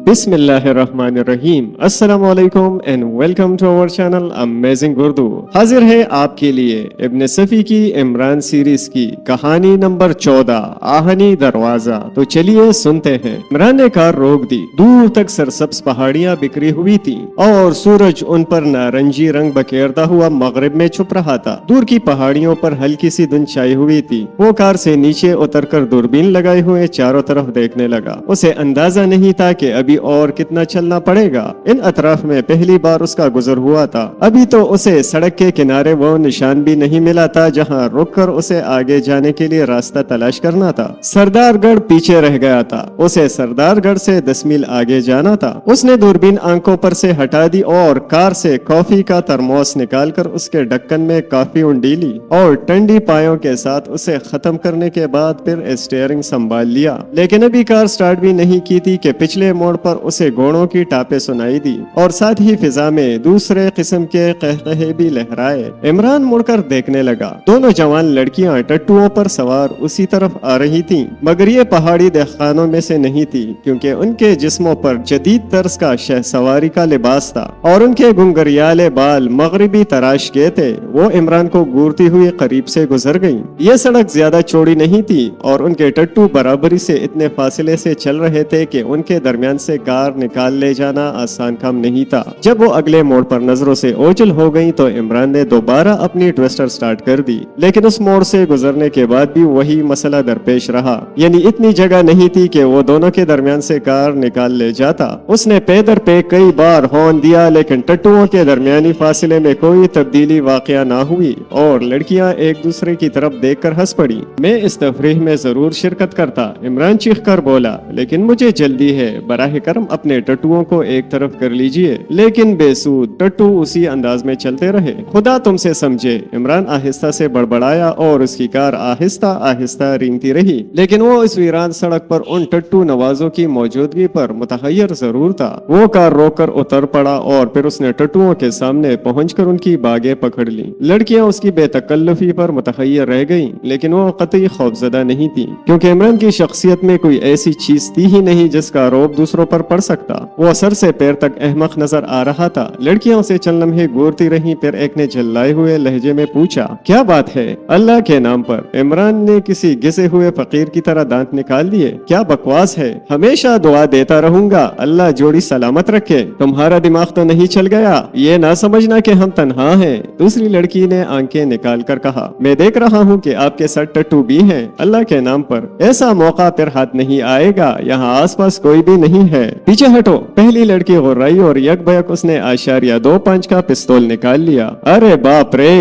بسم اللہ الرحمن الرحیم۔ السلام علیکم and welcome to our channel amazing Urdu. حاضر ہے آپ کے لیے ابن صفی کی عمران سیریز کی کہانی نمبر 14 آہنی دروازہ۔ تو چلیے سنتے ہیں۔ عمران نے کار روک دی۔ دور تک سرسبز پہاڑیاں بکھری ہوئی تھیں اور سورج ان پر نارنجی رنگ بکھیرتا ہوا مغرب میں چھپ رہا تھا۔ دور کی پہاڑیوں پر ہلکی سی دھند چھائی ہوئی تھی۔ وہ کار سے نیچے اتر کر دوربین لگائے ہوئے چاروں طرف دیکھنے لگا۔ اسے اندازہ نہیں تھا کہ ابھی اور کتنا چلنا پڑے گا۔ ان اطراف میں پہلی بار اس کا گزر ہوا تھا۔ ابھی تو اسے سڑک کے کنارے وہ نشان بھی نہیں ملا تھا جہاں رک کر اسے آگے جانے کے لیے راستہ تلاش کرنا تھا۔ سردار گڑھ پیچھے رہ گیا تھا۔ اسے سردار گڑھ سے 10 میل آگے جانا تھا۔ اس نے دوربین آنکھوں پر سے ہٹا دی اور کار سے کافی کا ترموس نکال کر اس کے ڈھکن میں کافی انڈی لی اور ٹنڈی پایوں کے ساتھ اسے ختم کرنے کے بعد پھر اسٹیئرنگ سنبھال لیا۔ لیکن ابھی کار سٹارٹ بھی نہیں کی تھی کہ پچھلے موڑ پر اسے گھوڑوں کی ٹاپیں سنائی دی اور ساتھ ہی فضا میں دوسرے قسم کے قہقہے بھی لہرائے۔ عمران مڑ کر دیکھنے لگا۔ دونوں جوان لڑکیاں ٹٹوؤں پر سوار اسی طرف آ رہی تھیں، مگر یہ پہاڑی دہقانوں میں سے نہیں تھی کیونکہ ان کے جسموں پر جدید طرز کا شہ سواری کا لباس تھا اور ان کے گنگریالے بال مغربی تراش کے تھے۔ وہ عمران کو گورتی ہوئی قریب سے گزر گئیں۔ یہ سڑک زیادہ چوڑی نہیں تھی اور ان کے ٹٹو برابری سے اتنے فاصلے سے چل رہے تھے کہ ان کے درمیان سے کار نکال لے جانا آسان کام نہیں تھا۔ جب وہ اگلے موڑ پر نظروں سے اوجھل ہو گئی تو عمران نے دوبارہ اپنی ٹویسٹر سٹارٹ کر دی، لیکن اس موڑ سے گزرنے کے بعد بھی وہی مسئلہ درپیش رہا، یعنی اتنی جگہ نہیں تھی کہ وہ دونوں کے درمیان سے کار نکال لے جاتا۔ اس نے پے در پے کئی بار ہارن دیا لیکن ٹٹوؤں کے درمیانی فاصلے میں کوئی تبدیلی واقع نہ ہوئی اور لڑکیاں ایک دوسرے کی طرف دیکھ کر ہنس پڑی۔ میں اس تفریح میں ضرور شرکت کرتا، عمران چیخ کر بولا، لیکن مجھے جلدی ہے، براہ کرم اپنے ٹٹوؤں کو ایک طرف کر لیجئے۔ لیکن بے سود، ٹٹو اسی انداز میں چلتے رہے۔ خدا تم سے سمجھے، عمران آہستہ سے بڑبڑایا اور اس کی کار آہستہ آہستہ رینگتی رہی، لیکن وہ اس ویران سڑک پر ان ٹٹو نوازوں کی موجودگی پر متحیر ضرور تھا۔ وہ کار روک کر اتر پڑا اور پھر اس نے ٹٹوؤں کے سامنے پہنچ کر ان کی باگیں پکڑ لی۔ لڑکیاں اس کی بے تکلفی پر متحیر رہ گئیں، لیکن وہ قطعی خوفزدہ نہیں تھی کیونکہ عمران کی شخصیت میں کوئی ایسی چیز تھی ہی نہیں جس کا رعب دوسروں پر پڑ سکتا۔ وہ سر سے پیر تک احمق نظر آ رہا تھا۔ لڑکیاں اسے چند لمحے گورتی رہیں، پھر ایک نے جھلائے ہوئے لہجے میں پوچھا، کیا بات ہے؟ اللہ کے نام پر۔ عمران نے کسی گھسے ہوئے فقیر کی طرح دانت نکال دیے۔ کیا بکواس ہے، ہمیشہ دعا دیتا رہوں گا، اللہ جوڑی سلامت رکھے۔ تمہارا دماغ تو نہیں چل گیا؟ یہ نہ سمجھنا کہ ہم تنہا ہیں۔ دوسری لڑکی نے آنکھیں نکال کر کہا، میں دیکھ رہا ہوں کہ آپ کے ساتھ ٹٹو بھی ہیں، اللہ کے نام پر ایسا موقع پھر ہاتھ نہیں آئے گا، یہاں آس پاس کوئی بھی نہیں ہے، پیچھے ہٹو۔ پہلی لڑکی غرائی اور یک بیک اس نے 0.25 کا پستول نکال لیا۔ ارے باپ رے!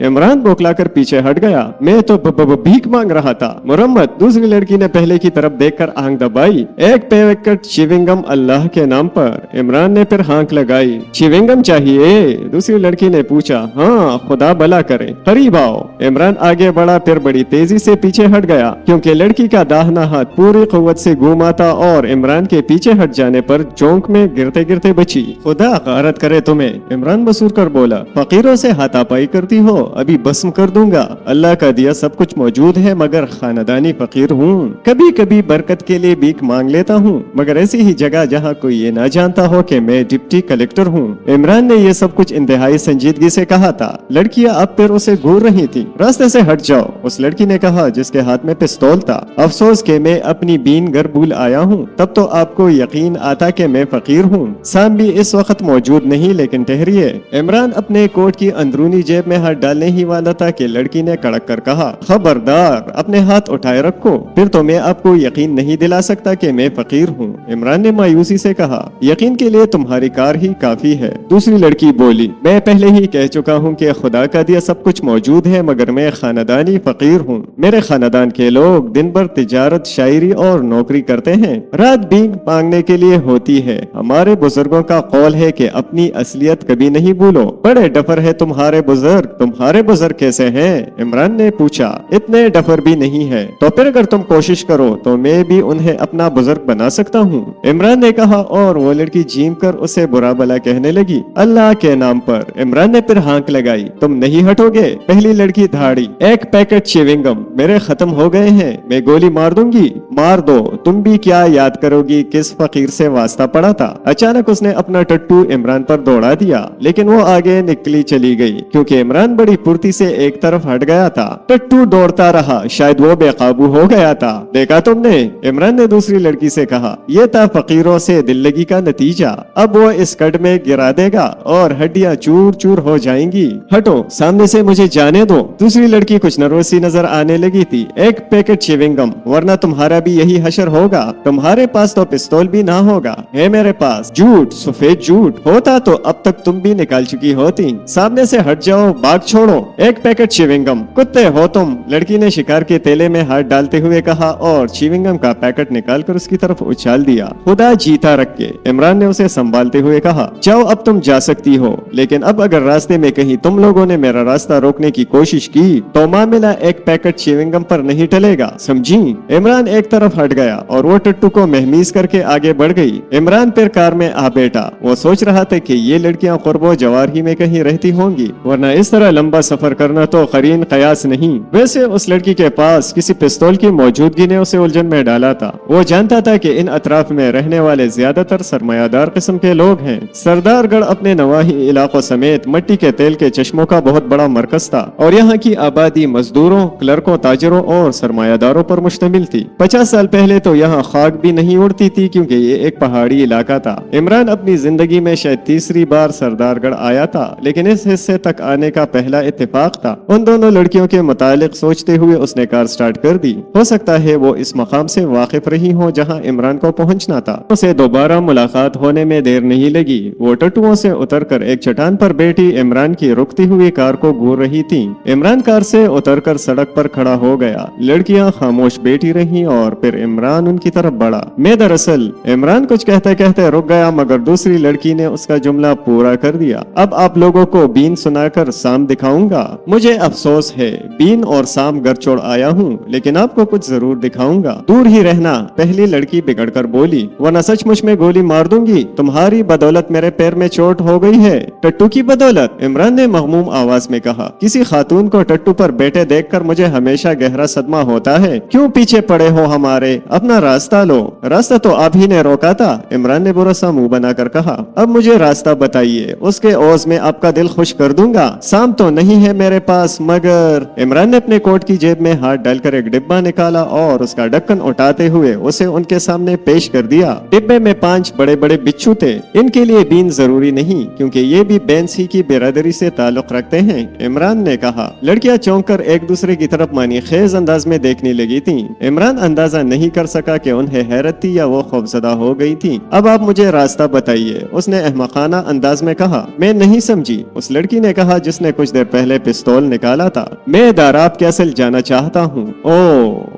عمران بوکلا کر پیچھے ہٹ گیا، میں تو بھیک مانگ رہا تھا۔ مرمت! دوسری لڑکی نے پہلے کی طرف دیکھ کر آنکھ دبائی۔ ایک پیکٹ چیونگم اللہ کے نام پر۔ عمران نے پھر ہانک لگائی۔ چیونگم چاہیے؟ دوسری لڑکی نے پوچھا۔ ہاں، خدا بھلا کرے، قریب آؤ۔ عمران آگے بڑھا، پھر بڑی تیزی سے پیچھے ہٹ گیا کیونکہ لڑکی کا داہنا ہاتھ پوری قوت سے گھوما تھا اور عمران کے پیچھے ہٹ جانے پر چونک میں گرتے گرتے بچی۔ خدا غارت کرے تمہیں، عمران بسور کر بولا، فقیروں سے ہاتھا پائی کرتی ہو، ابھی بسم کر دوں گا۔ اللہ کا دیا سب کچھ موجود ہے مگر خاندانی فقیر ہوں، کبھی کبھی برکت کے لیے بھیک مانگ لیتا ہوں، مگر ایسی ہی جگہ جہاں کوئی یہ نہ جانتا ہو کہ میں ڈپٹی کلیکٹر ہوں۔ عمران نے یہ سب کچھ انتہائی سنجیدگی سے کہا تھا۔ لڑکیاں اب پھر اسے گھور رہی تھیں۔ راستے سے ہٹ جاؤ، اس لڑکی نے کہا جس کے ہاتھ میں پستول تھا۔ افسوس کہ میں اپنی بین گھر بھول آیا ہوں، تب تو آپ کو یقین آتا کہ میں فقیر ہوں۔ سام بھی اس وقت موجود نہیں، لیکن ٹھہریے۔ عمران اپنے کوٹ کی اندرونی جیب میں ہاتھ ڈالنے ہی والا تھا کہ لڑکی نے کڑک کر کہا، خبردار، اپنے ہاتھ اٹھائے رکھو، پھر تو میں آپ کو یقین نہیں دلا سکتا کہ میں فقیر ہوں۔ عمران نے مایوسی سے کہا، یقین کے لیے تمہاری کار ہی کافی ہے۔ دوسری لڑکی بولی، میں پہلے ہی کہہ چکا ہوں کہ خدا کا دیا سب کچھ موجود ہے مگر میں خاندانی فقیر ہوں۔ میرے خاندان کے لوگ دن بھر تجارت، شاعری اور نوکری کرتے ہیں، رات بھیک مانگنے کے لیے ہوتی ہے۔ ہمارے بزرگوں کا قول ہے کہ اپنی اصلیت کبھی نہیں بھولو۔ بڑے ڈفر ہے تمہارے بزرگ، تمہارے بزرگ کیسے ہیں؟ عمران نے پوچھا۔ اتنے ڈفر بھی نہیں ہے، تو پھر اگر تم کوشش کرو تو میں بھی انہیں اپنا بزرگ بنا سکتا ہوں، عمران نے کہا اور وہ لڑکی جھیم کر اسے برا بھلا کہنے لگی۔ اللہ کے نام پر۔ عمران نے پھر ہانک لگائی، تم نہیں ہٹو گے؟ پہلی لڑکی دھاڑی، ایک پیکٹ چیونگم میرے ختم ہو گئے ہیں، میں گولی مار دوں گی۔ مار دو، تم بھی کیا یاد کرو گی کس فقیر फकीर से वास्ता पड़ा था। अचानक उसने अपना टट्टू इमरान पर दौड़ा दिया, लेकिन वो आगे निकली चली गई क्योंकि इमरान बड़ी फुर्ती से एक तरफ हट गया था। टट्टू दौड़ता रहा, शायद वो बेकाबू हो गया था। देखा तुमने? इमरान ने दूसरी लड़की से कहा। यह था फकीरों से दिल लगी का नतीजा। अब वो इस कट में गिरा देगा और हड्डियां चूर चूर हो जाएंगी। हटो, सामने से मुझे जाने दो। दूसरी लड़की कुछ नर्वस सी नजर आने लगी थी। एक पैकेट च्युइंगम, वरना तुम्हारा भी यही हशर होगा। तुम्हारे पास तो पिस्तौल भी ना होगा। है मेरे पास। झूठ, सफेद झूठ। होता तो अब तक तुम भी निकाल चुकी होती। सामने से हट जाओ, भाग छोड़ो। एक पैकेट च्युइंगम। कुत्ते हो तुम, लड़की ने शिकार के तेले में हाथ डालते हुए कहा और च्युइंगम का पैकेट निकालकर उसकी तरफ उछाल दिया। खुदा जीता रख के, इमरान ने उसे संभालते हुए कहा। जाओ, अब तुम जा सकती हो, लेकिन अब अगर रास्ते में कहीं तुम लोगों ने मेरा रास्ता रोकने की कोशिश की तो मामला एक पैकेट च्युइंगम पर नहीं टलेगा, समझी? इमरान एक तरफ हट गया और वो टट्टू को महमीज करके आगे बढ़ गई। इमरान फिर कार में आ बैठा। वो सोच रहा था कि ये लड़कियां कुर्बो जवारही में कहीं रहती होंगी, वरना इस तरह लंबा सफर करना तो करीन कयास नहीं। वैसे उस लड़की के पास किसी पिस्तौल की मौजूदगी ने उसे उलझन में डाला था। वो जानता था कि इन अतराफ में रहने वाले ज्यादातर सरमायादार किस्म के लोग हैं। सरदारगढ़ अपने नवाही इलाकों समेत मिट्टी के तेल के चश्मों का बहुत बड़ा मरकज था और यहाँ की आबादी मजदूरों, क्लर्कों, ताजरों और सरमायादारों पर मुश्तमिल थी। 50 साल पहले तो यहाँ खाक भी नहीं उड़ती थी क्योंकि ये एक पहाड़ी इलाका था। इमरान अपनी जिंदगी में शायद तीसरी बार सरदारगढ़ आया था, लेकिन इस हिस्से तक आने का पहला इत्तेफाक था। उन दोनों लड़कियों के मुतालिक सोचते हुए उसने कार स्टार्ट कर दी। हो सकता है वो इस मकाम से वाकिफ रही हो जहाँ इमरान को पहुँचना था। उसे दोबारा मुलाकात होने में देर नहीं लगी। वो टट्टुओं से उतरकर एक चट्टान पर बैठी इमरान की रुकती हुई कार को घूर रही थी। इमरान कार से उतरकर सड़क पर खड़ा हो गया। लड़कियां खामोश बैठी रहीं और फिर इमरान उनकी तरफ बढ़ा। मैं दरअसल, इमरान कुछ कहते कहते रुक गया, मगर दूसरी लड़की ने उसका जुमला पूरा कर दिया। अब आप लोगों को बीन सुनाकर साम दिखाऊंगा। मुझे अफसोस है, बीन और साम घर छोड़ आया हूँ, लेकिन आपको कुछ जरूर दिखाऊंगा। दूर ही रहना, पहली लड़की बिगड़कर बोली, वरना सचमुच में गोली मार दूंगी। तुम्हारी बदौलत मेरे पैर में चोट हो गई है। टट्टू की बदौलत? इमरान ने मगमूम आवाज में कहा। किसी खातून को टट्टू पर बैठे देखकर मुझे हमेशा गहरा सदमा होता है। क्यों पीछे पड़े हो हमारे? अपना रास्ता लो। रास्ता तो आप ही ने रोका था, इमरान ने बुरा सा मुंह बनाकर कहा। अब मुझे रास्ता बताइए, उसके ओज में आपका दिल खुश कर दूंगा। साम तो नहीं है मेरे पास, मगर इमरान ने अपने कोट की जेब में हाथ डालकर एक डिब्बा निकाला और उसका ढक्कन उठाते हुए उसे उनके सामने पेश कर दिया। डिब्बे में 5 बड़े बड़े बिच्छू थे। इनके लिए बीन जरूरी नहीं क्योंकि ये भी बैंसी की बिरादरी से ताल्लुक रखते हैं, इमरान ने कहा। लड़कियां चौंक कर एक दूसरे की तरफ मानी खेज अंदाज में देखने लगी थी। इमरान अंदाजा नहीं कर सका कि उन्हें हैरत थी या वो खौफजदा हो गई थी। अब आप मुझे रास्ता बताइए, उसने अहमकाना अंदाज में कहा। मैं नहीं समझी, उस लड़की ने कहा जिसने कुछ देर पहले पिस्तौल निकाला था। मैं दाराब कैसल जाना चाहता हूँ। ओ,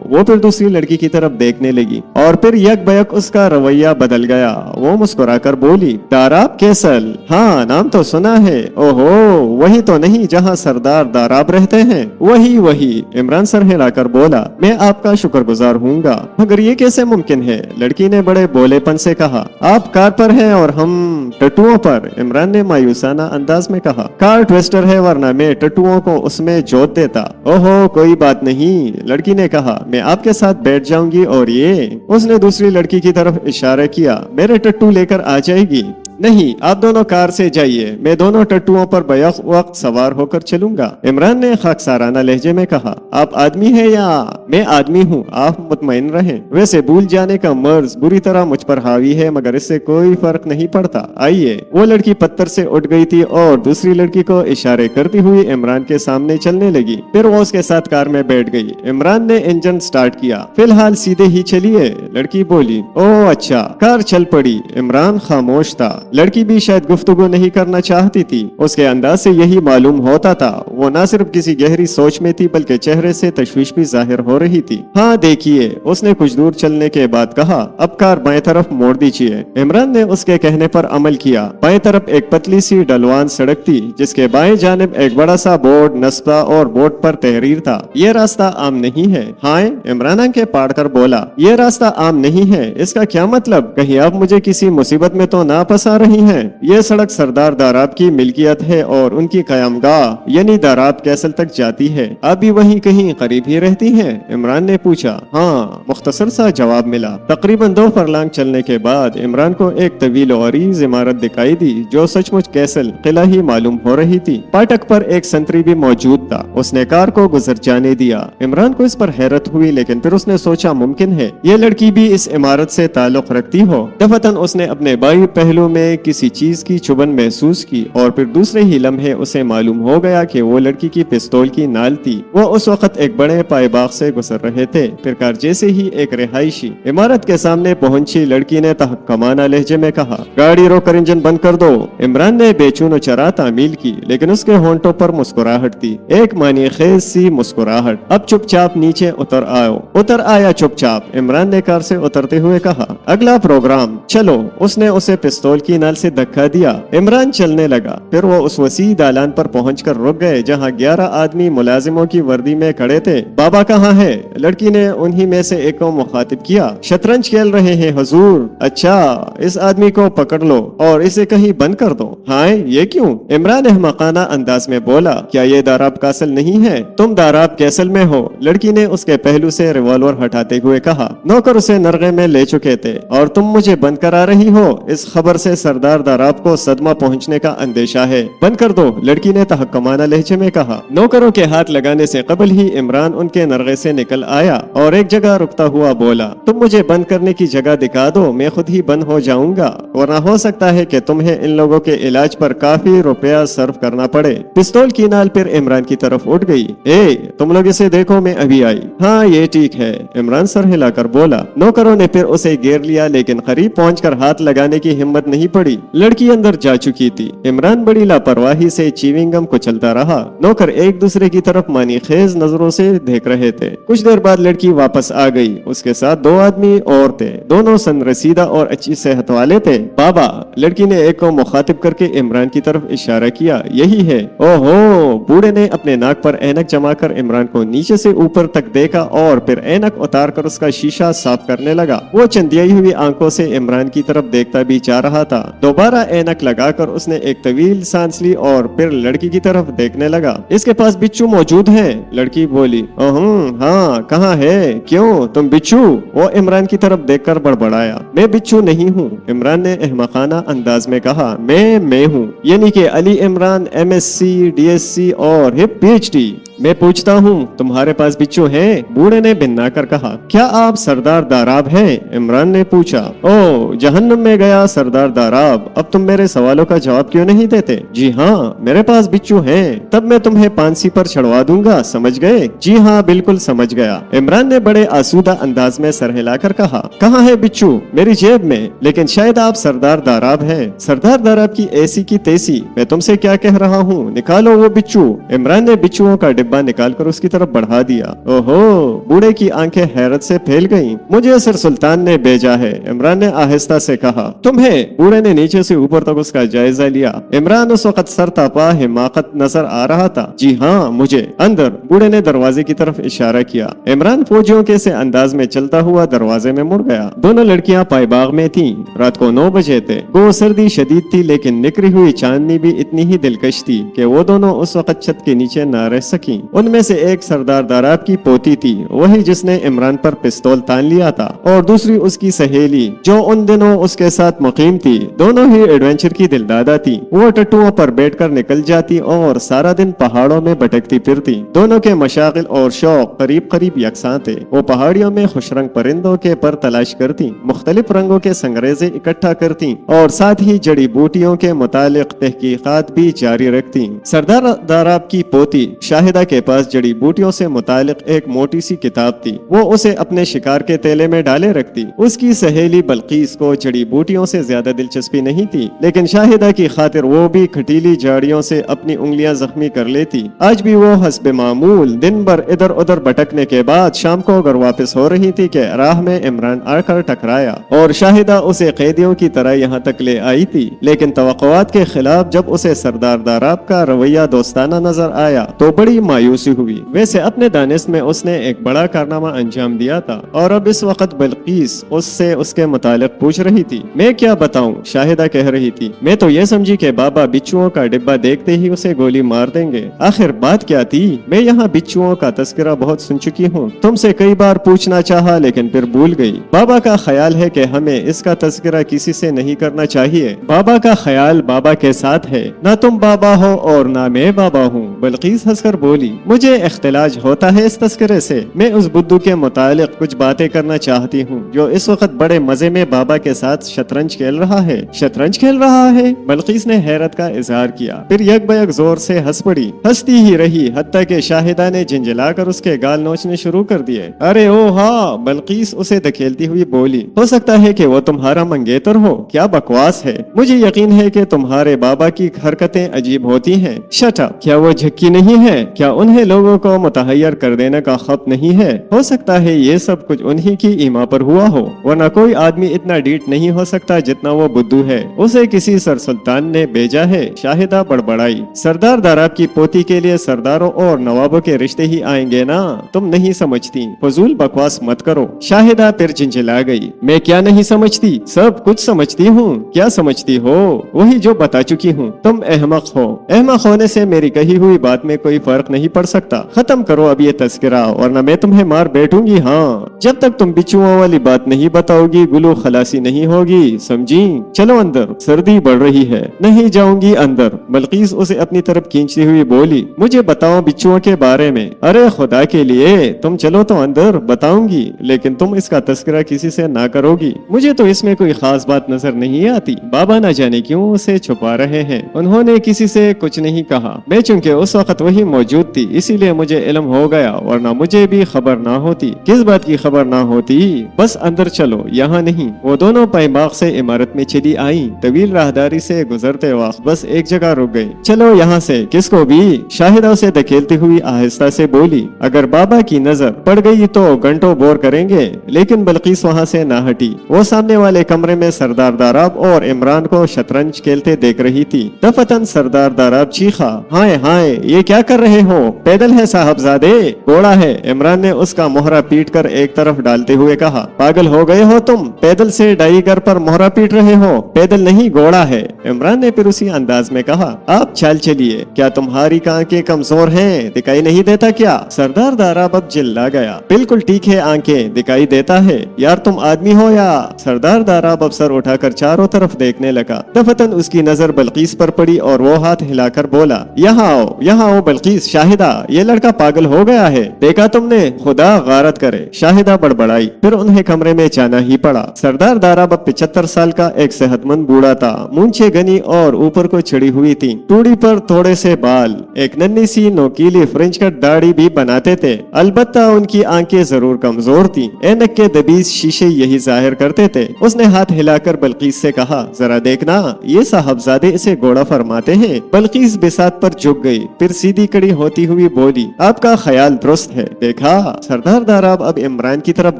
वो फिर दूसरी लड़की की तरफ देखने लगी और फिर यक बयक उसका रवैया बदल गया। वो मुस्कुराकर बोली, दाराब कैसल? हाँ, नाम तो सुना है। ओहो, वही तो नहीं जहाँ सरदार दाराब रहते हैं? वही वही, इमरान सर हिलाकर बोला। मैं आपका शुक्रगुजार हूँगा, मगर ये कैसे मुमकिन है? लड़की ने बड़े बोलेपन से कहा। आप कार पर हैं और हम टट्टुओं पर, इमरान ने मायूसाना अंदाज में कहा। कार ट्विस्टर है, वरना मैं टट्टुओं को उसमें जोत देता। ओहो, कोई बात नहीं, लड़की ने कहा। मैं आपके साथ बैठ जाऊंगी और ये, उसने दूसरी लड़की की तरफ इशारा किया, मेरे टट्टू लेकर आ जाएगी। नहीं, आप दोनों कार से जाइए, मैं दोनों टट्टुओं पर बैक वक्त सवार होकर चलूंगा, इमरान ने खाकसाराना लहजे में कहा। आप आदमी हैं या? मैं आदमी हूँ, आप मुतमईन रहें। वैसे भूल जाने का मर्ज बुरी तरह मुझ पर हावी है, मगर इससे कोई फर्क नहीं पड़ता। आइए। वो लड़की पत्थर से उठ गई थी और दूसरी लड़की को इशारे करती हुई इमरान के सामने चलने लगी। फिर वो उसके साथ कार में बैठ गई। इमरान ने इंजन स्टार्ट किया। फिलहाल सीधे ही चलिए, लड़की बोली। ओह अच्छा। कार चल पड़ी। इमरान खामोश था। लड़की भी शायद गुफ्तगू नहीं करना चाहती थी। उसके अंदाज से यही मालूम होता था वो न सिर्फ किसी गहरी सोच में थी, बल्कि चेहरे से तशवीश भी जाहिर हो रही थी। हाँ देखिए, उसने कुछ दूर चलने के बाद कहा। अब कार बाएं तरफ मोड़ दीजिए। इमरान ने उसके कहने पर अमल किया। बाएं तरफ एक पतली सी ढलवान सड़क थी, जिसके बाएं जानिब एक बड़ा सा बोर्ड नस्बा और बोर्ड पर तहरीर था, ये रास्ता आम नहीं है। हाँ, इमरान आंखें फाड़ कर बोला, ये रास्ता आम नहीं है, इसका क्या मतलब? कहीं आप मुझे किसी मुसीबत में तो ना फंसा رہی ہیں؟ یہ سڑک سردار داراب کی ملکیت ہے اور ان کی قیام گاہ یعنی داراب کیسل تک جاتی ہے، آپ بھی وہیں کہیں قریب ہی رہتی ہیں؟ عمران نے پوچھا۔ ہاں، مختصر سا جواب ملا۔ تقریباً 2 فرلانگ چلنے کے بعد عمران کو ایک طویل و عریض عمارت دکھائی دی جو سچ مچ کیسل قلعہ ہی معلوم ہو رہی تھی۔ پاٹک پر ایک سنتری بھی موجود تھا۔ اس نے کار کو گزر جانے دیا۔ عمران کو اس پر حیرت ہوئی، لیکن پھر اس نے سوچا ممکن ہے یہ لڑکی بھی اس عمارت سے تعلق رکھتی ہو۔ دفعتاً اس نے اپنے بائیں پہلو میں کسی چیز کی چبھن محسوس کی اور پھر دوسرے ہی لمحے اسے معلوم ہو گیا کہ وہ لڑکی کی پستول کی نال تھی۔ وہ اس وقت ایک بڑے پائے باغ سے گزر رہے تھے۔ پھر کار جیسے ہی ایک رہائشی عمارت کے سامنے پہنچی، لڑکی نے تحقمانہ لہجے میں کہا، گاڑی روک کر انجن بند کر دو۔ عمران نے بے چون و چرا تعمیل کی، لیکن اس کے ہونٹوں پر مسکراہٹ تھی، ایک معنی خیز سی مسکراہٹ۔ اب چپ چاپ نیچے اتر آؤ۔ اتر آیا چپ چاپ، عمران نے کار سے اترتے ہوئے کہا۔ اگلا پروگرام چلو۔ اس نے اسے پستول کی نال سے دھکا دیا۔ عمران چلنے لگا۔ پھر وہ اس وسیع دالان پر پہنچ کر رک گئے جہاں 11 آدمی ملازموں کی وردی میں کھڑے تھے۔ بابا کہاں ہے؟ لڑکی نے انہی میں سے ایک کو مخاطب کیا۔ شطرنج کھیل رہے ہیں حضور۔ اچھا، اس آدمی کو پکڑ لو اور اسے کہیں بند کر دو۔ ہائے، یہ کیوں؟ عمران احمقانہ انداز میں بولا، کیا یہ داراب کاسل نہیں ہے؟ تم داراب کیسل میں ہو۔ لڑکی نے اس کے پہلو سے ریوالور ہٹاتے ہوئے کہا۔ نوکر اسے نرغے میں لے چکے تھے اور تم مجھے بند کرا رہی ہو؟ اس خبر سے سردار داراب کو صدمہ پہنچنے کا اندیشہ ہے۔ بند کر دو، لڑکی نے تحقمانہ لہجے میں کہا۔ نوکروں کے ہاتھ لگانے سے قبل ہی عمران ان کے نرغے سے نکل آیا اور ایک جگہ رکتا ہوا بولا، تم مجھے بند کرنے کی جگہ دکھا دو، میں خود ہی بند ہو جاؤں گا، ورنہ ہو سکتا ہے کہ تمہیں ان لوگوں کے علاج پر کافی روپیہ صرف کرنا پڑے۔ پستول کی نال پھر عمران کی طرف اٹھ گئی۔ اے تم لوگ اسے دیکھو، میں ابھی آئی۔ ہاں یہ ٹھیک ہے، عمران سر ہلا کر بولا۔ نوکروں نے پھر اسے گھیر لیا، لیکن قریب پہنچ کر ہاتھ لگانے کی ہمت نہیں پڑی۔ لڑکی اندر جا چکی تھی۔ عمران بڑی لاپرواہی سے چیونگ گم کو چلتا رہا۔ نوکر ایک دوسرے کی طرف معنی خیز نظروں سے دیکھ رہے تھے۔ کچھ دیر بعد لڑکی واپس آ گئی۔ اس کے ساتھ 2 آدمی اور تھے، دونوں سن رسیدہ اور اچھی صحت والے تھے۔ بابا، لڑکی نے ایک کو مخاطب کر کے عمران کی طرف اشارہ کیا، یہی ہے۔ اوہو، بوڑھے نے اپنے ناک پر اینک جما کر عمران کو نیچے سے اوپر تک دیکھا اور پھر اینک اتار کر اس کا شیشہ صاف کرنے لگا۔ وہ چندیائی ہوئی آنکھوں سے عمران کی طرف دیکھتا بھی جا رہا تھا۔ دوبارہ اینک لگا کر اس نے ایک طویل سانس لی اور پھر لڑکی کی طرف دیکھنے لگا۔ اس کے پاس بچو موجود ہے؟ لڑکی بولی۔ ہاں، کہاں ہے؟ کیوں، تم بچو؟ وہ عمران کی طرف دیکھ کر بڑبڑایا۔ میں بچو نہیں ہوں، عمران نے احمقانہ انداز میں کہا۔ میں ہوں، یعنی کہ علی عمران MSc DSc اور ہپ PhD۔ میں پوچھتا ہوں، تمہارے پاس بچو ہیں؟ بوڑھے نے بنا کر کہا۔ کیا آپ سردار داراب ہیں؟ عمران نے پوچھا۔ او جہنم میں گیا سردار داراب، اب تم میرے سوالوں کا جواب کیوں نہیں دیتے؟ جی ہاں، میرے پاس بچو ہیں، تب میں تمہیں پانسی پر چڑھوا دوں گا، سمجھ گئے؟ جی ہاں، بالکل سمجھ گیا، عمران نے بڑے آسودہ انداز میں سر ہلا کر کہا۔ کہاں ہے بچو؟ میری جیب میں، لیکن شاید آپ سردار داراب ہیں۔ سردار داراب کی ایسی کی تیسی، میں تم سے کیا کہہ رہا ہوں، نکالو وہ بچو۔ عمران نے بچوؤں کا ڈبہ نکال کر اس کی طرف بڑھا دیا۔ اوہو، بوڑھے کی آنکھیں حیرت سے پھیل گئیں۔ مجھے سر سلطان نے بھیجا ہے، عمران نے آہستہ سے کہا۔ تمہیں؟ بوڑھے نے نیچے سے اوپر تک اس کا جائزہ لیا۔ عمران اس وقت سر تاپا حماقت نظر آ رہا تھا۔ جی ہاں، مجھے۔ اندر، بوڑھے نے دروازے کی طرف اشارہ کیا۔ عمران فوجیوں کے سے انداز میں چلتا ہوا دروازے میں مڑ گیا۔ دونوں لڑکیاں پائے باغ میں تھیں۔ رات کو 9 بجے تھے۔ گو سردی شدید تھی، لیکن نکری ہوئی چاندنی بھی اتنی ہی دلکش تھی کہ وہ دونوں اس وقت چھت کے نیچے نہ رہ سکیں۔ ان میں سے ایک سردار داراب کی پوتی تھی، وہی جس نے عمران پر پستول تان لیا تھا، اور دوسری اس کی سہیلی جو ان دنوں اس کے ساتھ مقیم تھی۔ دونوں ہی ایڈونچر کی دلدادہ تھی۔ وہ ٹٹوؤں پر بیٹھ کر نکل جاتی اور سارا دن پہاڑوں میں بھٹکتی پھرتی۔ دونوں کے مشاغل اور شوق قریب قریب یکساں تھے۔ وہ پہاڑیوں میں خوش رنگ پرندوں کے پر تلاش کرتی، مختلف رنگوں کے سنگریزے اکٹھا کرتی اور ساتھ ہی جڑی بوٹیوں کے متعلق تحقیقات بھی جاری رکھتی۔ سردار داراب کی پوتی شاہدہ کے پاس جڑی بوٹیوں سے متعلق ایک موٹی سی کتاب تھی، وہ اسے اپنے شکار کے تیلے میں ڈالے رکھتی۔ اس کی سہیلی بلقیس کو جڑی بوٹیوں سے زیادہ دلچسپی نہیں تھی، لیکن شاہدہ کی خاطر وہ بھی کھٹیلی جاڑیوں سے اپنی انگلیاں زخمی کر لیتی۔ آج بھی وہ حسب معمول دن بھر ادھر ادھر بھٹکنے کے بعد شام کو گھر واپس ہو رہی تھی کہ راہ میں عمران آ کر ٹکرایا، اور شاہدہ اسے قیدیوں کی طرح یہاں تک لے آئی تھی، لیکن توقعات کے خلاف جب اسے سردار داراب کا رویہ دوستانہ نظر آیا تو بڑی मायूसी हुई। वैसे अपने दानिश में उसने एक बड़ा कारनामा अंजाम दिया था और अब इस वक्त बल्कीस उससे उसके मुतालिक पूछ रही थी। मैं क्या बताऊं, शाहिदा कह रही थी। मैं तो ये समझी कि बाबा बिच्छुओं का डिब्बा देखते ही उसे गोली मार देंगे। आखिर बात क्या थी? मैं यहाँ बिच्छुओं का तस्करा बहुत सुन चुकी हूँ। तुमसे कई बार पूछना चाहा लेकिन फिर भूल गई। बाबा का ख्याल है कि हमें इसका तस्करा किसी से नहीं करना चाहिए। बाबा का ख्याल बाबा के साथ है, ना तुम बाबा हो और ना मैं बाबा हूँ। बल्कीस हंसकर बोली, मुझे इख्तिलाज होता है इस तस्करे से। मैं उस बुद्धू के मुतालिक कुछ बातें करना चाहती हूँ जो इस वक्त बड़े मजे में बाबा के साथ शतरंज खेल रहा है। शतरंज खेल रहा है? बल्कीस ने हैरत का इजहार किया, फिर यकबयक जोर से हंस पड़ी। हंसती ही रही हत्ता कि शाहिदा ने झिंझलाकर उसके गाल नोचने शुरू कर दिए। अरे ओ हाँ, बल्कीस उसे धकेलती हुई बोली, हो सकता है कि वो तुम्हारा मंगेतर हो। क्या बकवास है, मुझे यकीन है कि तुम्हारे बाबा की हरकतें अजीब होती हैं। शट अप, क्या वो झक्की नहीं है? क्या उन्हें लोगों को मुतहय्यर कर देने का खौफ नहीं है? हो सकता है ये सब कुछ उन्हीं की ईमा पर हुआ हो, वरना कोई आदमी इतना डीठ नहीं हो सकता जितना वो बुद्धू है। उसे किसी सर सुल्तान ने भेजा है। शाहिदा बड़बड़ाई, सरदार दाराब की पोती के लिए सरदारों और नवाबों के रिश्ते ही आएंगे ना? तुम नहीं समझती, फजूल बकवास मत करो। शाहिदा फिर चिंचिला गई, मैं क्या नहीं समझती? सब कुछ समझती हूँ। क्या समझती हो? वही जो बता चुकी हूँ। तुम अहमक हो। अहमक होने से मेरी कही हुई बात में कोई फर्क नहीं पड़ सकता। खत्म करो अब ये तस्करा वरना मैं तुम्हें मार बैठूंगी। हाँ, जब तक तुम बिच्छुओं वाली बात नहीं बताओगी गुलू खलासी नहीं होगी, समझी? चलो अंदर, सर्दी बढ़ रही है। नहीं जाऊंगी अंदर। बल्कीस उसे अपनी तरफ खींचती हुई बोली, मुझे बताओ बिच्छुओं के बारे में। अरे खुदा के लिए, तुम चलो तो अंदर, बताऊंगी, लेकिन तुम इसका तस्करा किसी से ना करोगी। मुझे तो इसमें कोई खास बात नजर नहीं आती। बाबा न जाने क्यों उसे छुपा रहे हैं। उन्होंने किसी से कुछ नहीं कहा। मैं चूंकि उस वक्त वही मौजूद थी इसीलिए मुझे इल्म हो गया, वरना मुझे भी खबर ना होती। किस बात की खबर ना होती? बस अंदर चलो, यहाँ नहीं। वो दोनों पैमाक से इमारत में चली आई। तवील राहदारी से गुजरते वक्त बस एक जगह रुक गई। चलो यहाँ से। किसको भी? शाहिदा उसे धकेलती हुई आहिस्ता से बोली, अगर बाबा की नजर पड़ गई तो घंटों बोर करेंगे। लेकिन बल्कीस वहाँ से ना हटी। वो सामने वाले कमरे में सरदार दाराब और इमरान को शतरंज खेलते देख रही थी। दफतन सरदार दाराब चीखा, हाय हाय, ये क्या कर रहे हो? पैदल है साहबजादे? घोड़ा है। इमरान ने उसका मोहरा पीट कर एक तरफ डालते हुए कहा, पागल हो गए हो तुम? पैदल से डाईगर पर मोहरा पीट रहे हो? पैदल नहीं, घोड़ा है। इमरान ने फिर उसी अंदाज में कहा, आप चाल चलिए। क्या तुम्हारी आंखें कमजोर हैं? दिखाई नहीं देता क्या? सरदार दाराब अब चिल्ला गया, बिल्कुल ठीक है, आंखें दिखाई देता है। यार तुम आदमी हो या? सरदार दाराब अब सर उठाकर चारों तरफ देखने लगा। दफतन उसकी नजर बल्कीस पर पड़ी और वो हाथ हिलाकर बोला, यहाँ आओ, यहाँ आओ बल्कीस। शाहिदा, ये लड़का पागल हो गया है, देखा तुमने? खुदा गारत करे। शाहिदा बड़बड़ाई, फिर उन्हें कमरे में जाना ही पड़ा। सरदार दाराब अब 75 साल का एक सेहतमंद बूढ़ा था। मूंछें घनी और ऊपर को चढ़ी हुई थी। टूड़ी पर थोड़े से बाल, एक नन्ही सी नोकीली फ्रेंच कट दाढ़ी भी बनाते थे। अलबत्ता उनकी आंखें जरूर कमजोर थीं। ऐनक के दबीज शीशे यही जाहिर करते थे। उसने हाथ हिलाकर बल्कीस से कहा, जरा देखना, ये साहबजादे इसे घोड़ा फरमाते हैं। बल्कीस बिसात पर झुक गई, फिर सीधी खड़ी होती हुई बोली, आपका ख्याल दुरुस्त है। देखा? सरदार दाराब अब इमरान की तरफ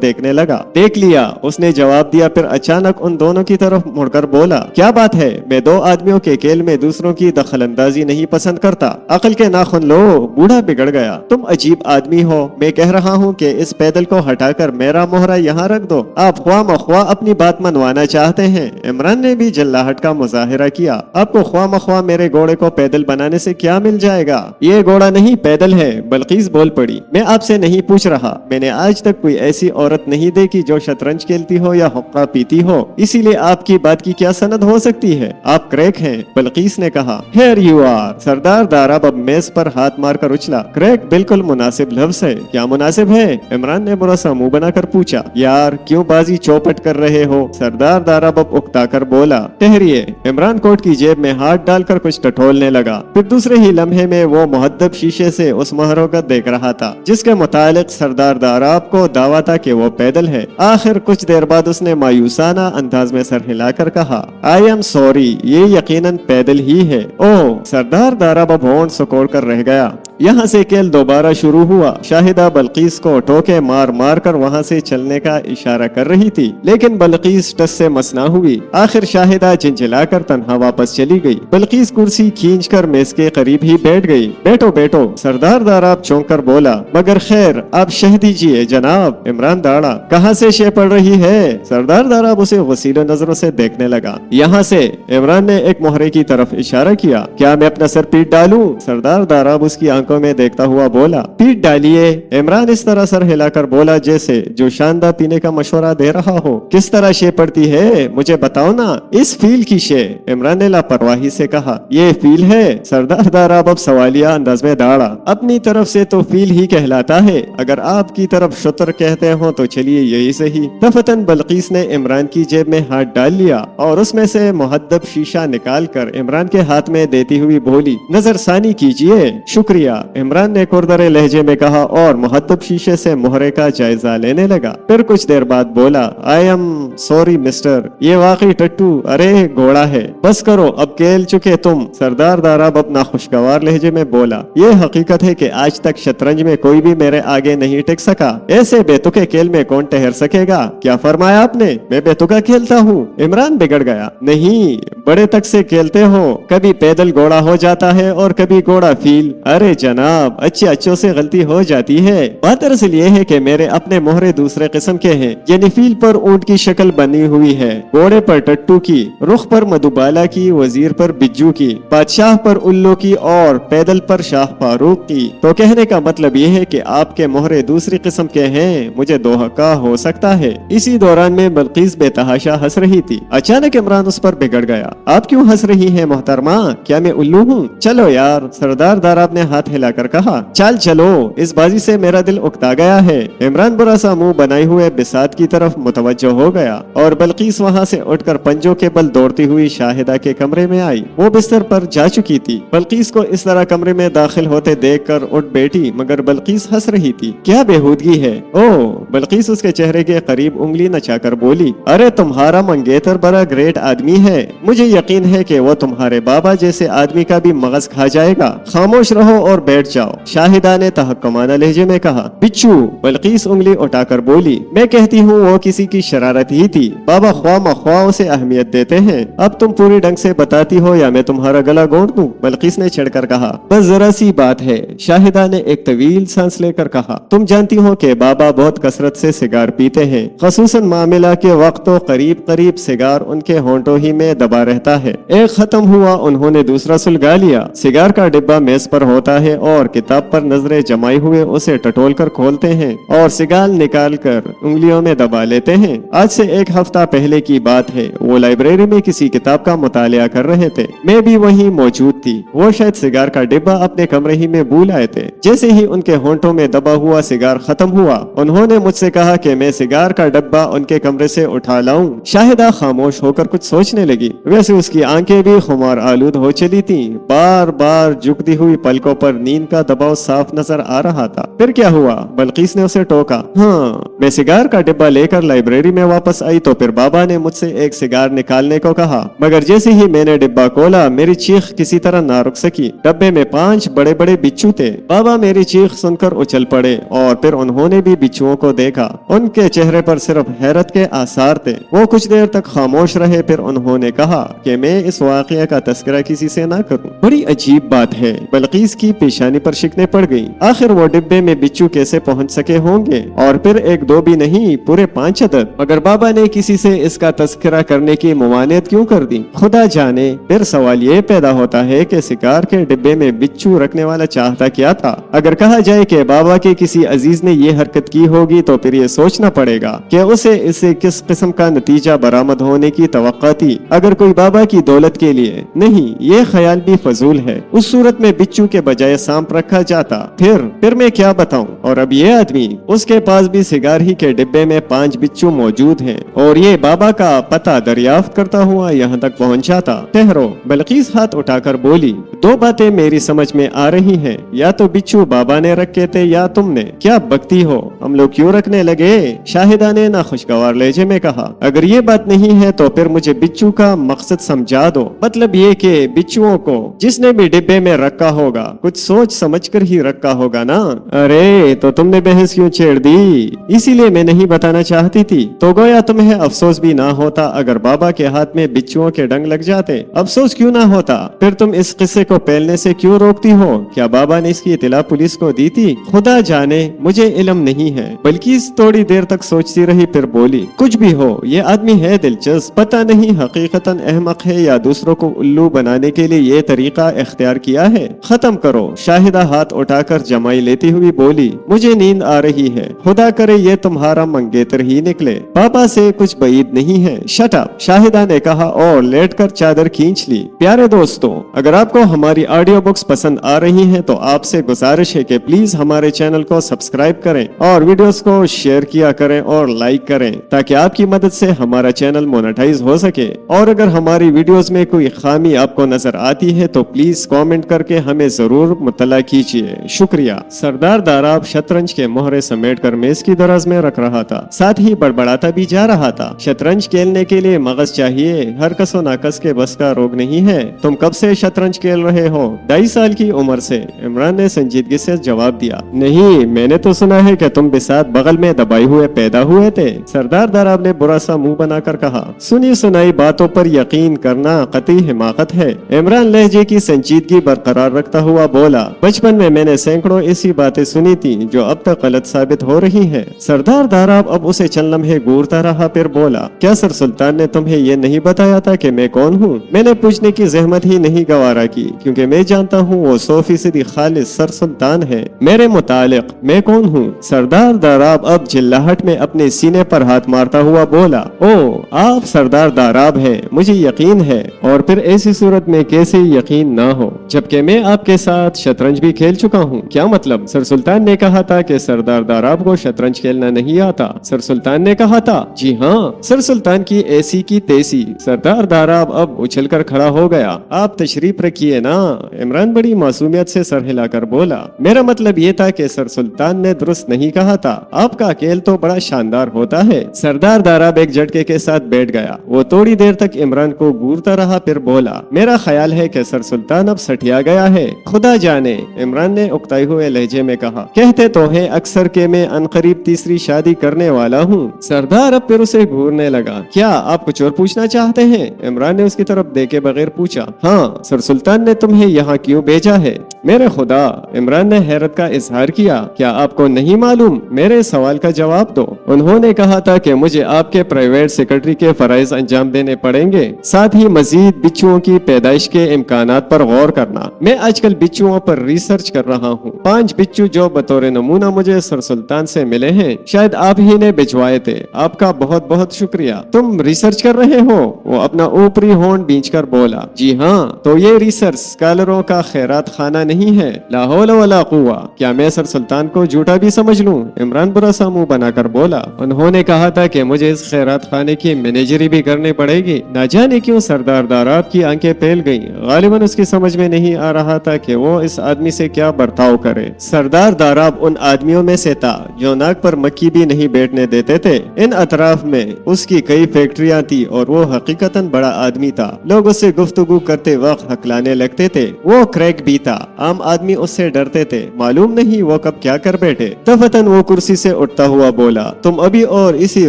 देखने लगा। देख लिया, उसने जवाब दिया। फिर अचानक उन दोनों की तरफ मुड़कर बोला, क्या बात है? मैं दो आदमियों के खेल में दूसरों की दखलंदाजी नहीं पसंद करता। अकल के नाखून लो, बूढ़ा बिगड़ गया। तुम अजीब आदमी हो। मैं कह रहा हूँ कि इस पैदल को हटाकर मेरा मोहरा यहाँ रख दो। आप ख्वाह मख्वाह अपनी बात मनवाना चाहते हैं। इमरान ने भी जल्लाहट का मुजाहिरा किया। आपको ख्वाह मख्वाह मेरे घोड़े को पैदल बनाने से क्या मिल जाएगा? ये घोड़ा नहीं, पैदल है। बल्कीस बोल पड़ी, मैं आपसे नहीं पूछ रहा। मैंने आज तक कोई ऐसी औरत नहीं देखी जो शतरंज खेलती हो या हुक्का पीती हो, इसीलिए आपकी बात की क्या सनद हो सकती है? आप क्रैक हैं। बल्कीस ने कहा, हियर यू आर। सरदार दाराब अब मेज पर हाथ मारकर उछला। क्रैक बिल्कुल मुनासिब लफ्ज है। क्या मुनासिब है? इमरान ने बुरा सा मुंह बनाकर पूछा। यार क्यों बाजी चौपट कर रहे हो? सरदार दाराब अब उकताकर बोला। ठहरिए। इमरान कोट की जेब में हाथ डालकर कुछ टटोलने लगा। फिर दूसरे ही लम्हे में वो मुहद्दब शीशे से उस मोहरों को देख रहा था जिसके मुतालिक सरदार दाराब को दावा था कि वो पैदल है। आखिर कुछ देर बाद उसने मायूसाना अंदाज में सर हिलाकर कहा, आई एम सॉरी, ये यकीनन पैदल ही है। ओह! सरदार दाराब अब होंठ सिकोड़ कर रह गया। यहाँ से खेल दोबारा शुरू हुआ। शाहिदा बल्कीस को टोके मार मार कर वहाँ से चलने का इशारा कर रही थी, लेकिन बल्कीस टस से मस ना हुई। आखिर शाहिदा चिंचिलाकर तन्हा वापस चली गई। बल्कीस कुर्सी खींचकर मेज के करीब ही बैठ गई। बैठो बैठो, सरदार दाराब चौंक कर बोला। मगर खैर आप शह दीजिए जनाब। इमरान दाड़ा। कहाँ से शह पड़ रही है? सरदार दाराब उसे वसीले नजरों से देखने लगा। यहाँ से। इमरान ने एक मोहरे की तरफ इशारा किया। क्या मैं अपना सर पीट डालूं? सरदार दाराब उसकी आंखों में देखता हुआ बोला। पीट डालिए। इमरान इस तरह सर हिलाकर बोला जैसे जो शानदार पीने का मशवरा दे रहा हो। किस तरह शे पड़ती है मुझे बताओ ना। इस फील की शे। इमरान ने लापरवाही से कहा। ये फील है? सरदार दाराब अब सवालिया अंदाज में दाड़ा। अपनी तरफ से तो फील ही कहलाता है, अगर आपकी तरफ शुतर कहते हो तो चलिए यही सही। दफतन बल्कीस ने इमरान की जेब में हाथ डाल लिया और उसमें से मुहद्दब शीशा निकालकर इमरान के हाथ में देती हुई बोली, नजरसानी कीजिए। शुक्रिया। इमरान ने कुरदरे लहजे में कहा और मुहद्दब शीशे से मोहरे का जायजा लेने लगा। फिर कुछ देर बाद बोला, आई एम सॉरी मिस्टर, ये वाकई टट्टू अरे घोड़ा है। बस करो अब खेल चुके तुम। सरदार दाराब अपना खुशगवार लहजे में बोला। ये हकीकत है कि आज तक शतरंज में कोई भी मेरे आगे नहीं टिक सका। ऐसे बेतुके खेल में कौन ठहर सकेगा? क्या फरमाया आपने? मैं बेतुका खेलता हूँ? इमरान बिगड़ गया। नहीं, बड़े तक से खेलते हो। कभी पैदल घोड़ा हो जाता है और कभी घोड़ा फील। अरे जनाब, अच्छे अच्छों से गलती हो जाती है। बात दरअसल ये है कि मेरे अपने मोहरे दूसरे किस्म के हैं। यानी फील पर ऊंट की शक्ल बनी हुई है, घोड़े पर टट्टू की, रुख पर मधुबाला की, वजीर पर बिज्जू की, बादशाह पर उल्लू की और पैदल पर शाह फारूक की। तो कहने का मतलब ये है कि आपके मोहरे दूसरी किस्म के हैं। मुझे दोहका हो सकता है। इसी दौरान में बल्कीस बेतहाशा हंस रही थी। अचानक इमरान उस पर बिगड़ गया। आप क्यों हंस रही हैं मोहतरमा? क्या मैं उल्लू हूँ? चलो यार, सरदार दाराब ने हाथ हिलाकर कहा। चल चलो, इस बाजी से मेरा दिल उकता गया है। इमरान बुरा सा मुंह बनाए हुए बिसात की तरफ मुतवज्जो हो गया और बल्कीस वहाँ से उठकर पंजों के बल दौड़ती हुई शाहिदा के कमरे में आई। वो बिस्तर पर जा चुकी थी। बल्कीस को इस तरह कमरे में दाखिल होते देखकर उठ बैठी, मगर बल्कीस हंस रही थी। क्या बेहूदगी है? ओह, बल्कीस उसके चेहरे के करीब उंगली नचाकर बोली। अरे तुम्हारा मंगेतर बड़ा ग्रेट आदमी है। मुझे यकीन है कि वो तुम्हारे बाबा जैसे आदमी का भी मगज खा जाएगा। खामोश रहो और बैठ जाओ, शाहिदा ने तहक्कुमाना लहजे में कहा। बिच्छू, बल्कीस उंगली उठाकर बोली। मैं कहती हूँ वो किसी की शरारत ही थी। बाबा ख्वाह मख्वाह उसे अहमियत देते हैं। अब तुम पूरी ढंग से बताती हो या मैं तुम्हारा गला घोंट दूं? बल्कीस ने चिढ़कर कहा। बस जरा सी बात है, शाहिदा ने एक तवील सांस लेकर कहा। तुम जानती हो कि बाबा बहुत कसरत से सिगार पीते हैं, खसूसन मामला के वक्त तो करीब करीब सिगार उनके होंठों ही में दबा रहता है। एक खत्म हुआ, उन्होंने दूसरा सुलगा लिया। सिगार का डिब्बा मेज पर होता है और किताब पर नजरें जमाए हुए उसे टटोल कर खोलते हैं और सिगार निकाल कर उंगलियों में दबा लेते हैं। आज से एक हफ्ता पहले की बात है। वो लाइब्रेरी में किसी किताब का मुतालिया कर रहे थे। मैं भी वहीं मौजूद थी। वो शायद सिगार का डिब्बा अपने कमरे ही में भूल आए थे। जैसे ही उनके होंठों में दबा हुआ सिगार खत्म हुआ, उन्होंने मुझसे कहा कि मैं सिगार का डब्बा उनके कमरे से उठा लाऊं। शाहिदा खामोश होकर कुछ सोचने लगी। वैसे उसकी आंखें भी खुमार आलूद हो चली थी। बार बार झुकती हुई पलकों पर नींद का दबाव साफ नजर आ रहा था। फिर क्या हुआ? बल्कीस ने उसे टोका। हाँ, मैं सिगार का डिब्बा लेकर लाइब्रेरी में वापस आई तो फिर बाबा ने मुझसे एक सिगार निकालने को कहा, मगर जैसे ही मैंने डिब्बा खोला मेरी चीख किसी तरह ना रुक सकी। डब्बे में 5 बड़े बड़े बिच्छू थे। बाबा मेरी चीख सुनकर उछल पड़े और फिर उन्होंने भी बिच्छुओं को देखा। उनके चेहरे पर सिर्फ हैरत के आसार थे। वो कुछ देर तक खामोश रहे, फिर उन्होंने कहा कि मैं इस वाकये का तस्करा किसी से ना करूं। बड़ी अजीब बात है। बल्कीस की पेशानी पर शिकने पड़ गई। आखिर वो डिब्बे में बिच्छू कैसे पहुंच सके होंगे? और फिर 1-2 भी नहीं, पूरे 5 अदद। मगर बाबा ने किसी से इसका तस्करा करने की मुमानियत क्यों कर दी? खुदा जाने। फिर सवाल ये पैदा होता है कि शिकार के डिब्बे में बिच्छू रखने वाला चाहता क्या था? अगर कहा जाए कि बाबा के किसी अजीज ने ये हरकत की होगी तो फिर ये सोचना पड़ेगा कि उसे इससे किस किस्म का नतीजा बरामद होने की तवक्का थी। अगर कोई बाबा की दौलत के लिए नहीं, ये ख्याल भी फजूल है। उस सूरत में बिच्छू के बजाय सांप रखा जाता। फिर मैं क्या बताऊं? और अब ये आदमी, उसके पास भी सिगार ही के डिब्बे में 5 बिच्छू मौजूद हैं और ये बाबा का पता दरियाफ्त करता हुआ यहाँ तक पहुँचा था। ठहरो, बल्कीस हाथ उठाकर बोली। 2 बातें मेरी समझ में आ रही हैं। या तो बिच्छू बाबा ने रखे थे या तुमने। क्या बकती हो? हम लोग क्यों रखने लगे? शाहिदा ने नाखुशगवार लहजे में कहा। अगर ये बात नहीं है तो फिर मुझे बिच्छू का मकसद समझा दो। मतलब ये कि बिच्छुओं को जिसने भी डिब्बे में रखा होगा कुछ सोच समझ कर ही रखा होगा ना। अरे तो तुमने बहस क्यों छेड़ दी? इसीलिए मैं नहीं बताना चाहती थी। तो गोया तुम्हें अफसोस भी ना होता अगर बाबा के हाथ में बिच्छुओं के डंग लग जाते? अफसोस क्यों ना होता? फिर तुम इस किस्से को फैलने से क्यों रोकती हो? क्या बाबा ने इसकी इत्तला पुलिस को दी थी? खुदा जाने, मुझे इल्म नहीं है। बल्कि थोड़ी देर तक सोचती रही, फिर बोली, कुछ भी हो, ये आदमी है दिलचस्प। पता नहीं हकीकतन अहमक है या दूसरों को उल्लू बनाने के लिए ये तरीका इख्तियार किया है। खत्म करो। शाहिदा हाथ उठाकर जमाई लेती हुई बोली, मुझे नींद आ रही है। खुदा करे ये तुम्हारा मंगेतर ही निकले। पापा से कुछ बईद नहीं है। शट अप, शाहिदा ने कहा और लेटकर चादर खींच ली। प्यारे दोस्तों, अगर आपको हमारी ऑडियो बुक्स पसंद आ रही हैं तो आपसे गुजारिश है कि प्लीज हमारे चैनल को सब्सक्राइब करें और वीडियोस को शेयर किया करें और लाइक करें, ताकि आपकी मदद से हमारा चैनल मोनेटाइज हो सके। और अगर हमारी वीडियोस में कोई खामी आपको नजर आती है तो प्लीज कमेंट करके हमें जरूर मुतला कीजिए। शुक्रिया। सरदार दाराब शतरंज के मोहरे समेट कर मेज की दराज में रख रहा था, साथ ही बड़बड़ाता भी जा रहा था। शतरंज खेलने के लिए मगज चाहिए, हर कस व नाकस के बस का रोग नहीं है। तुम कब से शतरंज खेल रहे हो? 2.5 साल की उम्र से, इमरान ने संजीदगी से जवाब दिया। नहीं, मैंने तो सुना है कि तुम बिसात बगल में दबाए हुए पैदा हुए थे। सरदार दाराब ने बुरा सा मुंह बनाकर कहा, सुनी सुनाई बातों पर यकीन करना कतई हिमाकत है। इमरान लहजे की संजीदगी बरकरार रखता हुआ बोला, बचपन में मैंने सैकड़ों ऐसी बातें सुनी थी जो अब तक गलत साबित हो रही हैं। सरदार दाराब अब उसे चंद लम्हे घूरता रहा, फिर बोला, क्या सर सुल्तान ने तुम्हें ये नहीं बताया था कि मैं कौन हूँ? मैंने पूछने की जहमत ही नहीं गवारा की, क्योंकि मैं जानता हूँ वो 100% खालिस सर सुल्तान है। मेरे मुतालिक मैं कौन हूँ? सरदार दाराब अब चिल्लाहट में अपने सीने पर हाथ मारता हुआ बोला, ओ आप सरदार दाराब हैं, मुझे यकीन है। और फिर ऐसी सूरत में कैसे यकीन ना हो, जबकि मैं आपके साथ शतरंज भी खेल चुका हूँ। क्या मतलब? सर सुल्तान ने कहा था कि सरदार दाराब को शतरंज खेलना नहीं आता। सर सुल्तान ने कहा था? जी हाँ। सर सुल्तान की ऐसी की तैसी। सरदार दाराब अब उछलकर खड़ा हो गया। आप तशरीफ रखिए ना। इमरान बड़ी मासूमियत से सर हिलाकर बोला, मेरा मतलब ये था कि सर सुल्तान ने दुरुस्त नहीं कहा था। आपका खेल तो बड़ा शानदार होता है। सरदार दाराब एक झटके के साथ बैठ गया। वो थोड़ी देर तक इमरान को घूरता रहा, फिर बोला, मेरा ख्याल है कि सर सुल्तान अब सठिया गया है। खुदा जाने, इमरान ने उकताए हुए लहजे में कहा, कहते तो है अक्सर के मैं अनकरीब तीसरी शादी करने वाला हूँ। सरदार अब फिर उसे घूरने लगा। क्या आप कुछ और पूछना चाहते हैं? इमरान ने उसकी तरफ देखे बगैर पूछा। हाँ, सर सुल्तान ने तुम्हें यहाँ क्यों भेजा है? मेरे खुदा, इमरान ने हैरत का इजहार किया। क्या आपको नहीं मालूम? मेरे सवाल का जवाब दो। उन्होंने कहा था कि मुझे आपके प्राइवेट सेक्रेटरी के फराइज अंजाम देने पड़ेंगे, साथ ही मजीद बिच्छुओं की पैदाइश के इम्कानात पर गौर करना। मैं आजकल बिच्छुओं पर रिसर्च कर रहा हूँ। 5 बिच्छू जो बतौर नमूना मुझे सर सुल्तान से मिले हैं, शायद आप ही ने भिजवाए थे। आपका बहुत बहुत शुक्रिया। तुम रिसर्च कर रहे हो? वो अपना ऊपरी होंठ भींचकर बोला, जी हाँ। तो ये रिसर्च स्कॉलरों का खैरात खाना नहीं है। ला हौला वला कुव्वा। क्या मैं सर सुल्तान को झूठा भी समझ लूं? इमरान बुरा सा मुंह बनाकर बोला, उन्होंने कहा था कि मुझे इस खैरात खाने की मैनेजरी भी करनी पड़ेगी। न जाने क्यों सरदार दाराब की आंखें फैल गईं। गालिबन उसकी समझ में नहीं आ रहा था कि वो इस आदमी से क्या बर्ताव करे। सरदार दाराब उन आदमियों में से था जो नाक पर मक्खी भी नहीं बैठने देते थे। इन अतराफ में उसकी कई फैक्ट्रियां थी और वो हकीकतन बड़ा आदमी था। लोग उससे गुफ्तगू करते वक्त हकलाने लगते थे। वो क्रैक भी था। आम आदमी उससे डरते थे। मालूम नहीं वो कब क्या कर बैठे। दफतन वो कुर्सी से उठता हुआ बोला, तुम अभी और इसी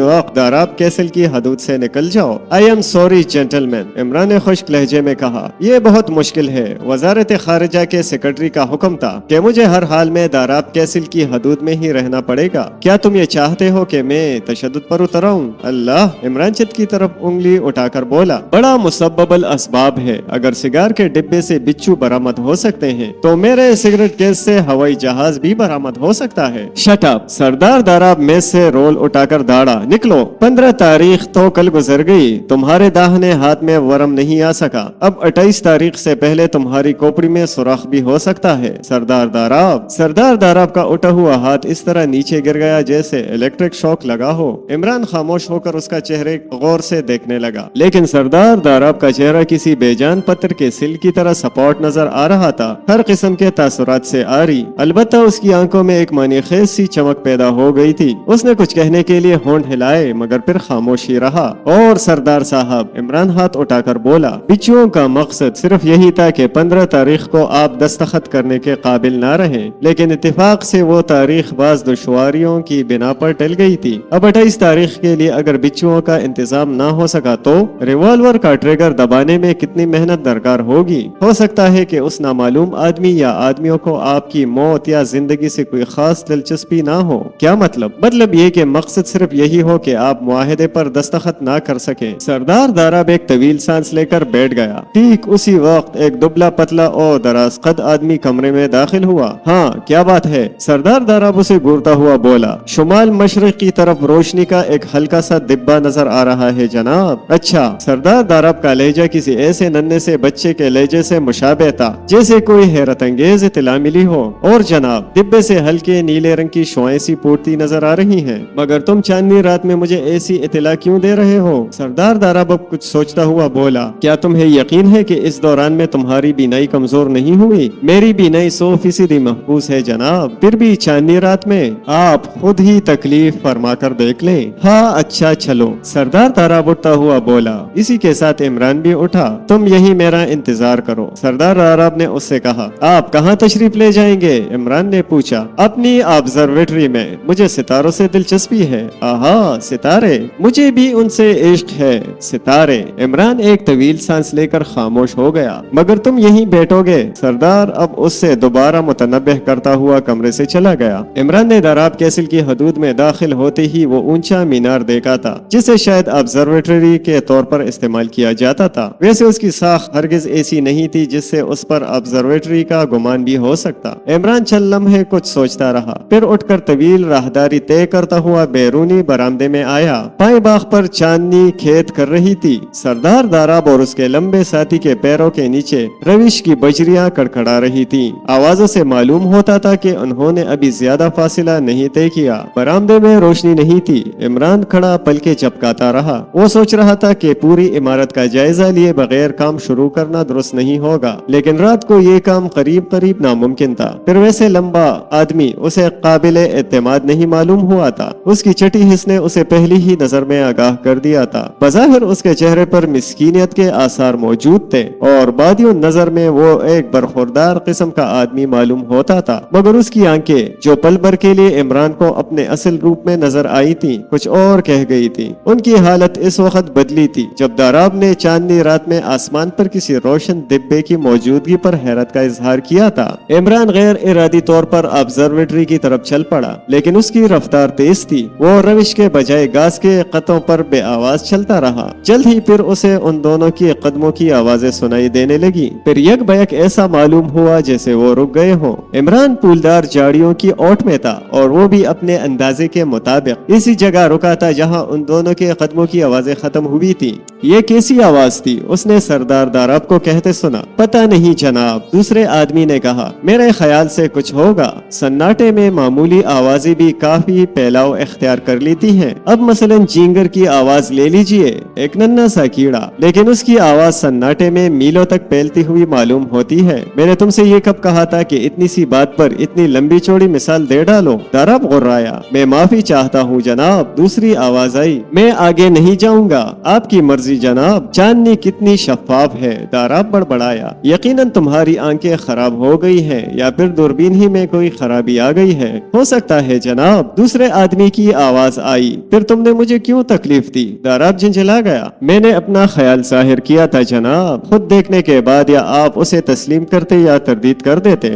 वक्त दाराब कैसल की हदूद से निकल जाओ। I am sorry gentleman, Imran ने खुश्क लहजे में कहा। ये बहुत मुश्किल है। वजारत खारिजा के सेक्रेटरी का हुक्म था कि मुझे हर हाल में दाराब कैसल की हदूद में ही रहना पड़ेगा। क्या तुम ये चाहते हो कि मैं तशद्दुद पर उतर आऊं? अल्लाह, इमरान चित की तरफ उंगली उठाकर बोला, बड़ा मुसब्बल असबाब है। अगर सिगार के डिब्बे से बिच्छू बरामद हो सकते हैं तो मेरे सिगरेट केस से हवाई जहाज भी बरामद हो सकता है। Shut up. सरदार दाराब में से रोल उठाकर दाड़ा, निकलो। 15 तारीख तो कल गुजर गई। तुम्हारे दाहिने हाथ में वरम नहीं आ सका। अब 28 तारीख से पहले तुम्हारी खोपड़ी में सुराख भी हो सकता है। सरदार दाराब का उठा हुआ हाथ इस तरह नीचे गिर गया जैसे इलेक्ट्रिक शॉक लगा हो। इमरान खामोश होकर उसका चेहरे गौर से देखने लगा, लेकिन सरदार दाराब का चेहरा किसी बेजान पत्थर के सिल की तरह सपोर्ट नजर आ रहा था, हर किस्म के तासुरात से आरी। अलबत्ता उसकी आंखों में एक मानी खेज सी चमक पैदा हो गई थी। उसने कुछ कहने के लिए होंठ हिलाए, मगर फिर खामोश ही रहा। और सरदार साहब, इमरान हाथ उठाकर बोला, बिच्छुओं का मकसद सिर्फ यही था कि 15 तारीख को आप दस्तखत दस्तखत करने के काबिल ना रहे, लेकिन इत्तेफाक से वो तारीख बाज दुश्वारियों की बिना पर टल गई थी। अब 28 तारीख के लिए अगर बिच्छुओं का इंतजाम ना हो सका तो रिवॉल्वर का ट्रिगर दबाने में कितनी मेहनत दरकार होगी। हो सकता है कि उस नामालूम आदमी या आदमियों को आपकी मौत या जिंदगी से कोई खास दिलचस्पी ना हो। क्या मतलब ये कि मकसद सिर्फ यही हो कि आप मुआहदे पर दस्तखत ना कर सके। सरदार दाराब एक तवील सांस लेकर बैठ गया। ठीक उसी वक्त एक दुबला पतला और दराज कद आदमी कमरे में दाखिल हुआ। हाँ, क्या बात है? सरदार दाराब उसे घूरता हुआ बोला। शुमाल मशरक की तरफ रोशनी का एक हल्का सा डिब्बा नजर आ रहा है जनाब। अच्छा। सरदार दाराब का लहजा किसी ऐसे नन्हे से बच्चे के लहजे से मुशाबे था जैसे कोई हैरत अंगेज इत्तला मिली हो। और जनाब, डिब्बे से हल्के नीले रंग की शुआएं सी फूटती नजर आ रही हैं। मगर तुम चांदनी रात में मुझे ऐसी इत्तला क्यों दे रहे हो? सरदार दाराब अब कुछ सोचता हुआ बोला। क्या तुम्हें यकीन है कि इस दौरान में तुम्हारी बीनाई कमजोर नहीं हुई? मेरी बीनाई 100% महफूज है जनाब। फिर भी चांदनी रात में आप खुद ही तकलीफ फरमा कर देख लें। हाँ, अच्छा चलो। सरदार दाराब उठता हुआ बोला। इसी के साथ इमरान भी उठा। तुम यही मेरा इंतजार करो, सरदार दाराब ने उससे कहा। आप कहाँ तशरीफ ले जाएंगे? इमरान ने पूछा। अपनी ऑब्जर्वेटरी में। मुझे सितारों से दिलचस्पी है। आहा, सितारे? मुझे भी उनसे इश्क है। सितारे? इमरान एक तवील सांस लेकर खामोश हो गया। मगर तुम यहीं बैठोगे? सरदार अब उससे दोबारा मुतनब्बिह करता हुआ कमरे से चला गया। इमरान ने दाराब कैसल की हदूद में दाखिल होते ही वो ऊंचा मीनार देखा था जिसे शायद ऑब्जर्वेटरी के तौर पर इस्तेमाल किया जाता था। वैसे उसकी साख हरगिज ऐसी नहीं थी जिससे उस पर ऑब्जर्वेटरी का गुमान भी हो सकता। इमरान चंद लम्हे कुछ सोचता रहा, फिर उठकर तवील राहदारी तय करता हुआ बैरूनी बरामदे में आया। पाए बाग पर चांदनी खेत कर रही थी। सरदार दाराब और उसके लंबे साथी के पैरों के नीचे रविश की बजरियां कड़कड़ा रही थीं। आवाजों से मालूम होता था कि उन्होंने अभी ज्यादा फासिला नहीं तय किया। बरामदे में रोशनी नहीं थी। इमरान खड़ा पलके झपकाता रहा। वो सोच रहा था कि पूरी इमारत का जायजा लिए बगैर काम शुरू करना दुरुस्त नहीं होगा, लेकिन रात को ये काम करीब करीब नामुमकिन था। फिर वैसे लंबा आदमी उसे काबिले एतमाद नहीं मालूम हुआ था। उसकी चटी हिस्स ने उसे पहली ही नजर में आगाह कर दिया था। बज़ाहिर उसके चेहरे पर मिस्कीनियत के आसार मौजूद थे और बादियों नजर में वो एक बरखुरदार किस्म का आदमी मालूम होता था। मगर उसकी आंखें जो पल भर के लिए इमरान को अपने असल रूप में नजर आई थी, कुछ और कह गई थी। उनकी हालत इस वक्त बदली थी जब दाराब ने चांदनी रात में आसमान पर किसी रोशन डिब्बे की मौजूदगी पर हैरत का इजहार किया था। इमरान गैर इरादी तौर पर ऑब्जर्वेटरी की तरफ चल पड़ा, लेकिन उसकी रफ्तार तेज थी। वो रविश के बजाय घास के कतों पर बेआवाज चलता रहा। जल्द ही फिर उसे उन दोनों की कदमों की आवाजें सुनाई देने लगी। फिर यक बयक ऐसा मालूम हुआ जैसे वो रुक गए हों। इमरान फूलदार झाड़ियों की ओट में था और वो भी अपने अंदाजे के मुताबिक इसी जगह रुका था जहाँ उन दोनों के कदमों की आवाजें खत्म हुई थी। ये कैसी आवाज थी? उसने सरदार दाराब को कहते सुना। पता नहीं जनाब, दूसरे आदमी ने कहा। मेरे ख्याल से कुछ होगा। सन्नाटे में मामूली आवाजें भी काफी फैलाव इख्तियार कर लेती हैं। अब मसलन जींगर की आवाज ले लीजिए, एक नन्हा सा कीड़ा, लेकिन उसकी आवाज सन्नाटे में मीलों तक फैलती हुई मालूम होती है। मैंने तुमसे ये कब कहा था कि इतनी सी बात पर इतनी लंबी चौड़ी मिसाल दे डालो? दाराब गुर्राया। मैं माफी चाहता हूँ जनाब, दूसरी आवाज आई। मैं आगे नहीं जाऊंगा, आपकी मर्जी जनाब। चांदनी कितनी शफाफ है, दाराब बड़बड़ाया। यकीनन तुम्हारी आंखें खराब हो गई हैं या फिर दूरबीन ही में कोई खराबी आ गई है। हो सकता है जनाब, दूसरे आदमी की आवाज आई। फिर तुमने मुझे क्यों तकलीफ दी? दाराब झिंझला गया। मैंने अपना ख्याल जाहिर किया था जनाब, खुद देखने के बाद या आप उसे तस्लीम करते या तरदीद कर देते।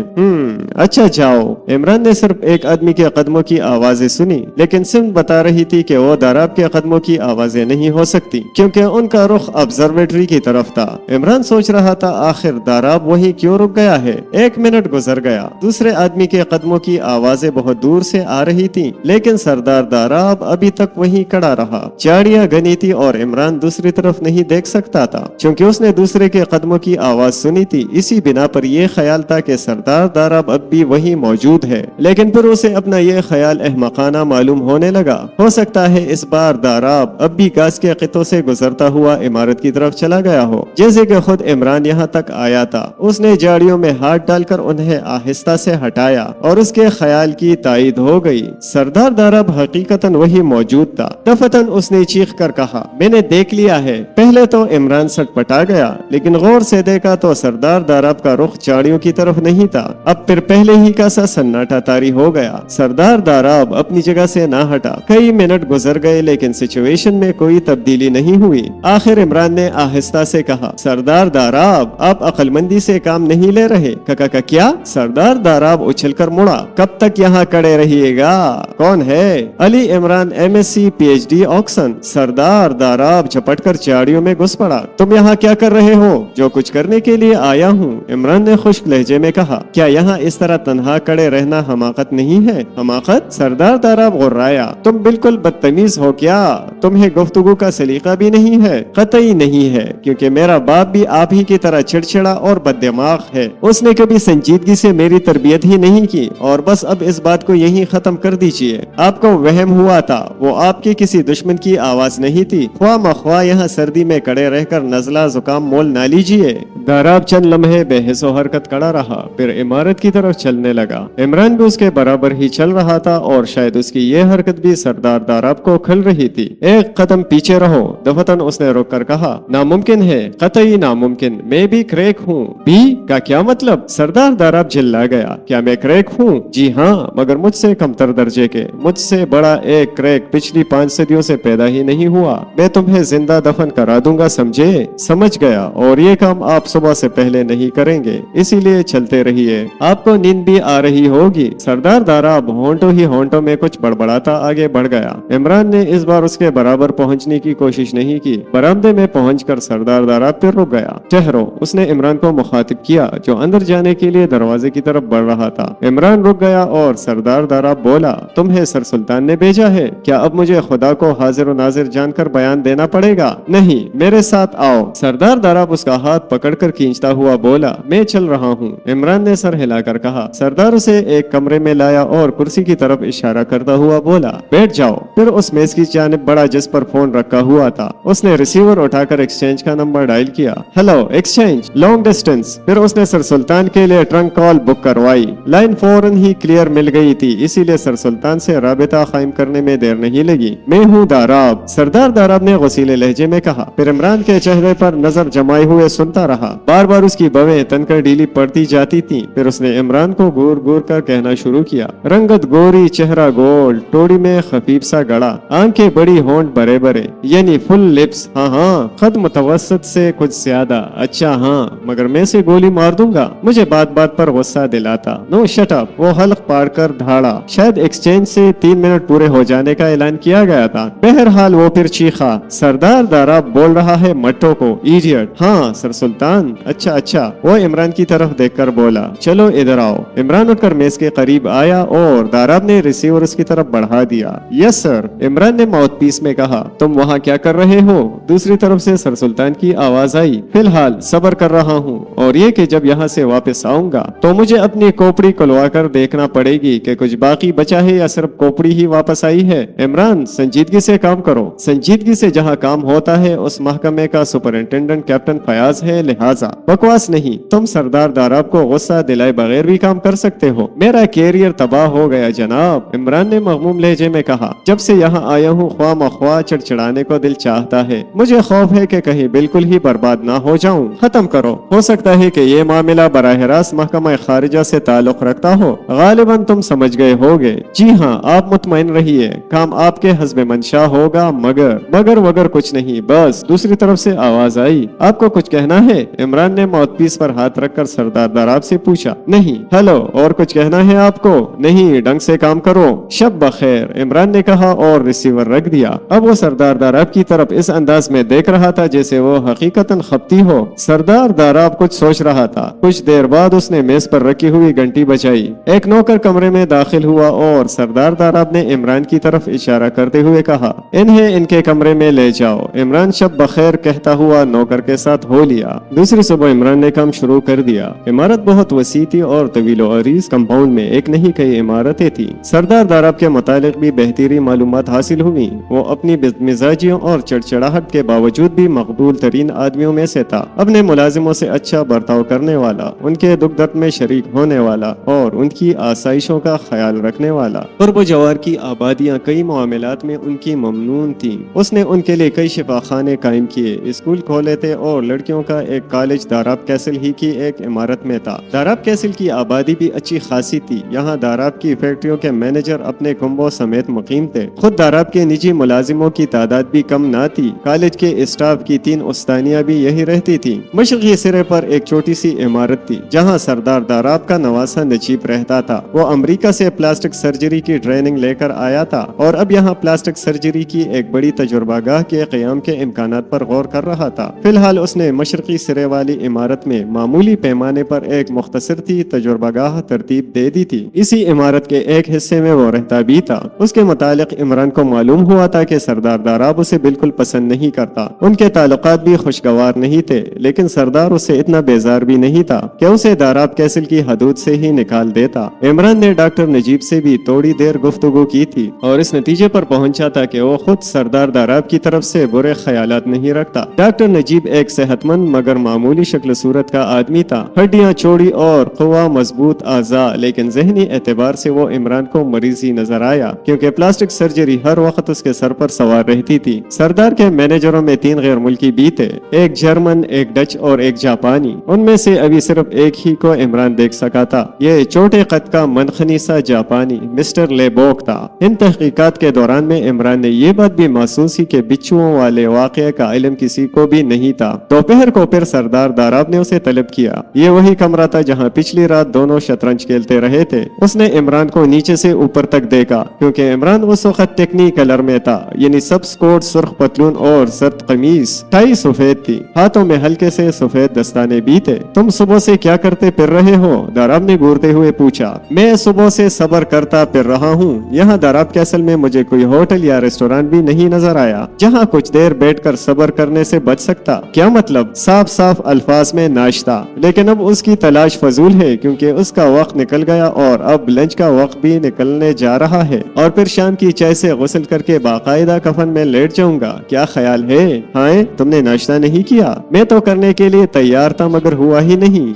अच्छा जाओ। इमरान ने सिर्फ एक आदमी के कदमों की आवाजें सुनी, लेकिन सिम बता रही थी कि वो दाराब के कदमों की आवाजें नहीं हो सकती क्योंकि उनका रुख ऑब्जर्वेटरी की तरफ था। इमरान सोच रहा था आखिर दाराब वहीं क्यों रुक गया है। 1 मिनट गुजर गया। दूसरे आदमी के कदमों की आवाजें बहुत दूर से आ रही थी, लेकिन सरदार दाराब अभी तक वहीं खड़ा रहा। झाड़ियां घनी थी और इमरान दूसरी तरफ नहीं देख सकता था क्योंकि उसने दूसरे के कदमों की आवाज सुनी थी। इसी बिना पर यह ख्याल था कि सरदार दाराब अब भी वहीं मौजूद है, लेकिन फिर उसे अपना यह ख्याल अहमकाना मालूम होने लगा। हो सकता है इस बार दाराब अब भी घास के क़ितों से गुजरता हुआ इमारत की तरफ चला गया हो, जैसे कि खुद इमरान यहाँ तक आया था। उसने झाड़ियों में हाथ डालकर उन्हें आहिस्ता से हटाया और उसके ख्याल की तायद हो गई। सरदार दाराब हकीकतन वही मौजूद था। दफतन उसने चीख कर कहा, मैंने देख लिया है। पहले तो इमरान सटपटा गया, लेकिन गौर से देखा तो सरदार दाराब का रुख झाड़ियों گاڑیوں کی طرف نہیں تھا۔ اب پھر پہلے ہی کا سا سناٹا طاری ہو گیا۔ سردار داراب اپنی جگہ سے نہ ہٹا۔ کئی منٹ گزر گئے لیکن سچویشن میں کوئی تبدیلی نہیں ہوئی۔ آخر عمران نے آہستہ سے کہا، سردار داراب آپ عقل مندی سے کام نہیں لے رہے۔ کا کیا؟ سردار داراب اچھل کر مڑا۔ کب تک یہاں کڑے رہیے گا؟ کون ہے؟ Ali Imran MSc PhD آکسن۔ سردار داراب جھپٹ کر چاڑیوں میں گھس پڑا۔ تم یہاں کیا کر رہے ہو؟ جو کچھ کرنے کے لیے آیا ہوں، عمران نے خشک لہجے میں کہا۔ کیا یہاں اس طرح تنہا کڑے رہنا حماقت نہیں ہے؟ حماقت؟ سردار داراب غرایا۔ تم بالکل بدتمیز ہو کیا؟ تمہیں گفتگو کا سلیقہ بھی نہیں ہے؟ قطعی نہیں ہے، کیونکہ میرا باپ بھی آپ ہی کی طرح چڑچڑا اور بد دماغ ہے۔ اس نے کبھی سنجیدگی سے میری تربیت ہی نہیں کی، اور بس اب اس بات کو یہیں ختم کر دیجیے۔ آپ کو وہم ہوا تھا، وہ آپ کے کسی دشمن کی آواز نہیں تھی۔ خواہ مخواہ یہاں سردی میں کڑے رہ کر نزلہ زکام مول نہ لیجیے۔ داراب چند لمحے بے حس و حرکت کڑا رہا، پھر عمارت کی طرف چلنے لگا۔ عمران بھی اس کے برابر ہی چل رہا تھا، اور شاید اس کی یہ حرکت بھی سردار داراب کو کھل رہی تھی۔ ایک قدم پیچھے رہو، دفتن اس نے رک کر کہا۔ ناممکن ہے، قطعی ناممکن، میں بھی کریک ہوں۔ بھی کا کیا مطلب؟ سردار داراب جھلا گیا۔ کیا میں کریک ہوں؟ جی ہاں، مگر مجھ سے کمتر درجے کے۔ مجھ سے بڑا ایک کریک پچھلی 5 صدیوں سے پیدا ہی نہیں ہوا۔ میں تمہیں زندہ دفن کرا دوں گا، سمجھے؟ سمجھ گیا، اور یہ کام آپ صبح سے پہلے نہیں کریں گے، اسی لیے چلتے رہیے۔ آپ کو نیند بھی آ رہی ہوگی۔ سردار داراب ہونٹوں ہی ہونٹوں میں کچھ بڑبڑاتا آگے بڑھ گیا۔ عمران نے اس بار اس کے برابر پہنچنے کی کوشش نہیں کی۔ برآمدے میں پہنچ کر سردار داراب پھر رک گیا۔ ٹھہرو، اس نے عمران کو مخاطب کیا، جو اندر جانے کے لیے دروازے کی طرف بڑھ رہا تھا۔ عمران رک گیا اور سردار داراب بولا، تمہیں سر سلطان نے بھیجا ہے؟ کیا اب مجھے خدا کو حاضر و ناظر جان کر بیان دینا پڑے گا؟ نہیں، میرے ساتھ آؤ۔ سردار داراب اس کا ہاتھ پکڑ کر کھینچتا ہوا بولا، میں چل رہا ہوں۔ عمران نے سر ہلا کر کہا۔ سردار اسے ایک کمرے میں لایا اور کرسی کی طرف اشارہ کرتا ہوا بولا، بیٹھ جاؤ۔ پھر اس میز کی جانب بڑا جس پر فون رکھا ہوا تھا، اس نے ریسیور اٹھا کر ایکسچینج کا نمبر ڈائل کیا۔ Hello exchange, long distance. پھر اس نے سر سلطان کے لیے ٹرنک کال بک کروائی۔ لائن فوراً ہی کلیئر مل گئی تھی، اسی لیے سر سلطان سے رابطہ قائم کرنے میں دیر نہیں لگی۔ میں ہوں داراب، سردار داراب نے غصیلے لہجے میں کہا۔ پھر عمران کے چہرے پر نظر جمائے ہوئے سنتا رہا۔ بار بار اس کی بویں تن کر ڈھیلی پڑتی جاتی تھیں۔ پھر اس نے عمران کو گور گور کر کہنا شروع کیا، رنگت گوری، چہرہ گول، ٹوڑی میں خفیف سا گڑا، آنکھیں بڑی، ہونٹ برے برے، یعنی فل لپس۔ ہاں ہاں، قد متوسط سے کچھ زیادہ۔ اچھا ہاں، مگر میں سے گولی مار دوں گا؟ مجھے بات بات پر غصہ دلاتا۔ نو شٹ اپ، وہ حلق پاڑ کر دھاڑا۔ شاید ایکسچینج سے 3 منٹ پورے ہو جانے کا اعلان کیا گیا تھا۔ بہرحال وہ پھر چیخا، سردار داراب بول رہا ہے مٹوں کو، ایڈیٹ۔ ہاں سر سلطان، اچھا اچھا۔ وہ عمران کی طرف دیکھ کر بولا، چلو ادھر آؤ۔ عمران اٹھ کر میز کے قریب آیا اور داراب نے ریسیور اس کی طرف بڑھا دیا۔ یس سر، عمران نے ماؤتھ پیس میں کہا۔ تم وہاں کیا کر رہے ہو؟ دوسری طرف سے سر سلطان کی آواز آئی، فی الحال صبر کر رہا ہوں، اور یہ کہ جب یہاں سے واپس آؤں گا تو مجھے اپنی کوپڑی کھلوا کر دیکھنا پڑے گی کہ کچھ باقی بچا ہے یا صرف کوپڑی ہی واپس آئی ہے۔ عمران، سنجیدگی سے کام کرو۔ سنجیدگی سے جہاں کام ہوتا ہے اس محکمے کا سپرنٹینڈنٹ کیپٹن فیاض ہے، لہٰذا بکواس نہیں۔ تم سردار داراب کو غصہ دلائے بغیر بھی کام کر سکتے ہو۔ میرا کیریئر تباہ ہو گیا جناب، عمران نے مغموم لہجے میں کہا۔ جب سے یہاں آیا ہوں خواہ مخواہ چڑچڑانے کو دل چاہتا ہے۔ مجھے خوف ہے کہ کہیں بالکل ہی برباد نہ ہو جاؤں۔ ختم کرو۔ ہو سکتا ہے کہ یہ معاملہ براہ راست محکمہ خارجہ سے تعلق رکھتا ہو۔ غالباً تم سمجھ گئے ہوگے۔ جی ہاں، آپ مطمئن رہیے، کام آپ کے حسب منشا ہوگا، مگر وگر کچھ نہیں۔ بس دوسری طرف سے آواز آئی، آپ کو کچھ کہنا ہے؟ عمران نے ماؤتھ پیس پر ہاتھ رکھ کر سردار داراب سے پوچھا۔ نہیں۔ ہیلو، اور کچھ کہنا ہے آپ کو؟ نہیں، ڈنگ سے کام کرو۔ شب بخیر، عمران نے کہا اور ریسیور رکھ دیا۔ اب وہ سردار داراب کی طرف اس انداز میں دیکھ رہا تھا جیسے وہ حقیقتاً خپتی ہو۔ سردار داراب کچھ سوچ رہا تھا۔ کچھ دیر بعد اس نے میز پر رکھی ہوئی گھنٹی بجائی۔ ایک نوکر کمرے میں داخل ہوا اور سردار داراب نے عمران کی طرف اشارہ کرتے ہوئے کہا، انہیں ان کے کمرے میں لے جاؤ۔ عمران شب بخیر کہتا ہوا نوکر کے ساتھ ہو لیا۔ دوسری صبح عمران نے کام شروع کر دیا۔ عمارت بہت وسیع تھی اور طویل و عریض کمپاؤنڈ میں ایک نہیں کئی عمارتیں تھیں۔ سردار داراب کے متعلق بھی بہترین معلومات حاصل ہوئی۔ وہ اپنی مزاجیوں اور چڑچڑاہٹ کے باوجود بھی مقبول ترین آدمیوں میں سے تھا۔ اپنے ملازموں سے اچھا برتاؤ کرنے والا، ان کے دکھ درد میں شریک ہونے والا اور ان کی آسائشوں کا خیال رکھنے والا۔ قرب و جوار کی آبادیاں کئی معاملات میں ان کی ممنون تھیں۔ اس نے ان کے لیے کئی شفا خانے قائم کیے، اسکول کھولے تھے اور لڑکیوں کا ایک کالج داراب کیسل ہی کی ایک عمارت میں تھا۔ داراب کیسل کی آبادی بھی اچھی خاصی تھی۔ یہاں داراب کی فیکٹریوں کے مینیجر اپنے کنبوں سمیت مقیم تھے۔ خود داراب کے نجی ملازموں کی تعداد بھی کم نہ تھی۔ کالج کے اسٹاف کی 3 استانیاں بھی یہی رہتی تھی۔ مشرقی سرے پر ایک چھوٹی سی عمارت تھی جہاں سردار داراب کا نواسہ نجیب رہتا تھا۔ وہ امریکہ سے پلاسٹک سرجری کی ٹریننگ لے کر آیا تھا اور اب یہاں پلاسٹک سرجری کی ایک بڑی تجربہ گاہ کے قیام کے امکانات پر غور کر رہا تھا۔ فی الحال اس نے مشرقی سرے والی عمارت میں معمولی پیمانے پر ایک مختصر تھی تجربہ گاہ ترتیب دے دی تھی۔ اسی عمارت کے ایک حصے میں وہ رہتا بھی تھا۔ اس کے متعلق عمران کو معلوم ہوا تھا کہ سردار داراب اسے بالکل پسند نہیں کرتا۔ ان کے تعلقات بھی خوشگوار نہیں تھے، لیکن سردار اسے اتنا بیزار بھی نہیں تھا کہ اسے داراب کیسل کی حدود سے ہی نکال دیتا۔ عمران نے ڈاکٹر نجیب سے بھی تھوڑی دیر گفتگو کی تھی اور اس نتیجے پر پہنچا تھا کہ وہ خود سردار داراب کی طرف سے برے خیالات نہیں رکھتا۔ ڈاکٹر نجیب ایک صحت مند مگر معمولی شکل صورت کا آدمی تھا، ہڈیاں چوڑی اور قوا مضبوط اعضاء، لیکن ذہنی اعتبار سے وہ عمران کو مریض ہی نظر آیا کیونکہ پلاسٹک سرجری ہر وقت اس کے سر پر سوار رہتی تھی۔ سردار کے مینیجروں میں 3 غیر ملکی بھی تھے، ایک جرمن، ایک ڈچ اور ایک جاپانی۔ ان میں سے ابھی صرف ایک ہی کو عمران دیکھ سکا تھا۔ یہ چھوٹے قد کا منخنی سا جاپانی مسٹر لیبوک تھا۔ ان تحقیقات کے دوران میں عمران نے یہ بات بھی محسوس کی کہ بچھوؤں والے واقعے کا علم کسی کو بھی نہیں تھا۔ دوپہر کو پھر سردار داراب نے اسے طلب کیا۔ یہ وہی کمرہ تھا جہاں پچھلی رات دونوں شطرنج کھیلتے رہے تھے۔ اس نے عمران کو نیچے سے اوپر تک دیکھا کیونکہ عمران اس وقت ٹیکنی کلر میں تھا، یعنی سبز کوٹ، سرخ پتلون اور زرد قمیص، ٹائی سفید تھی، ہاتھوں میں ہلکے سے سفید دستانے بھی تھے۔ تم صبح سے کیا کرتے پھر رہے ہو؟ داراب نے گورتے ہوئے پوچھا۔ میں صبح سے صبر کرتا پھر رہا ہوں۔ یہاں داراب کیسل میں مجھے کوئی ہوٹل یا ریسٹوران بھی نہیں نظر آیا جہاں کچھ دیر بیٹھ کر صبر کرنے سے بچ سکتا۔ کیا مطلب؟ صاف صاف الفاظ میں ناشتہ، لیکن اب اس کی تلاش فضول ہے کیونکہ اس کا وقت نکل گیا اور اب لنچ کا وقت بھی نکلنے جا رہا ہے اور پھر شام کی چائے سے غسل کر کے باقاعدہ کفن میں لیٹ جاؤں گا۔ کیا خیال ہے؟ ہاں، تم نے ناشتہ نہیں کیا؟ میں تو کرنے کے لیے تیار تھا مگر ہوا ہی نہیں۔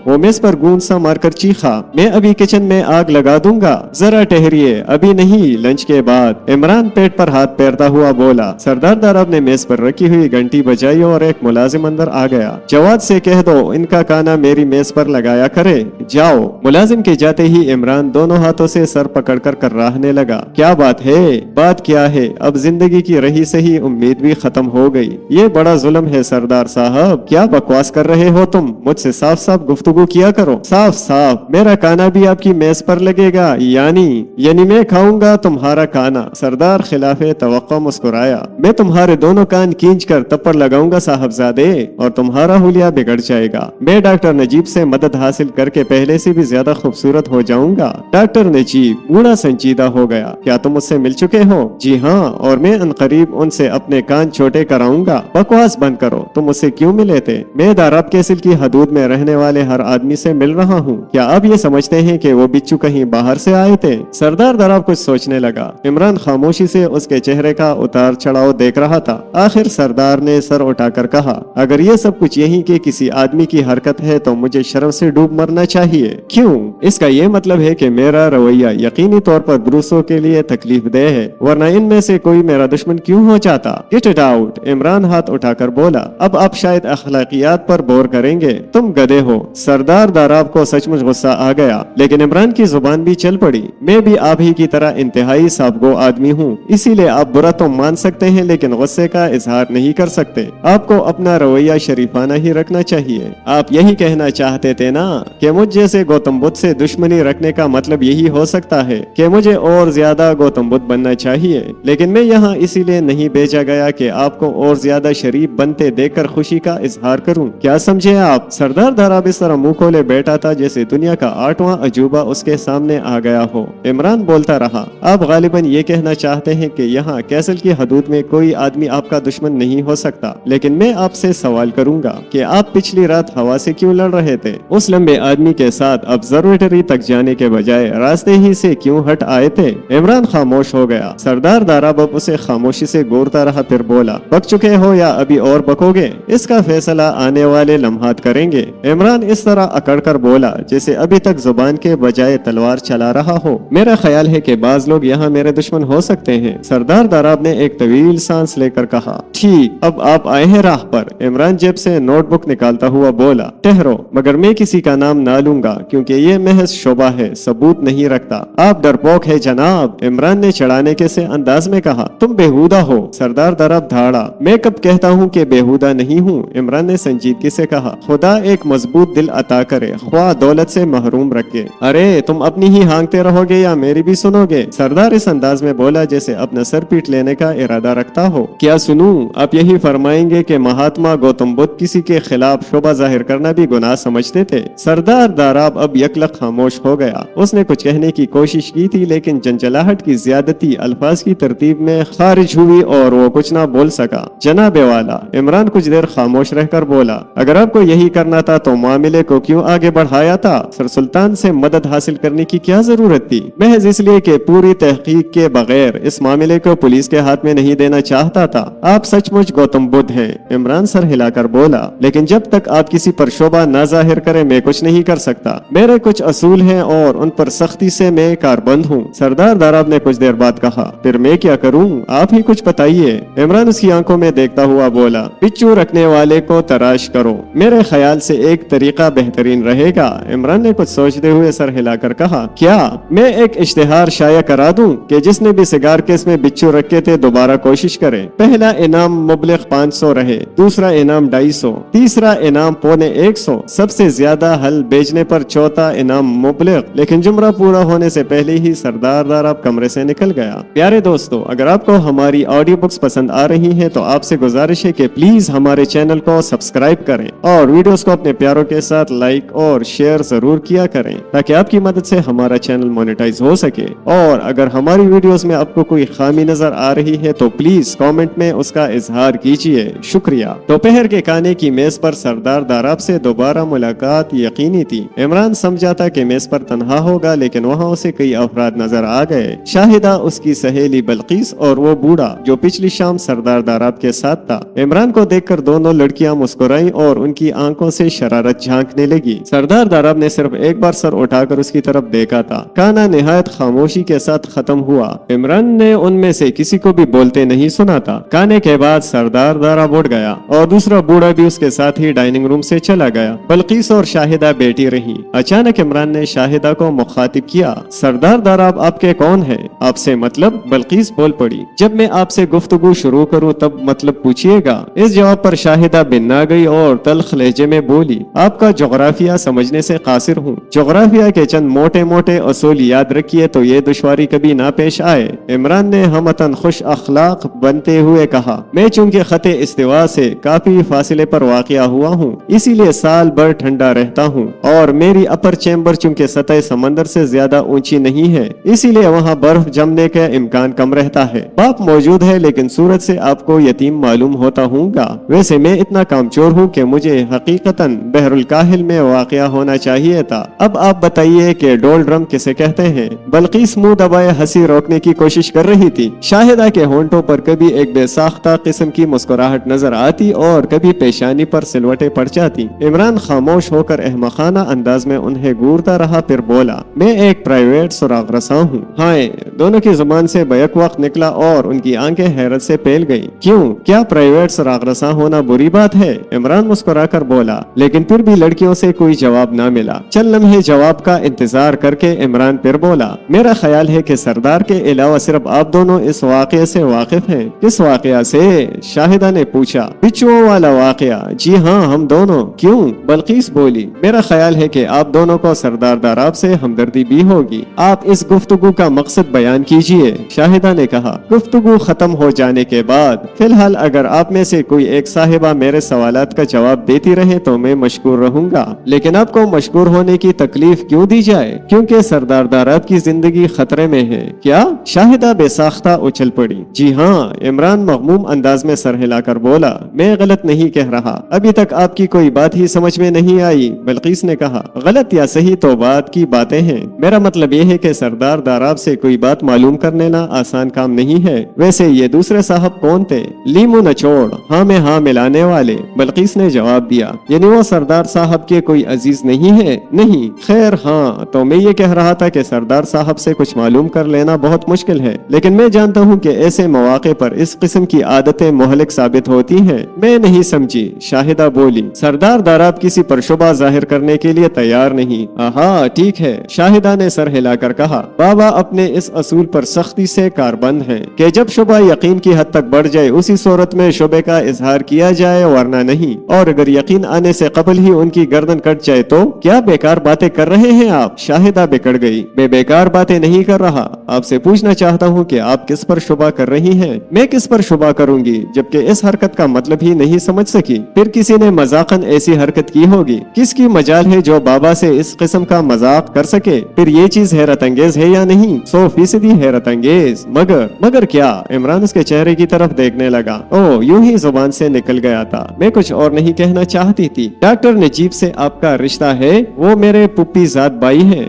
وہ میز پر گوند سا مار کر چیخا۔ میں ابھی کچن میں آگ لگا دوں گا، ذرا ٹہریے، ابھی نہیں، لنچ کے بعد۔ عمران پیٹ پر ہاتھ پھیرتا ہوا بولا۔ سردار داراب نے میز پر رکھی ہوئی گھنٹی بجائی اور ایک ملازم اندر آ گیا۔ جواد سے کہہ دو ان کا کانا میری میز پر لگایا کرے، جاؤ۔ ملازم کے جاتے ہی عمران دونوں ہاتھوں سے سر پکڑ کر کراہنے لگا۔ کیا بات ہے؟ بات کیا ہے؟ اب زندگی کی رہی سہی امید بھی ختم ہو گئی۔ یہ بڑا ظلم ہے سردار صاحب، کیا بکواس کر رہے ہو تم؟ مجھ سے صاف صاف گفتگو کیا کرو۔ صاف صاف میرا کانا بھی آپ کی میز پر لگے گا، یعنی میں کھاؤں گا تمہارا کانا؟ سردار خلاف توقع مسکرایا۔ میں تمہارے دونوں کان کھینچ کر تپڑ لگاؤں گا صاحبزادے، اور تمہارا حلیہ بگڑ جائے گا۔ میں ڈاکٹر نجیب سے مدد حاصل کر کے پہلے سے بھی زیادہ خوبصورت ہو جاؤں گا۔ ڈاکٹر نجیب بوڑھا سنجیدہ ہو گیا۔ کیا تم اس سے مل چکے ہو؟ جی ہاں، اور میں انقریب ان سے اپنے کان چھوٹے کراؤں گا۔ بکواس بند کرو، تم اس سے کیوں ملے تھے؟ میں داراب کیسل کی حدود میں رہنے والے ہر آدمی سے مل رہا ہوں۔ کیا آپ یہ سمجھتے ہیں کہ وہ بچو کہیں باہر سے آئے تھے؟ سردار داراب کچھ سوچنے لگا۔ عمران خاموشی سے اس کے چہرے کا اتار چڑھاؤ دیکھ رہا تھا۔ آخر سردار نے سر اٹھا کر کہا، اگر یہ سب کچھ یہی کہ کسی آدمی کی حرکت ہے تو مجھے شرم سے ڈوب مرنا چاہیے۔ کیوں؟ اس کا یہ مطلب ہے کہ میرا رویہ یقینی طور پر دوسروں کے لیے تکلیف دہ ہے، ورنہ ان میں سے کوئی میرا دشمن کیوں ہو جاتا؟ Get it out. عمران ہاتھ اٹھا کر بولا۔ اب آپ شاید اخلاقیات پر بور کریں گے، تم گدھے ہو۔ سردار داراب کو سچ مچ غصہ آ گیا، لیکن عمران کی زبان بھی چل پڑی۔ میں بھی آپ ہی کی طرح انتہائی صابگو آدمی ہوں، اسی لیے آپ برا تو مان سکتے ہیں لیکن غصے کا اظہار نہیں کر سکتے۔ آپ کو اپنا رویہ شریفانہ ہی رکھنا چاہیے۔ آپ یہی کہنا چاہتے تھے نا کہ مجھ جیسے گوتم بدھ سے دشمنی رکھنے کا مطلب یہی ہو سکتا ہے کہ مجھے اور زیادہ گوتم بدھ بننا چاہیے، لیکن میں یہاں اسی لیے نہیں بھیجا گیا کہ آپ کو اور زیادہ شریف بنتے دیکھ کر خوشی کا اظہار کروں۔ کیا سمجھے آپ؟ سردار داراب اس طرح منہ کھولے بیٹھا تھا جیسے دنیا کا 8واں عجوبہ اس کے سامنے آ گیا ہو۔ عمران بولتا رہا، آپ غالباً یہ کہنا چاہتے ہیں کہ یہاں کیسل کی حدود میں کوئی آدمی آپ کا دشمن نہیں ہو سکتا، لیکن میں آپ سے سوال کروں گا کہ آپ پچھلی رات ہوا سے کیوں لڑ رہے تھے؟ اس لمبے آدمی کے ساتھ آبزرویٹری تک جانے کے بجائے راستے ہی سے کیوں ہٹ آئے تھے؟ عمران خاموش ہو گیا۔ سردار داراب اب اسے خاموشی سے گورتا رہا، پھر بولا، بک چکے ہو یا ابھی اور بکو گے؟ اس کا فیصلہ آنے والے لمحات کریں گے۔ عمران اس طرح اکڑ کر بولا جیسے ابھی تک زبان کے بجائے تلوار چلا رہا ہو۔ میرا خیال ہے کہ بعض لوگ یہاں میرے دشمن ہو سکتے ہیں۔ سردار داراب نے ایک طویل سانس لے کر کہا، ٹھیک، اب آپ آئے ہیں راہ پر۔ عمران جیب से नोटबुक निकालता हुआ बोला, ठहरो, मगर मैं किसी का नाम ना लूंगा क्योंकि ये महज शोभा है, सबूत नहीं रखता। आप डरपोक है जनाब, इमरान ने चढ़ाने के से अंदाज में कहा। तुम बेहुदा हो, सरदार दराब धाड़ा। मैं कब कहता हूँ कि बेहुदा नहीं हूँ, इमरान ने संजीदगी से कहा। खुदा एक मजबूत दिल अता करे, ख्वाह दौलत से महरूम रखे। अरे तुम अपनी ही हांगते रहोगे या मेरी भी सुनोगे? सरदार इस अंदाज में बोला जैसे अपना सर पीट लेने का इरादा रखता हो। क्या सुनूं? आप यही फरमाएंगे कि महात्मा गौतम बुद्ध किसी के खिलाफ शोभा जाहिर करना भी गुनाह समझते थे? सरदार दाराब अब यकलक खामोश हो गया। उसने कुछ कहने की कोशिश की थी लेकिन चंचलाहट की ज्यादती अल्फाज की तरतीब में खारिज हुई और वो कुछ ना बोल सका। जनाबे वाला, इमरान कुछ देर खामोश रहकर बोला, अगर आपको यही करना था तो मामले को क्यों आगे बढ़ाया था? सर सुल्तान से मदद हासिल करने की क्या जरूरत थी? महज इसलिए कि पूरी तहकीक के बगैर इस मामले को पुलिस के हाथ में नहीं देना चाहता था। आप सचमुच गौतम बुद्ध हैं, इमरान सर हिलाकर बोला, लेकिन जब तक आप किसी पर शोभा न जाहिर करें मैं कुछ नहीं कर सकता। मेरे कुछ असूल हैं और उन पर सख्ती से मैं कारबंद हूँ। सरदार दाराब ने कुछ देर बाद कहा, फिर मैं क्या करूँ? आप ही कुछ बताइए। इमरान उसकी आंखों में देखता हुआ बोला, बिच्छू रखने वाले को तराश करो, मेरे ख्याल से एक तरीका बेहतरीन रहेगा। इमरान ने कुछ सोचते हुए सर हिलाकर कहा, क्या मैं एक इश्तिहार शाया करा दूं कि जिसने भी सिगार केस में बिच्छू रखे थे दोबारा कोशिश करे? पहला इनाम मुबलिग 500 रहे, दूसरा इनाम 250, तीसरा इनाम पौने 100, सबसे ज्यादा हल बेचने पर चौथा इनाम मुबलिग। लेकिन जुमरा पूरा होने से पहले ही सरदार दाराब कमरे से निकल गया। प्यारे दोस्तों, अगर आपको हमारी ऑडियो बुक्स पसंद आ रही हैं तो आपसे गुजारिश है कि प्लीज हमारे चैनल को सब्सक्राइब करें और वीडियोस को अपने प्यारों के साथ लाइक और शेयर जरूर किया करें ताकि आपकी मदद से हमारा चैनल मोनेटाइज हो सके। और अगर हमारी वीडियोस में आपको कोई खामी नजर आ रही है तो प्लीज कमेंट में उसका इजहार कीजिए। शुक्रिया। दोपहर के खाने की मेज पर सरदार दाराब से दोबारा मुलाकात यकीनी थी। इमरान समझा था कि मेज पर तन्हा होगा लेकिन वहाँ उसे कई अफराद नजर आ गए। शाहिदा, उसकी सहेली बल्कीस और वो बूढ़ा जो पिछली शाम सरदार दाराब के साथ था। इमरान को देखकर दोनों लड़कियां मुस्कुराईं और उनकी आंखों से शरारत झांकने लगी। सरदार दाराब ने सिर्फ एक बार सर उठाकर उसकी तरफ देखा था। खाना निहायत खामोशी के साथ खत्म हुआ। इमरान ने उनमें से किसी को भी बोलते नहीं सुना था। खाने के बाद सरदार दाराब उठ गया और दूसरा बूढ़ा भी उसके साथ ही डाइनिंग रूम से चला गया। बल्कीस और शाहिदा बैठी रही। अचानक इमरान ने शाहिदा को मुखातिब किया, सरदार दाराब आपके कौन है? आपसे मतलब? बल्कीस बोल पड़ी, जब मैं आपसे गुफ्तगू शुरू करूं तब मतलब पूछिएगा। इस जवाब पर शाहिदा बिन्ना गई और तल्ख लहजे में बोली, आपका जोग्राफिया समझने से कासिर हूँ। जोग्राफिया के चंद मोटे मोटे असूल याद रखिए तो ये दुश्वारी कभी ना पेश आए। इमरान ने हमतन खुश अखलाक बनते हुए कहा, मैं चूंकि खते इस्तिवा से काफी फासले पर वाक़या हुआ हूँ इसीलिए साल भर ठंडा रहता हूँ और मेरी अपर चैम्बर चूंकि सतह समंदर से ज्यादा ऊंची नहीं है इसीलिए वहाँ बर्फ जमने का इम्कान कम रहता है। बाप मौजूद है लेकिन सूरत से आपको यतीम मालूम होता हूँगा। वैसे मैं इतना कामचोर हूँ कि मुझे हकीकतन बहरुल काहिल में वाक़या होना चाहिए था। अब आप बताइए कि डोल ड्रम किसे कहते हैं? बल्कीस मुंह दबाए हंसी रोकने की कोशिश कर रही थी। शाहिदा के होंठों पर कभी एक बेसाख्ता किस्म की मुस्कुराहट नजर आती और कभी पेशानी पर सिलवटें पड़ जाती। इमरान खामोश होकर अहमखाना अंदाज में उन्हें घूरता रहा, फिर बोला, मैं एक प्राइवेट सुराग रसा हूँ। हाय, दोनों की जुबान से बैक वक्त निकला और उनकी आंखें हैरत से फैल गईं। क्यों? क्या प्राइवेट सुराग रसा होना बुरी बात है? इमरान मुस्कुराकर बोला, लेकिन फिर भी लड़कियों से कोई जवाब न मिला। चल लम्हे जवाब का इंतजार करके इमरान फिर बोला, मेरा ख्याल है कि सरदार के अलावा सिर्फ आप दोनों इस वाक़े से वाकिफ हैं। किस वाक़या से? शाहिदा ने पूछा। बिच्छुओं वाला वाक़या? जी हाँ, हम दोनों। क्यों? बल्कीस बोली, मेरा ख्याल है कि आप दोनों को सरदार दाराब से हमदर्दी भी होगी। आप इस गुफ्तगू का मकसद बयान कीजिए। शाहिदा ने कहा, गुफ्तगू खत्म हो जाने के बाद फिलहाल अगर आप में से कोई एक साहिबा मेरे सवालात का जवाब देती रहे तो मैं मशकूर रहूंगा, लेकिन आपको मशकूर होने की तकलीफ क्यों दी जाए? क्योंकि सरदार दाराब की जिंदगी खतरे में है। क्या? शाहिदा बेसाख्ता उछल पड़ी। जी हाँ, इमरान मगमूम अंदाज में सर हिलाकर बोला, मैं गलत नहीं कह रहा। अभी तक आपकी कोई बात ही समझ में नहीं आई। बल्कीस ने कहा, गलत या सही तो बात की बातें हैं। मेरा मतलब यह है कि सरदार दाराब से कोई बात मालूम कर लेना आसान काम नहीं है। वैसे ये दूसरे साहब कौन थे? लीमू नचोड़, हाँ में हाँ मिलाने वाले। बल्कीस ने जवाब दिया, यानी वो सरदार साहब के कोई अजीज नहीं है? नहीं। खैर हाँ, तो मैं ये कह रहा था कि सरदार साहब से कुछ मालूम कर लेना बहुत मुश्किल है, लेकिन मैं जानता हूँ कि ऐसे मौके पर इस किस्म की आदतें मोहलिक साबित होती हैं। मैं नहीं समझी سمجھی۔ شاہدہ بولی سردار داراب کسی پر شبہ ظاہر کرنے کے لیے تیار نہیں۔ آہا ٹھیک ہے، شاہدہ نے سر ہلا کر کہا۔ بابا اپنے اس اصول پر سختی سے کاربند ہیں کہ جب شبہ یقین کی حد تک بڑھ جائے اسی صورت میں شبے کا اظہار کیا جائے ورنہ نہیں، اور اگر یقین آنے سے قبل ہی ان کی گردن کٹ جائے تو کیا بیکار باتیں کر رہے ہیں آپ؟ شاہدہ بکڑ گئی۔ میں بیکار باتیں نہیں کر رہا، آپ سے پوچھنا چاہتا ہوں کہ آپ کس پر شبہ کر رہی ہیں؟ میں کس پر شبہ کروں گی جبکہ اس حرکت کا مطلب ہی نہیں سمجھ سکی؟ پھر کسی نے مذاقاً ایسی حرکت کی ہوگی۔ کس کی مجال ہے جو بابا سے اس قسم کا مذاق کر سکے؟ پھر یہ چیز حیرت انگیز ہے یا نہیں؟ 100% حیرت انگیز۔ مگر کیا؟ عمران اس کے چہرے کی طرف دیکھنے لگا۔ یوں ہی زبان سے نکل گیا تھا، میں کچھ اور نہیں کہنا چاہتی تھی۔ ڈاکٹر نجیب سے آپ کا رشتہ ہے؟ وہ میرے پپی زاد بائی ہیں۔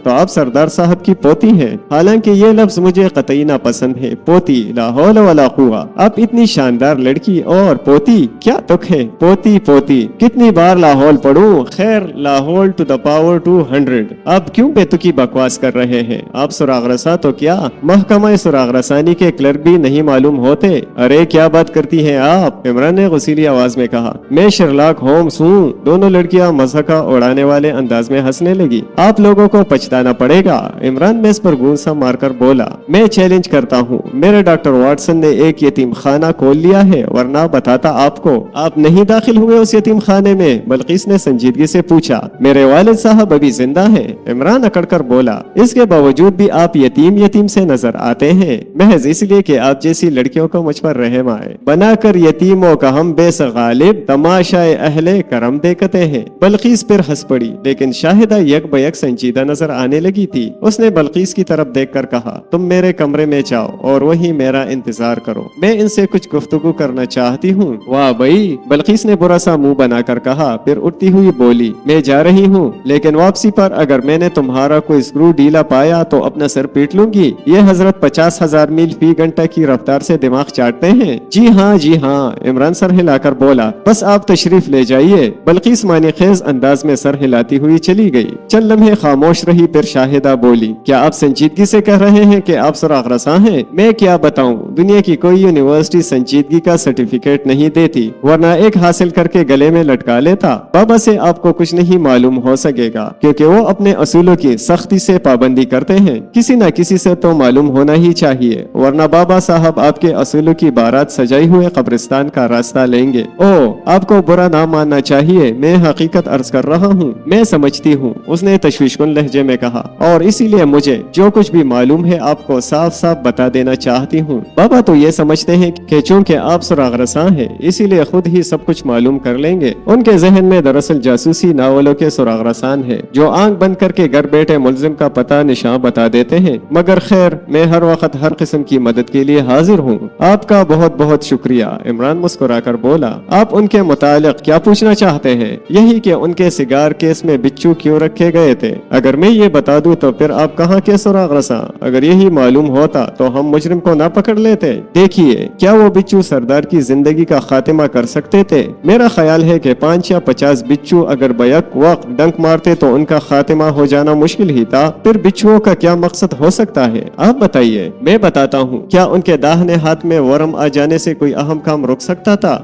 تو آپ سردار صاحب کی پوتی ہیں؟ حالانکہ یہ لفظ مجھے قطعی ناپسند ہے۔ پوتی، لا حول ولا قوہ۔ آپ اتنی شاندار لڑکی اور پوتی، کیا تک ہے؟ پوتی کتنی بار لاہور پڑھوں؟ خیر، لاہور ٹو دا پاور 200۔ آپ کیوں بے تکی بکواس کر رہے ہیں؟ آپ سراغ رساں تو کیا محکمہ سراغ رسانی کے کلرک بھی نہیں معلوم ہوتے؟ ارے کیا بات کرتی ہیں آپ؟ عمران نے غصیلی آواز میں کہا۔ میں شرلاک ہومز ہوں۔ دونوں لڑکیاں مضحکہ اڑانے والے انداز میں ہنسنے لگی۔ آپ لوگوں کو پچھتانا پڑے گا، عمران میز پر گونسا مار کر بولا۔ میں چیلنج کرتا ہوں، میرے ڈاکٹر واٹسن نے ایک یتیم خانہ کھول لیا ہے، ورنہ بتاتا آپ کو۔ آپ نہیں داخل ہوئے اس یتیم خانے میں؟ بلقیس نے سنجیدگی سے پوچھا۔ میرے والد صاحب ابھی زندہ ہیں، عمران اکڑ کر بولا۔ اس کے باوجود بھی آپ یتیم سے نظر آتے ہیں، محض اس لیے کہ آپ جیسی لڑکیوں کو مجھ پر رحم آئے۔ بنا کر یتیموں کا ہم بے غالب تماشائے اہل کرم دیکھتے ہیں۔ بلقیس پھر ہنس پڑی، لیکن شاہدہ یک بیک سنجیدہ نظر آنے لگی تھی۔ اس نے بلقیس کی طرف دیکھ کر کہا، تم میرے کمرے میں جاؤ اور وہیں میرا انتظار کرو، میں ان سے کچھ گفتگو کرنا چاہتی ہوں۔ واہ بھائی، بلقیس نے برا سا منہ بنا کر کہا، پھر اٹھتی ہوئی بولی، میں جا رہی ہوں، لیکن واپسی پر اگر میں نے تمہارا کوئی اسکرو ڈھیلا پایا تو اپنا سر پیٹ لوں گی۔ یہ حضرت 50,000 میل فی گھنٹہ کی رفتار سے دماغ چاٹتے ہیں۔ جی ہاں، عمران سر ہلا کر بولا۔ بس آپ تشریف لے جائیے۔ بلقیس معنی خیز انداز میں سر ہلاتی ہوئی چلی گئی۔ چند لمحے خاموش رہی، پھر شاہدہ بولی، کیا آپ سنجیدگی سے کہہ رہے ہیں کہ آپ سراغ رساں ہیں؟ میں کیا بتاؤں، دنیا کی کوئی یونیورسٹی سنجیدگی کا سرٹیفکیٹ نہیں دیتی، ورنہ ایک حاصل کر کے گلے میں لٹکا لیتا۔ بابا سے آپ کو کچھ نہیں معلوم ہو سکے گا، کیونکہ وہ اپنے اصولوں کی سختی سے پابندی کرتے ہیں۔ کسی نہ کسی سے تو معلوم ہونا ہی چاہیے، ورنہ بابا صاحب آپ کے اصولوں کی بارات سجائی ہوئے قبرستان کا راستہ لیں گے۔ آپ کو برا نہ ماننا چاہیے، میں حقیقت عرض کر رہا ہوں۔ میں سمجھتی ہوں، اس نے تشویش کن لہجے میں کہا، اور اسی لیے مجھے جو کچھ بھی معلوم ہے آپ کو صاف صاف بتا دینا چاہتی ہوں۔ بابا تو یہ سمجھتے ہیں کہ چونکہ آپ سراغ رساں ہیں اسی لیے خود ہی سب کچھ معلوم کر لیں گے۔ ان کے ذہن میں دراصل جاسوسی ناولوں کے سراغ رسان ہے، جو آنکھ بند کر کے گھر بیٹھے ملزم کا پتہ نشان بتا دیتے ہیں۔ مگر خیر، میں ہر وقت ہر قسم کی مدد کے لیے حاضر ہوں۔ آپ کا بہت بہت شکریہ، عمران مسکرا کر بولا۔ آپ ان کے متعلق کیا پوچھنا چاہتے ہیں؟ یہی کہ ان کے سگار کیس میں بچو کیوں رکھے گئے تھے؟ اگر میں یہ بتا دوں تو پھر آپ کہاں کے سراغ رساں؟ اگر یہی معلوم ہوتا تو ہم مجرم کو نہ پکڑ لیتے۔ دیکھیے، کیا وہ بچو سردار کی زندگی کا خاتمہ کر سکتے تھے؟ میرا خیال ہے کہ 5 یا 50 بچو اگر بیک وقت ڈنک مارتے تو ان کا خاتمہ ہو جانا مشکل ہی تھا۔ پھر بچوؤں کا کیا مقصد ہو سکتا ہے؟ آپ بتائیے۔ میں بتاتا ہوں، کیا ان کے داہنے ہاتھ میں ورم آ جانے سے کوئی اہم کام رک سکتا تھا؟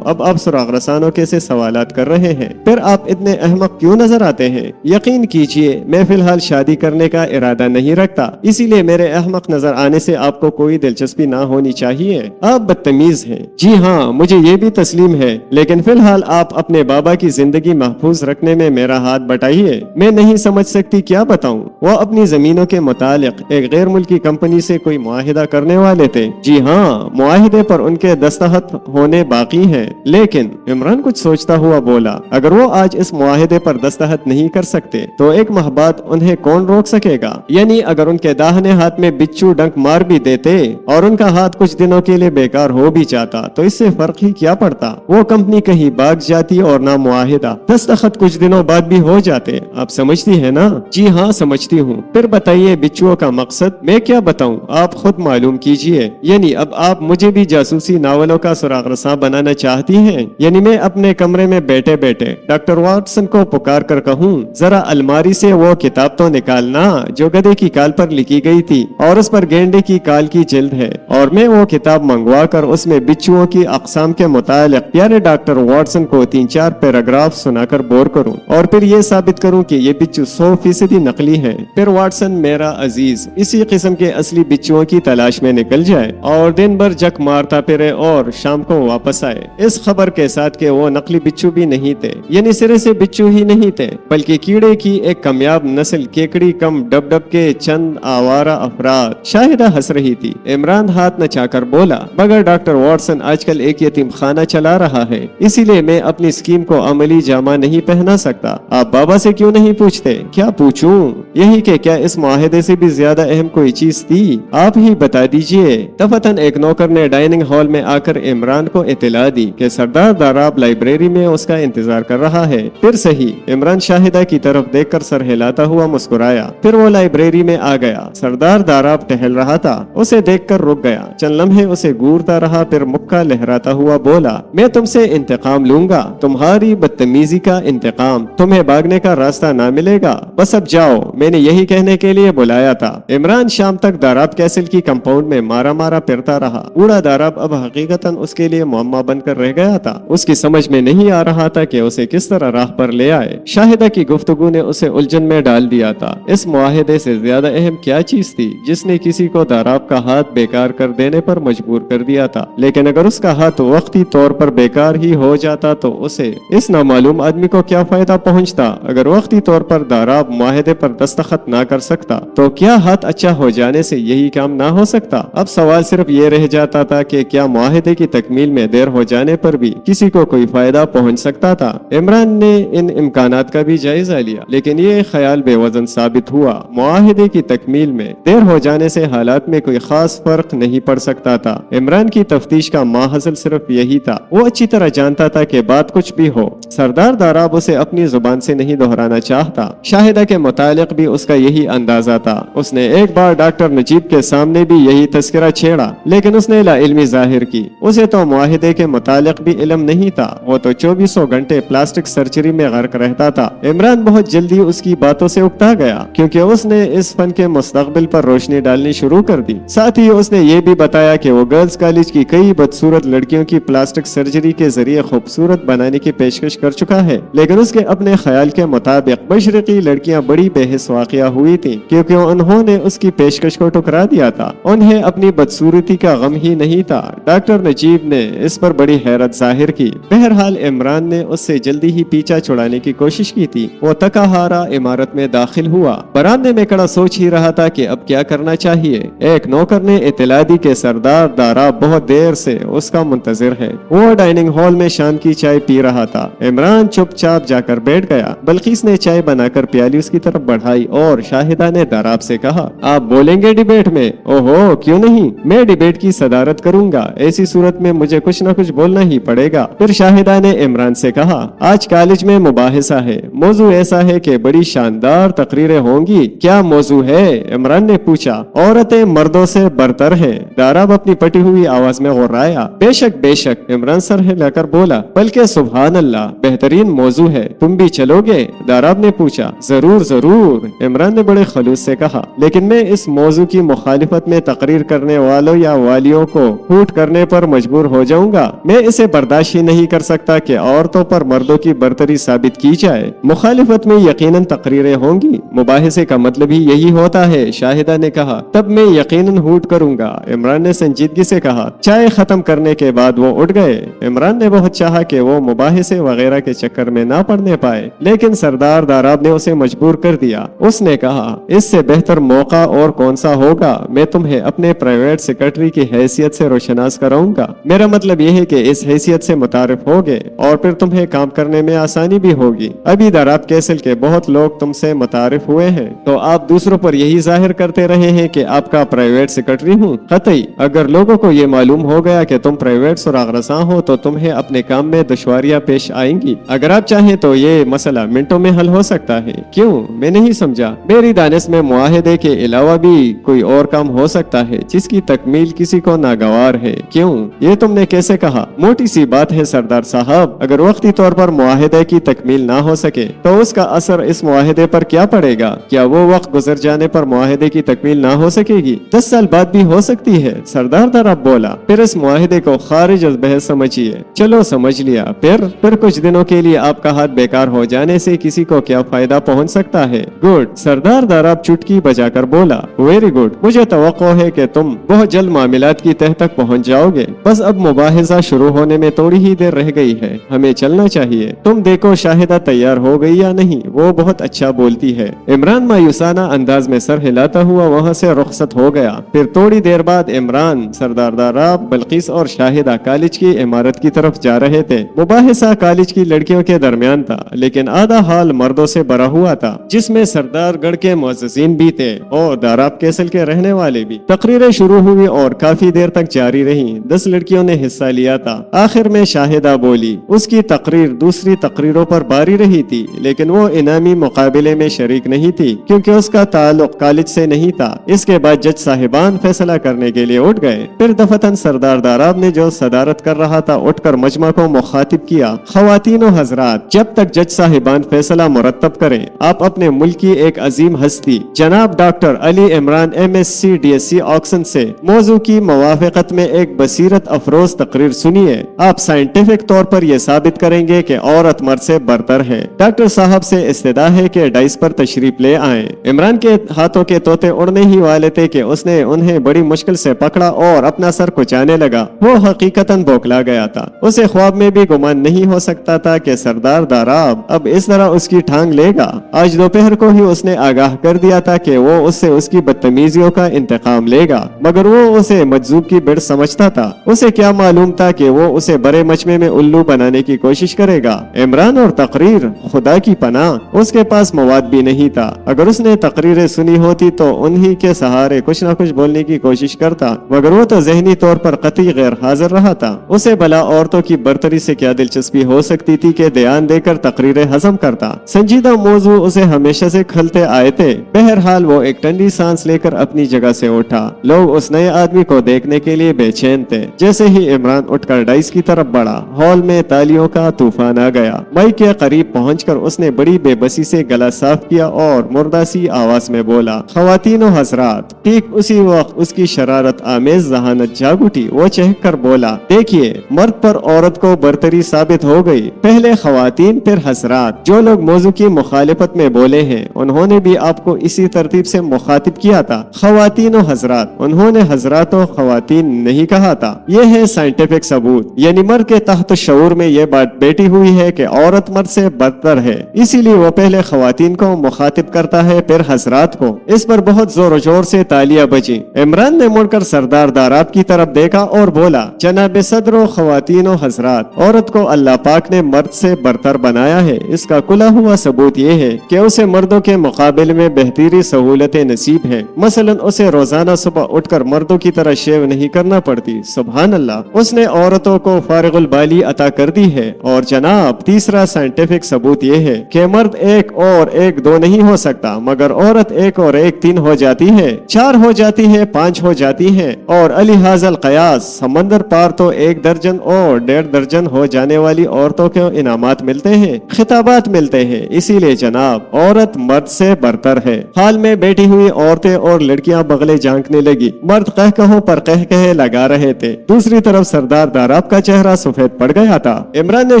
اب آپ سراغ رسانوں کے سے سوالات کر رہے ہیں، پھر آپ اتنے احمق کیوں نظر آتے ہیں؟ یقین کیجئے، میں فی الحال شادی کرنے کا ارادہ نہیں رکھتا، اسی لیے میرے احمق نظر آنے سے آپ کو کوئی دلچسپی نہ ہونی چاہیے۔ آپ بدتمیز ہیں۔ جی ہاں، مجھے یہ بھی تسلیم ہے، لیکن فی الحال آپ اپنے بابا کی زندگی محفوظ رکھنے میں میرا ہاتھ بٹائیے۔ میں نہیں سمجھ سکتی کیا بتاؤں۔ وہ اپنی زمینوں کے متعلق ایک غیر ملکی کمپنی سے کوئی معاہدہ کرنے والے تھے۔ جی ہاں، معاہدے پر ان کے دستخط ہونے باقی ہیں، لیکن عمران کچھ سوچتا ہوا بولا، اگر وہ آج اس معاہدے پر دستخط نہیں کر سکتے تو ایک ماہ بعد انہیں کون روک سکے گا؟ یعنی اگر ان کے داہنے ہاتھ میں بچو ڈنک مار بھی دیتے اور ان کا ہاتھ کچھ دنوں کے لیے بیکار ہو بھی جاتا تو اس سے فرق ہی کیا پڑتا؟ وہ کمپنی کہیں بھاگ جاتی اور نہ معاہدہ، دستخط کچھ دنوں بعد بھی ہو جاتے۔ آپ سمجھتی ہیں نا؟ جی ہاں سمجھتی ہوں۔ پھر بتائیے بچوؤں کا مقصد؟ میں کیا بتاؤں، آپ خود معلوم کیجئے۔ یعنی اب آپ مجھے بھی جاسوسی ناولوں کا سراغ رساں بنانا چاہتی ہیں؟ یعنی میں اپنے کمرے میں بیٹھے بیٹھے ڈاکٹر واٹسن کو پکار کر کہوں، ذرا الماری سے وہ کتاب تو نکالنا جو گدھے کی کال پر لکھی گئی تھی اور اس پر گینڈے کی کال کی جلد ہے، اور میں وہ کتاب منگوا کر اس میں بچوؤں کی اقسام کے मुतालिक प्यारे डॉक्टर वाटसन को 3-4 पैराग्राफ सुनाकर बोर करूं और फिर ये साबित करूं कि ये बिच्छू 100% नकली हैं। फिर वाटसन मेरा अजीज इसी किस्म के असली बिच्छुओं की तलाश में निकल जाए और दिन भर जक मारता फिरे और शाम को वापस आए इस खबर के साथ कि वो नकली बिच्छू भी नहीं थे, यानी सिरे से बिच्छू ही नहीं थे बल्कि कीड़े की एक कामयाब नस्ल केकड़ी कम डब डब के चंद आवारा अफराद। शाहिदा हंस रही थी। इमरान हाथ नचाकर बोला, मगर डॉक्टर वाटसन आजकल एक यतीम खाना चला रहा है, इसीलिए मैं अपनी स्कीम को अमली जामा नहीं पहना सकता। आप बाबा से क्यों नहीं पूछते? क्या पूछूं? यही कि क्या इस मुआहदे से भी ज्यादा अहम कोई चीज थी? आप ही बता दीजिए। तफतन एक नौकर ने डाइनिंग हॉल में आकर इमरान को इत्तला दी कि सरदार दाराब लाइब्रेरी में उसका इंतजार कर रहा है। फिर सही। इमरान शाहिदा की तरफ देखकर सर हिलाता हुआ मुस्कुराया। फिर वो लाइब्रेरी में आ गया। सरदार दाराब टहल रहा था। उसे देखकर रुक गया। चंद लम्हे उसे घूरता रहा, फिर मुक्का लहराता हुआ बोला, मैं तुमसे इंतकाम लूंगा, तुम्हारी बदतमीजी का इंतकाम। तुम्हें भागने का रास्ता ना मिलेगा। बस अब जाओ, मैंने यही कहने के लिए बुलाया था। इमरान शाम तक दाराब कैसल की कंपाउंड में मारा मारा फिरता रहा। बूढ़ा दाराब अब हकीकतन उसके लिए मुअम्मा बनकर रह गया था। उसकी समझ में नहीं आ रहा था कि उसे किस तरह राह पर ले आए। शाहिदा की गुफ्तगू ने उसे उलझन में डाल दिया था। इस मुआहदे से ज्यादा अहम क्या चीज थी जिसने किसी को दाराब का हाथ बेकार कर देने पर मजबूर कर दिया था? लेकिन अगर उसका हाथ वक्ती तौर पर बेकार ही हो जाता तो उसे इस नामालूम आदमी को क्या फायदा पहुंचता? अगर वक्ती तौर पर दाराब मुआहदे पर दस्तखत ना कर सकता तो क्या हाथ अच्छा हो जाने से यही काम ना हो सकता? अब सवाल सिर्फ ये रह जाता था कि क्या मुआहदे की तकमील में देर हो जाने पर भी किसी को कोई फायदा पहुंच सकता था? इमरान ने इन इम्कानात का भी जायजा लिया, लेकिन ये ख्याल बेवजन साबित हुआ। मुआहदे की तकमील में देर हो जाने से हालात में कोई खास फर्क नहीं पड़ सकता था। इमरान की तफ्तीश का माहसल सिर्फ यही था। वो अच्छी तरह जानता था कि बात कुछ भी हो, सरदार दाराब उसे अपनी जुबान से नहीं दोहराना चाहता। शाहिदा के मुतालिक भी उसका यही अंदाजा था। उसने एक बार डॉक्टर नजीब के सामने भी यही तस्करा छेड़ा, लेकिन उसने ला इल्मी जाहिर की। उसे तो मुआहिदे के मुतालिक भी इल्म नहीं था। वो तो 2400 घंटे प्लास्टिक सर्जरी में गर्क रहता था। इमरान बहुत जल्दी उसकी बातों से उकता गया, क्योंकि उसने इस फन के मुस्तकबिल पर रोशनी डालनी शुरू कर दी। साथ ही उसने ये भी बताया कि वो गर्ल्स कॉलेज की कई बदसूरत लड़कियों की प्लास्टिक सर्जरी के जरिए खूबसूरत बनाने की पेशकश कर चुका है, लेकिन उसके अपने ख्याल के मुताबिक मशरकी लड़कियां बड़ी बेहिस वाक़िया हुई थी, क्योंकि उन्होंने उसकी पेशकश को ठुकरा दिया था। उन्हें अपनी बदसूरती का गम ही नहीं था। डॉक्टर नजीब ने इस पर बड़ी हैरत जाहिर की। बहरहाल इमरान ने उससे जल्दी ही पीछा छुड़ाने की कोशिश की थी। वो तकाहारा इमारत में दाखिल हुआ। बरामदे में खड़ा सोच ही रहा था कि अब क्या करना चाहिए। एक नौकर ने इत्तला दी कि सरदार दाराब बहुत देर से उसका मुंतजिर है। वो डाइनिंग हॉल में शाम की चाय पी रहा था। इमरान चुपचाप जाकर बैठ गया। बल्किस ने चाय बनाकर प्याली उसकी तरफ बढ़ाई और शाहिदा ने दाराब से कहा, आप बोलेंगे डिबेट में? ओहो, क्यों नहीं, मैं डिबेट की सदारत करूंगा। ऐसी सूरत में मुझे कुछ न कुछ बोलना ही पड़ेगा। फिर शाहिदा ने इमरान से कहा, आज कॉलेज में मुबाहिसा है। मौजू ऐसा है कि बड़ी शानदार तकरीरें होंगी। क्या मौजू है? इमरान ने पूछा। औरतें मर्दों से बरतर हैं। दाराब अपनी पटी हुई आवाज में गुर्राया। बेशक बेशक, इमरान सर हिलाकर बोला। बल्कि सुभान अल्लाह, बेहतरीन मौजू है। तुम भी चलोगे? दाराब ने पूछा। जरूर जरूर, इमरान ने बड़े खलूस से कहा। लेकिन मैं इस मौजू की मुखालिफत में तकरीर करने वालों या वालियों को हूट करने पर मजबूर हो जाऊंगा। मैं इसे बर्दाश्त ही नहीं कर सकता कि औरतों पर मर्दों की बरतरी साबित की जाए। मुखालिफत में यकीनन तकरीरें होंगी। मुबाहिसे का मतलब ही यही होता है, शाहिदा ने कहा। तब मैं यकीनन हूट करूंगा, इमरान ने संजीदगी से कहा। चाय खत्म करने के बाद वो उठ गए। इमरान ने बहुत चाहा कि वो मुबाहिसे वगैरह के चक्कर में ना पड़ने पाए, लेकिन सरदार दाराब ने उसे मजबूर कर दिया। उसने कहा, इससे बेहतर मौका और कौन सा होगा? मैं तुम्हें अपने प्राइवेट सेक्रेटरी की हैसियत से रोशनास कराऊंगा। मेरा मतलब यह है कि इस हैसियत से मुतारिफ होगे और फिर तुम्हें काम करने में आसानी भी होगी। अभी दाराब कैसल के बहुत लोग तुमसे मुतारिफ हुए हैं, तो आप दूसरों पर यही जाहिर करते रहे हैं कि आपका प्राइवेट सेक्रेटरी हूँ। कतई अगर लोगों को ये मालूम हो गया कि तुम प्राइवेट सुराग रसां हो तो तुम्हें अपने काम में दुश्वारियां पेश आएंगी। अगर आप चाहें तो ये मसला मिनटों में हल हो सकता है। क्यों? मैं नहीं समझा। मेरी दानिश में मुआहिदे के अलावा भी कोई और काम हो सकता है जिसकी तकमील किसी को नागवार है। क्यों? ये तुमने कैसे कहा? मोटी सी बात है सरदार साहब, अगर वक्ती तौर पर मुआहिदे की तकमील ना हो सके तो उसका असर इस मुआहिदे पर क्या पड़ेगा? क्या वो वक्त गुजर जाने पर मुआहिदे की तकमील ना हो सकेगी? 10 साल बाद भी हो सकती है, सरदार दाराब बोला। फिर इस मुआहिदे को खारिज बहस समझिए। चलो समझ लिया। फिर कुछ दिनों के लिए आपका हाथ बेकार हो जाने से किसी को क्या फायदा पहुंच सकता है? गुड। सरदार दाराब चुटकी बजाकर बोला, वेरी गुड। मुझे तवक्को है कि तुम बहुत जल्द मामलात की तह तक पहुंच जाओगे। बस अब मुबाहिजा शुरू होने में थोड़ी ही देर रह गई है, हमें चलना चाहिए। तुम देखो शाहिदा तैयार हो गई या नहीं, वो बहुत अच्छा बोलती है। इमरान मायूसाना अंदाज में सर हिलाता हुआ वहाँ से रुखसत हो गया। फिर थोड़ी देर बाद इमरान, सरदार दाराब, बल्किस और शाहिदा कॉलेज की इमारत की तरफ जा रहे थे। मुबाहिसा कॉलेज की लड़कियों के दरमियान था, लेकिन आधा हाल मर्दों से भरा हुआ था, जिसमें सरदारगढ़ के मुअज़्ज़िज़ीन भी थे और दाराब कैसल के रहने वाले भी। तकरीरें शुरू हुई और काफी देर तक जारी रही। 10 लड़कियों ने हिस्सा लिया था। आखिर में शाहिदा बोली। उसकी तकरीर दूसरी तकरीरों पर बारी रही थी, लेकिन वो इनामी मुकाबले में शरीक नहीं थी क्योंकि उसका ताल्लुक कॉलेज से नहीं था। इसके बाद जज साहिबान फैसला करने के लिए उठ गए। फिर दफतन सरदार दाराब ने जो सदारत कर रहा था उठकर मजमा को मुखातिब किया, ख़वातीनो हज़रात, जब तक जज साहिबान फैसला मुरतब करें, आप अपने मुल्क की एक अजीम हस्ती जनाब doctor Ali Imran MSc DSc Oxon से मौजू की मुवाफ़क़त में एक बसीरत अफरोज तकरीर सुनिए। आप साइंटिफिक तौर पर यह साबित करेंगे कि औरत मर्द से बरतर है। डॉक्टर साहब से इस्तदा है कि डाइस पर तशरीफ ले आए। इमरान के हाथों के तोते उड़ने ही वाले थे कि उसने उन्हें बड़ी मुश्किल से पकड़ा और अपना सर कुचाने लगा। वो हकीकतन बौखला गया था। उसे ख्वाब में भी गुमान नहीं हो सकता था कि सरदार दाराब अब इस तरह उसकी टांग लेगा। आज दोपहर को ही उसने आगाह कर दिया था कि वो उससे उसकी बदतमीजियों का इंतकाम लेगा, मगर वो उसे मजजूब की बिड़ समझता था। उसे क्या मालूम था कि वो उसे बड़े मजमे में उल्लू बनाने की कोशिश करेगा। इमरान और तकरीर, खुदा की पनाह, उसके पास मवाद भी नहीं था। अगर उसने तकरीरें सुनी होती तो उन्हीं के सहारे कुछ न कुछ बोलने की कोशिश करता, मगर वो तो जहनी तौर पर कतई गैर हाजिर रहा था। उसे भला औरतों की बरतरी से क्या दिलचस्पी हो सकती थी कि ध्यान देकर तकरीरें हजम करता। संजीदा मौजू उसे हमेशा से खलते आए थे। बहरहाल वो एक ठंडी सांस लेकर अपनी जगह से उठा। लोग उस नए आदमी को देखने के लिए बेचैन थे। जैसे ही इमरान उठकर डाइस की तरफ बढ़ा, हॉल में तालियों का तूफान आ गया। माइक के करीब पहुंचकर उसने बड़ी बेबसी से गला साफ किया और मुर्दासी आवाज में बोला, ख़वातीनो हज़रात। ठीक उसी वक्त उसकी शरारत आमेज जहानत जाग उठी। वो चहक कर बोला, देखिए, मर्द पर औरत को बरतरी साबित हो गई। पहले ख़वातीन फिर हज़रात। जो लोग मौजू की मुखालिफत में बोले हैं उन्होंने भी आपको इसी तरतीब से मुखातिब किया था, ख़वातीनो हज़रात। उन्होंने हज़रात और ख़वातीन नहीं कहा था। यह है साइंटिफिक सबूत, यानी मर्द के तहत शऊर में यह बात बैठी हुई है कि औरत मर्द से बदतर है, इसीलिए वो पहले ख़वातीन को मुखातिब करता है फिर हज़रात को। इस पर बहुत जोर जोर से तालियां बजी। इमरान ने मुड़कर सरदार दाराब की तरफ देखा और बोला, जनाब सदर, ख़वातीनो हज़रात, औरत को अल्लाह पाक ने मर्द से बरतर बनाया है। इसका खुला हुआ सबूत यह है कि उसे मर्दों के मुकाबले में बेहतरी सहूलतें नसीब हैं। मसलन उसे रोजाना सुबह उठकर मर्दों की तरह शेव नहीं करना पड़ती। सुभान अल्लाह, उसने औरतों को फारिगुल बाली अता कर दी है। और जनाब, तीसरा साइंटिफिक सबूत यह है कि मर्द एक और एक दो नहीं हो सकता, मगर औरत एक और एक 3 हो जाती है, 4 हो जाती है, 5 हो जाती है। और अलिहाजल कयास, समंदर पार तो 1 दर्जन और 1.5 दर्जन हो जाने वाली औरतों को इनामात मिलते हैं, खिताबात मिलते हैं। इसीलिए जनाब, औरत मर्द से बरतर है। हाल में बैठी हुई औरतें और लड़कियां बगले झांकने लगी। मर्द कहकहों पर कहकहे लगा रहे थे। दूसरी तरफ सरदार दाराब का चेहरा सफेद पड़ गया था। इमरान ने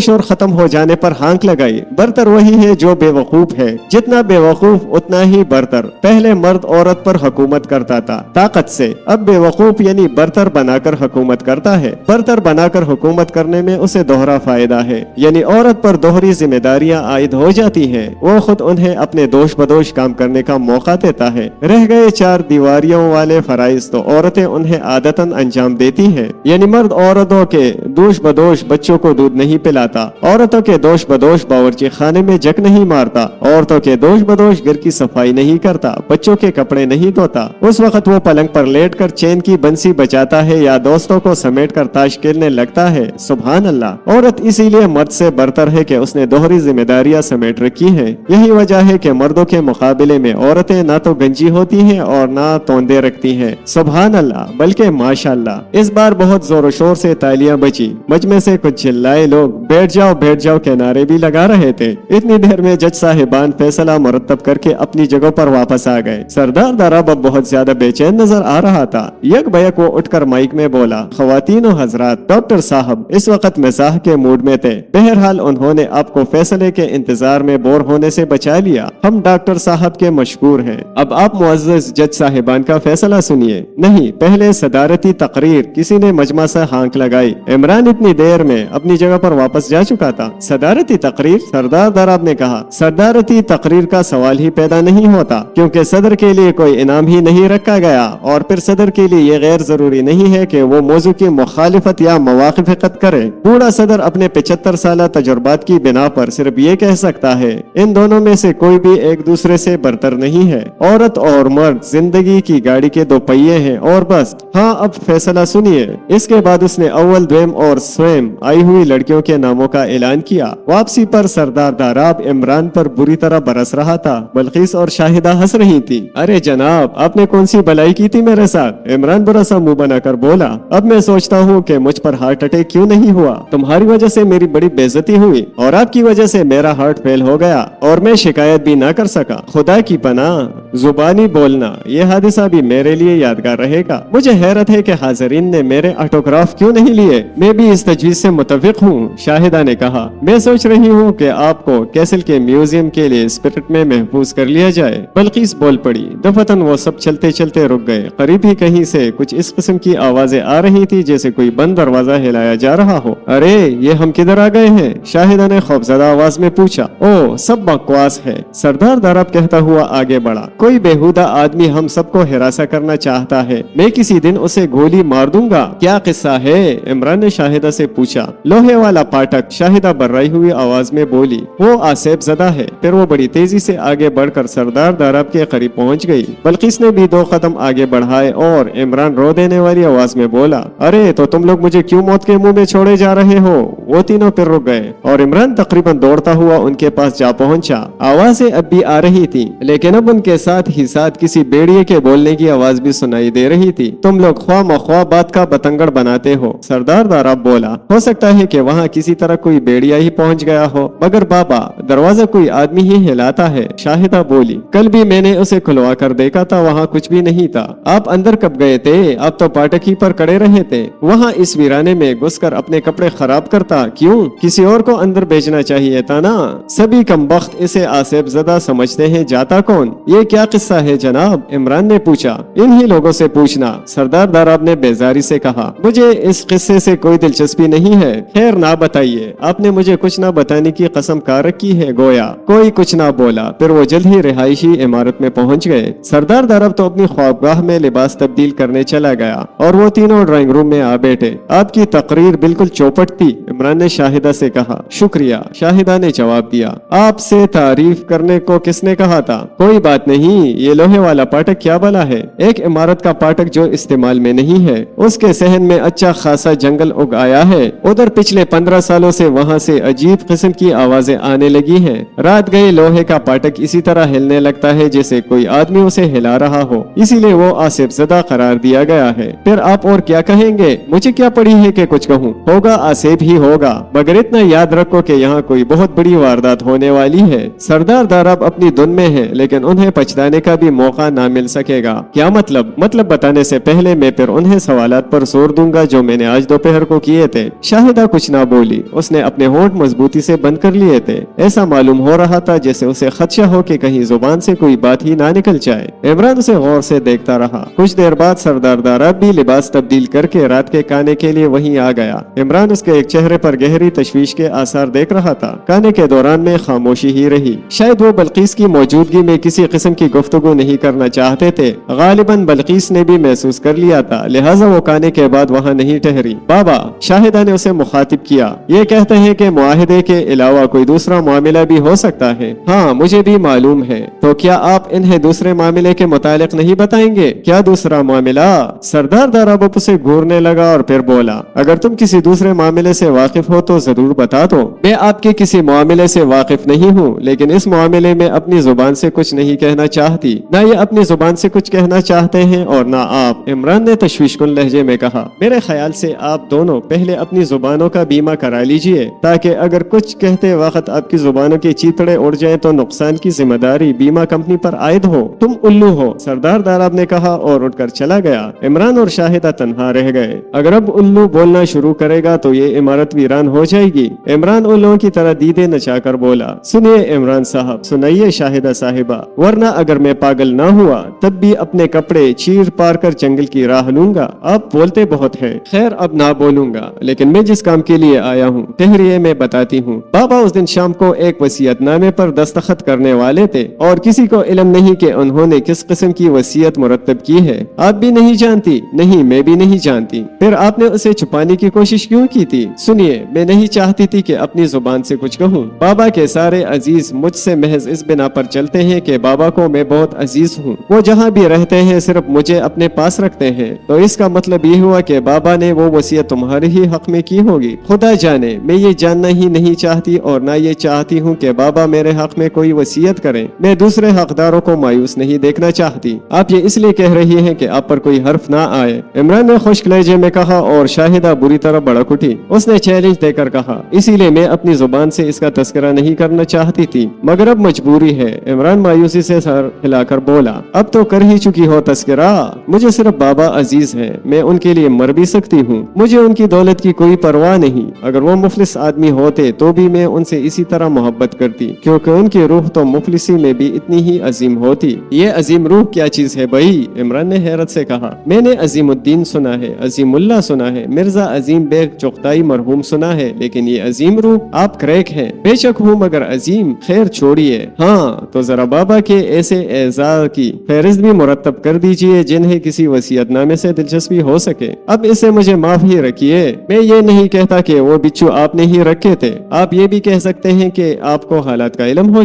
शोर खत्म हो जाने पर हांक लगाई। बरतर वही है जो बेवकूफ है, जितना बेवकूफ उतना ही बरतर। पहले मर्द औरत पर हुकूमत करता था ताकत से, अब बेवकूफ यानी बरतर बनाकर हुकूमत करता है। बरतर बनाकर हुकूमत करने में उसे दोहरा फायदा है, यानी औरत पर दोहरी जिम्मेदारियां आयद हो जाती हैं। वो खुद उन्हें अपने दोष बदोश काम करने का मौका देता है। रह गए 4 दीवारियों वाले फराइज तो औरतें उन्हें आदतन अंजाम देती हैं। यानी मर्द औरतों के दोष बदोश बच्चों को दूध नहीं पिलाता, औरतों के दोष बदोश बावर्ची खाने में जक नहीं मारता, औरतों के दोष बदोश घर की सफाई नहीं करता, बच्चों के कपड़े नहीं धोता। उस वक्त वो पलंग पर लेट कर चैन की बंसी बजाता है या दोस्तों को समेट कर ताश खेलने लगता है। सुभान अल्लाह, औरत इसीलिए मर्द से बरतर है कि उसने दोहरी जिम्मेदारियां समेट रखी है। यही वजह है कि मर्दों के मुकाबले में औरतें ना तो गंजी होती हैं और ना तोंदे रखती हैं। सुभान अल्लाह, बल्कि माशाअल्लाह। इस बार बहुत जोर शोर से तालियां बची। मजमे से कुछ चिल्लाए लोग बैठ जाओ के नारे भी लगा रहे थे। इतनी देर में जज साहिबान फैसला मुरतब करके अपनी जगह पर वापस आ गए। सरदार दाराब अब बहुत ज्यादा बेचैन नजर आ रहा था। यक बयक वो उठकर माइक में बोला, ख़वातीनो हज़रात, साथ। डॉक्टर साहब इस वक्त मजाक के मूड में थे। बहरहाल उन्होंने आपको फैसले के इंतजार में बोर होने से बचा लिया। हम डॉक्टर साहब के मशकूर हैं। अब आप मुअज़्ज़ज़ जज साहिबान का फैसला सुनिए। नहीं, पहले सदारती तकरीर। किसी ने मजमा से हाँक लगाई। इमरान इतनी देर में अपनी जगह पर वापस जा चुका था। सदारती तकरीर? सरदार दाराब ने कहा। सदारती तकरीर का सवाल ही पैदा नहीं होता, क्योंकि सदर के लिए कोई इनाम ही नहीं रखा गया, और फिर सदर के लिए ये गैर जरूरी नहीं है कि वो मौजू की मुखालिफत या मवाक़िफ़ करे। बूढ़ा सदर अपने 75 साल तजुर्बात की बिना पर सिर्फ ये कह सकता है, इन दोनों में से कोई भी एक दूसरे से बरतर नहीं है। औरत और मर्द जिंदगी की गाड़ी के दो पहिए हैं और बस। हाँ, अब फैसला सुनिए। इसके बाद उसने अव्वल, द्वेम और स्वयं आई हुई लड़कियों के नामों का ऐलान किया। वापसी पर सरदार दाराब इमरान पर बुरी तरह बरस रहा था। बल्किस और शाहिदा हंस रही थी। अरे जनाब, आपने कौन सी भलाई की थी मेरे साथ? इमरान बुरा सा मुंह बनाकर बोला। अब मैं सोचता हूँ कि मुझ पर हार्ट अटैक क्यों नहीं हुआ। तुम्हारी वजह से मेरी बड़ी बेइज्जती हुई और आपकी वजह से मेरा हार्ट फेल हो गया और मैं शिकायत भी ना कर सका। खुदा की पनाह, जुबानी बोलना, ये हादिसा भी मेरे लिए यादगार रहेगा। मुझे हैरत है कि हाजरीन ने मेरे ऑटोग्राफ क्यों नहीं लिए। मैं भी इस तजवीज से मुतफिक हूँ, शाहिदा ने कहा। मैं सोच रही हूँ कि आपको कैसल के म्यूजियम के लिए स्पिरिट में महफूज कर लिया जाए। बल्किस बोल पड़ी। दफतन वो सब चलते चलते रुक गए। करीब ही कहीं से कुछ इस किस्म की आवाजें आ रही थी जैसे कोई बंद दरवाजा हिलाया जा रहा हो। अरे ये हम किधर आ गए हैं? शाहिदा ने खौफजदा आवाज में पूछा। ओ, सब बकवास है, सरदार दाराब कहता हुआ आगे बढ़ा। कोई बेहुदा आदमी हम सबको हिरासा करना चाहता है। मैं किसी दिन उसे गोली मार दूंगा। क्या किस्सा है? इमरान ने शाहिदा से पूछा। लोहे वाला पाठक, शाहिदा बर्राई हुई आवाज में बोली। वो आसेब ज़दा है। फिर वो बड़ी तेजी से आगे बढ़कर सरदार दाराब के करीब पहुंच गई। बल्किस ने भी 2 कदम आगे बढ़ाए और इमरान रो देने वाली आवाज में बोला, अरे तो तुम लोग मुझे क्यों मौत के मुंह में छोड़े जा रहे हो? वो तीनों फिर रुक गए और इमरान तकरीबन दौड़ता हुआ उनके पास जा पहुंचा। आवाजें अब भी आ रही थी, लेकिन अब उनके साथ ही साथ किसी बेड़िए के बोलने की आवाज भी सुनाई दे रही थी। तुम लोग ख्वाह मख्वाह बात का बतंगड़ बनाते हो, सरदार दाराब बोला। हो सकता है कि वहाँ किसी तरह कोई बेड़िया ही पहुँच गया हो, मगर बाबा दरवाजा कोई आदमी ही हिलाता है, शाहिदा बोली। कल भी मैंने उसे खुलवा कर देखा था, वहाँ कुछ भी नहीं था। आप अंदर कब गए थे? आप तो फाटक ही पर खड़े रहे थे। वहाँ इस वीराने में घुसकर अपने कपड़े खराब करता। क्यों? किसी और को अंदर भेजना चाहिए था ना। सभी कमबख्त इसे आसेब ज़दा समझते हैं, जाता कौन? ये क्या किस्सा है जनाब? इमरान ने पूछा। इन्हीं लोगों से पूछना, सरदार दाराब ने बेजारी से कहा। मुझे इस किस्से से कोई दिलचस्पी नहीं है। खैर ना बताइए, आपने मुझे कुछ ना बताने की कसम खा रखी है। गोया कोई कुछ ना बोला। फिर वो जल्द ही रिहायशी इमारत में पहुंच गए। सरदार दाराब तो अपनी ख्वाबगाह में लिबास तब्दील करने चला गया और वो तीनों ड्राइंग रूम में आ बैठे। आपकी तकरीर बिल्कुल चौपट थी, इमरान ने शाहिदा से कहा। शुक्रिया, शाहिदा ने जवाब दिया। आपसे तारीफ करने को किसने कहा था? कोई बात नहीं, ये लोहे वाला पाठक क्या भला है? एक इमारत का पाठक जो इस्तेमाल में नहीं है, उसके सहन में अच्छा खासा जंगल उग आया है। उधर पिछले 15 सालों से वहाँ से अजीब किस्म की आवाजें आने लगी हैं। रात गए लोहे का पाठक इसी तरह हिलने लगता है जैसे कोई आदमी उसे हिला रहा हो, इसीलिए वो आसिफ ज़दा करार दिया गया है। फिर आप और क्या कहेंगे? मुझे क्या पड़ी है कि कुछ कहूँ? होगा आसिफ ही होगा, मगर इतना याद रखो कि यहाँ कोई बहुत बड़ी वारदात होने वाली है। सरदार दाराब अपनी धुन में है, लेकिन उन्हें पछताने का भी मौका ना मिल सकेगा। क्या मतलब? मतलब बताने से पहले मैं फिर उन्हें सवालात पर जोर दूंगा जो मैंने आज दोपहर को किए थे। शाहिदा कुछ ना बोली। उसने अपने होंठ मजबूती से बंद कर लिए थे। ऐसा मालूम हो रहा था जैसे उसे खदशा हो कि कहीं जुबान से कोई बात ही ना निकल जाए। इमरान उसे गौर से देखता रहा। कुछ देर बाद सरदार दाराब भी लिबास तब्दील करके रात के खाने के लिए वहीं आ गया। इमरान उसके एक चेहरे पर गहरी तशवीश के आसार देख रहा था। खाने के दौरान में खामोशी ही रही। शायद वो बल्किस की मौजूदगी में किसी किस्म की गुफ्तगू नहीं करना चाहते थे। गालिबन बल्किस ने भी महसूस कर लिया था, लिहाजा वो खाने के बाद वहाँ नहीं ठहरी। बाबा, शाहिदा ने उसे मुखातिब किया, ये कहते हैं कि मुआहिदे के अलावा कोई दूसरा मामला भी हो सकता है। हाँ, मुझे भी मालूम है। तो क्या आप इन्हें दूसरे मामले के मुतालिक नहीं बताएंगे? क्या दूसरा मामला? सरदार दाराब उसे घूरने लगा और फिर बोला, अगर तुम किसी दूसरे मामले से वाकिफ हो तो जरूर बता दो। मैं आपके किसी मामले से वाकिफ नहीं हूँ, लेकिन इस मामले में अपनी जुबान से कुछ नहीं कहना चाहती। ना ये अपनी जुबान से कुछ कहना चाहते हैं और ना आप। इमरान ने तशवीशकुन लहजे में कहा, मेरे ख्याल से आप दोनों पहले अपनी जुबानों का बीमा करा लीजिए, ताकि अगर कुछ कहते वक्त आपकी जुबानों के चीतड़े उड़ जाएं तो नुकसान की जिम्मेदारी बीमा कंपनी पर आयद हो। तुम उल्लू हो, सरदार दाराब ने कहा और उठकर चला गया। इमरान और शाहिदा तन्हा रह गए। अगर अब उल्लू बोलना शुरू करेगा तो ये इमारत वीरान हो जाएगी। इमरान उल्लुओं की तरह दीदे नचाकर बोला, सुनिए इमरान साहब, सुनाइए शाहिदा साहिबा, वरना अगर मैं पागल ना हुआ तब भी अपने कपड़े चीर पार कर जंगल की राह लूंगा। आप बोलते बहुत है। खैर अब ना बोलूंगा, लेकिन मैं जिस काम के लिए आया हूँ ठहरिए मैं बताती हूँ। बाबा उस दिन शाम को एक वसीयतनामे पर दस्तखत करने वाले थे और किसी को इल्म नहीं कि उन्होंने किस किस्म की वसीयत मुरतब की है। आप भी नहीं जानती? नहीं, मैं भी नहीं जानती। फिर आपने उसे छुपाने की कोशिश क्यों की थी? सुनिए, मैं नहीं चाहती थी कि अपनी जुबान से कुछ कहूँ। बाबा के सारे अजीज मुझसे महज इस बिना पर चलते हैं कि बाबा को मैं बहुत अजीज हूँ। वो जहाँ भी रहते हैं सिर्फ मुझे अपने पास रखते हैं। तो इसका मतलब ये हुआ कि बाबा ने वो वसीयत तुम्हारे ही हक में की होगी। खुदा जाने, मैं ये जानना ही नहीं चाहती और ना ये चाहती हूँ कि बाबा मेरे हक में कोई वसीयत करें। मैं दूसरे हकदारों को मायूस नहीं देखना चाहती। आप ये इसलिए कह रही हैं कि आप पर कोई हर्फ ना आए। इमरान ने खुश्क लहजे में कहा और शाहिदा बुरी तरह भड़क उठी। उसने चैलेंज देकर कहा, इसीलिए मैं अपनी जुबान से इसका तस्करा नहीं करना चाहती थी, मगर अब मजबूरी है। इमरान मायूसी से सर हिलाकर बोला, अब तो कर ही चुकी हो तस्करा। मुझे सिर्फ बाबा अजीज है, मैं उनके लिए मर भी सकती हूँ। मुझे उनकी दौलत की कोई परवाह नहीं। अगर वो मुफलिस आदमी होते तो भी मैं उनसे इसी तरह मोहब्बत करती, क्योंकि उनकी रूह तो मुफलिसी में भी इतनी ही अजीम होती। ये अजीम रूह क्या चीज है भाई? इमरान ने हैरत से कहा, मैंने अजीमुद्दीन सुना है, अजीमुल्लाह सुना है, मिर्जा अजीम बेग चुगताई मरहूम सुना है, लेकिन ये अजीम रूह आप क्रैक हैं। बेशक हूँ मगर अजीम। खैर छोड़िए। हाँ तो जरा बाबा के ऐसे एजाज की फहरिस्त भी मुरतब कर दीजिए जिन्हें किसी वसीयतनामे से दिलचस्पी हो सके। अब इसे मुझे माफ ही रखिए। मैं ये नहीं कहता कि वो बिच्छू आपने ही रखे थे। आप ये भी कह सकते हैं कि आपको हालात का इल्म हो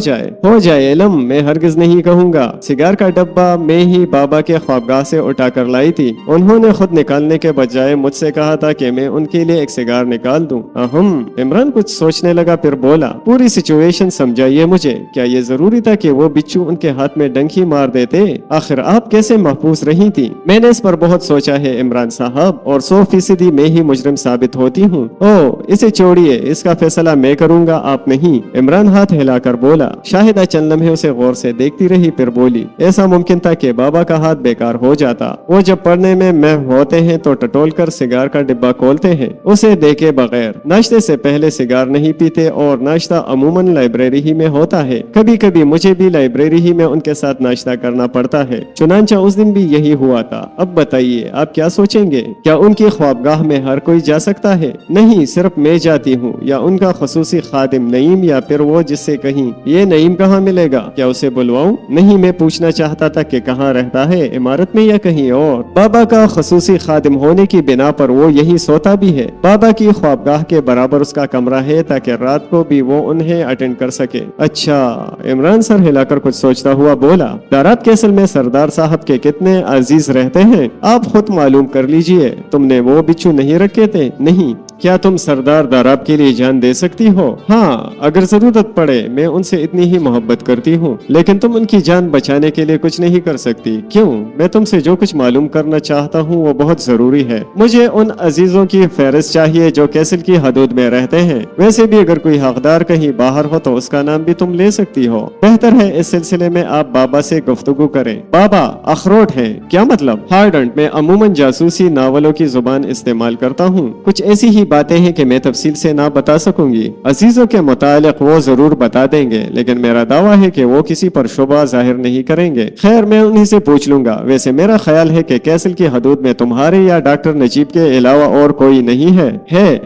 जाए इल्म। मैं हरगिज नहीं कहूँगा। सिगार का डब्बा मैं ही बाबा के ख्वाबगाह से उठा कर लाई थी। उन्होंने खुद निकालने के बजाय मुझसे कहा था कि मैं उनके लिए एक सिगार निकाल दूं। इमरान कुछ सोचने लगा, फिर बोला, पूरी सिचुएशन समझाइए मुझे। क्या ये जरूरी था कि वो बिच्छू उनके हाथ में डंकी मार देते? आखिर आप कैसे महफूज रही थी? मैंने इस पर बहुत सोचा है इमरान साहब, और 100% मैं ही मुजरिम साबित होती हूँ। ओ इसे छोड़िए, इसका फैसला मैं करूँगा, आप नहीं। इमरान हाथ हिलाकर बोला। शाहिदा चंद लम्हे उसे गौर से देखती रही, फिर बोली, ऐसा मुमकिन था कि बाबा का हाथ बेकार हो जाता। वो जब पढ़ने में महव होते हैं तो टटोल कर सिगार का डिब्बा खोलते हैं, उसे देखे बगैर। नाश्ते से पहले सिगार नहीं पीते और नाश्ता अमूमन लाइब्रेरी ही में होता है। कभी कभी मुझे भी लाइब्रेरी ही में उनके साथ नाश्ता करना पड़ता है। चुनांचा उस दिन भी यही हुआ था। अब बताइए आप क्या सोचेंगे? क्या उनकी ख्वाबगाह में हर कोई जा सकता है? नहीं, सिर्फ मैं जाती हूँ या उनका खसूसी खादिम नईम, या फिर वो जिससे कहीं। ये नईम कहाँ मिलेगा? क्या उसे बुलवाऊं? नहीं, मैं पूछना चाहता था कि कहाँ रहता है, इमारत में या कहीं और? बाबा का खसूसी खादिम होने की बिना पर वो यही सोता भी है। बाबा की ख्वाबगाह के बराबर उसका कमरा है ताकि रात को भी वो उन्हें अटेंड कर सके। अच्छा। इमरान सर हिलाकर कुछ सोचता हुआ बोला, दाराब कैसल में सरदार साहब के कितने अजीज रहते हैं आप खुद मालूम कर लीजिए। तुमने वो बिच्छू नहीं रखे थे? नहीं। क्या तुम सरदार दाराब के लिए जान दे सकती हो? हाँ, अगर जरूरत पड़े। मैं उनसे इतनी ही मोहब्बत करती हूँ, लेकिन तुम उनकी जान बचाने के लिए कुछ नहीं कर सकती। क्यों? मैं तुमसे जो कुछ मालूम करना चाहता हूँ वो बहुत जरूरी है। मुझे उन अजीजों की फहरिस्त चाहिए जो कैसल की हदूद में रहते हैं। वैसे भी अगर कोई हकदार कहीं बाहर हो तो उसका नाम भी तुम ले सकती हो। बेहतर है इस सिलसिले में आप बाबा से गुफ्तगू करें। बाबा अखरोट है? क्या मतलब? हार्डन्ड। मैं अमूमन जासूसी नावलों की जुबान इस्तेमाल करता हूँ। कुछ ऐसी ही बातें हैं कि मैं तफसील से ना बता सकूंगी। अजीजों के मुतालिक वो जरूर बता देंगे, लेकिन मेरा दावा है कि वो किसी पर शुबा जाहिर नहीं करेंगे। खैर मैं उन्हीं से पूछ लूंगा। वैसे मेरा ख्याल है कि कैसल की हदूद में तुम्हारे या डॉक्टर नजीब के अलावा और कोई नहीं है।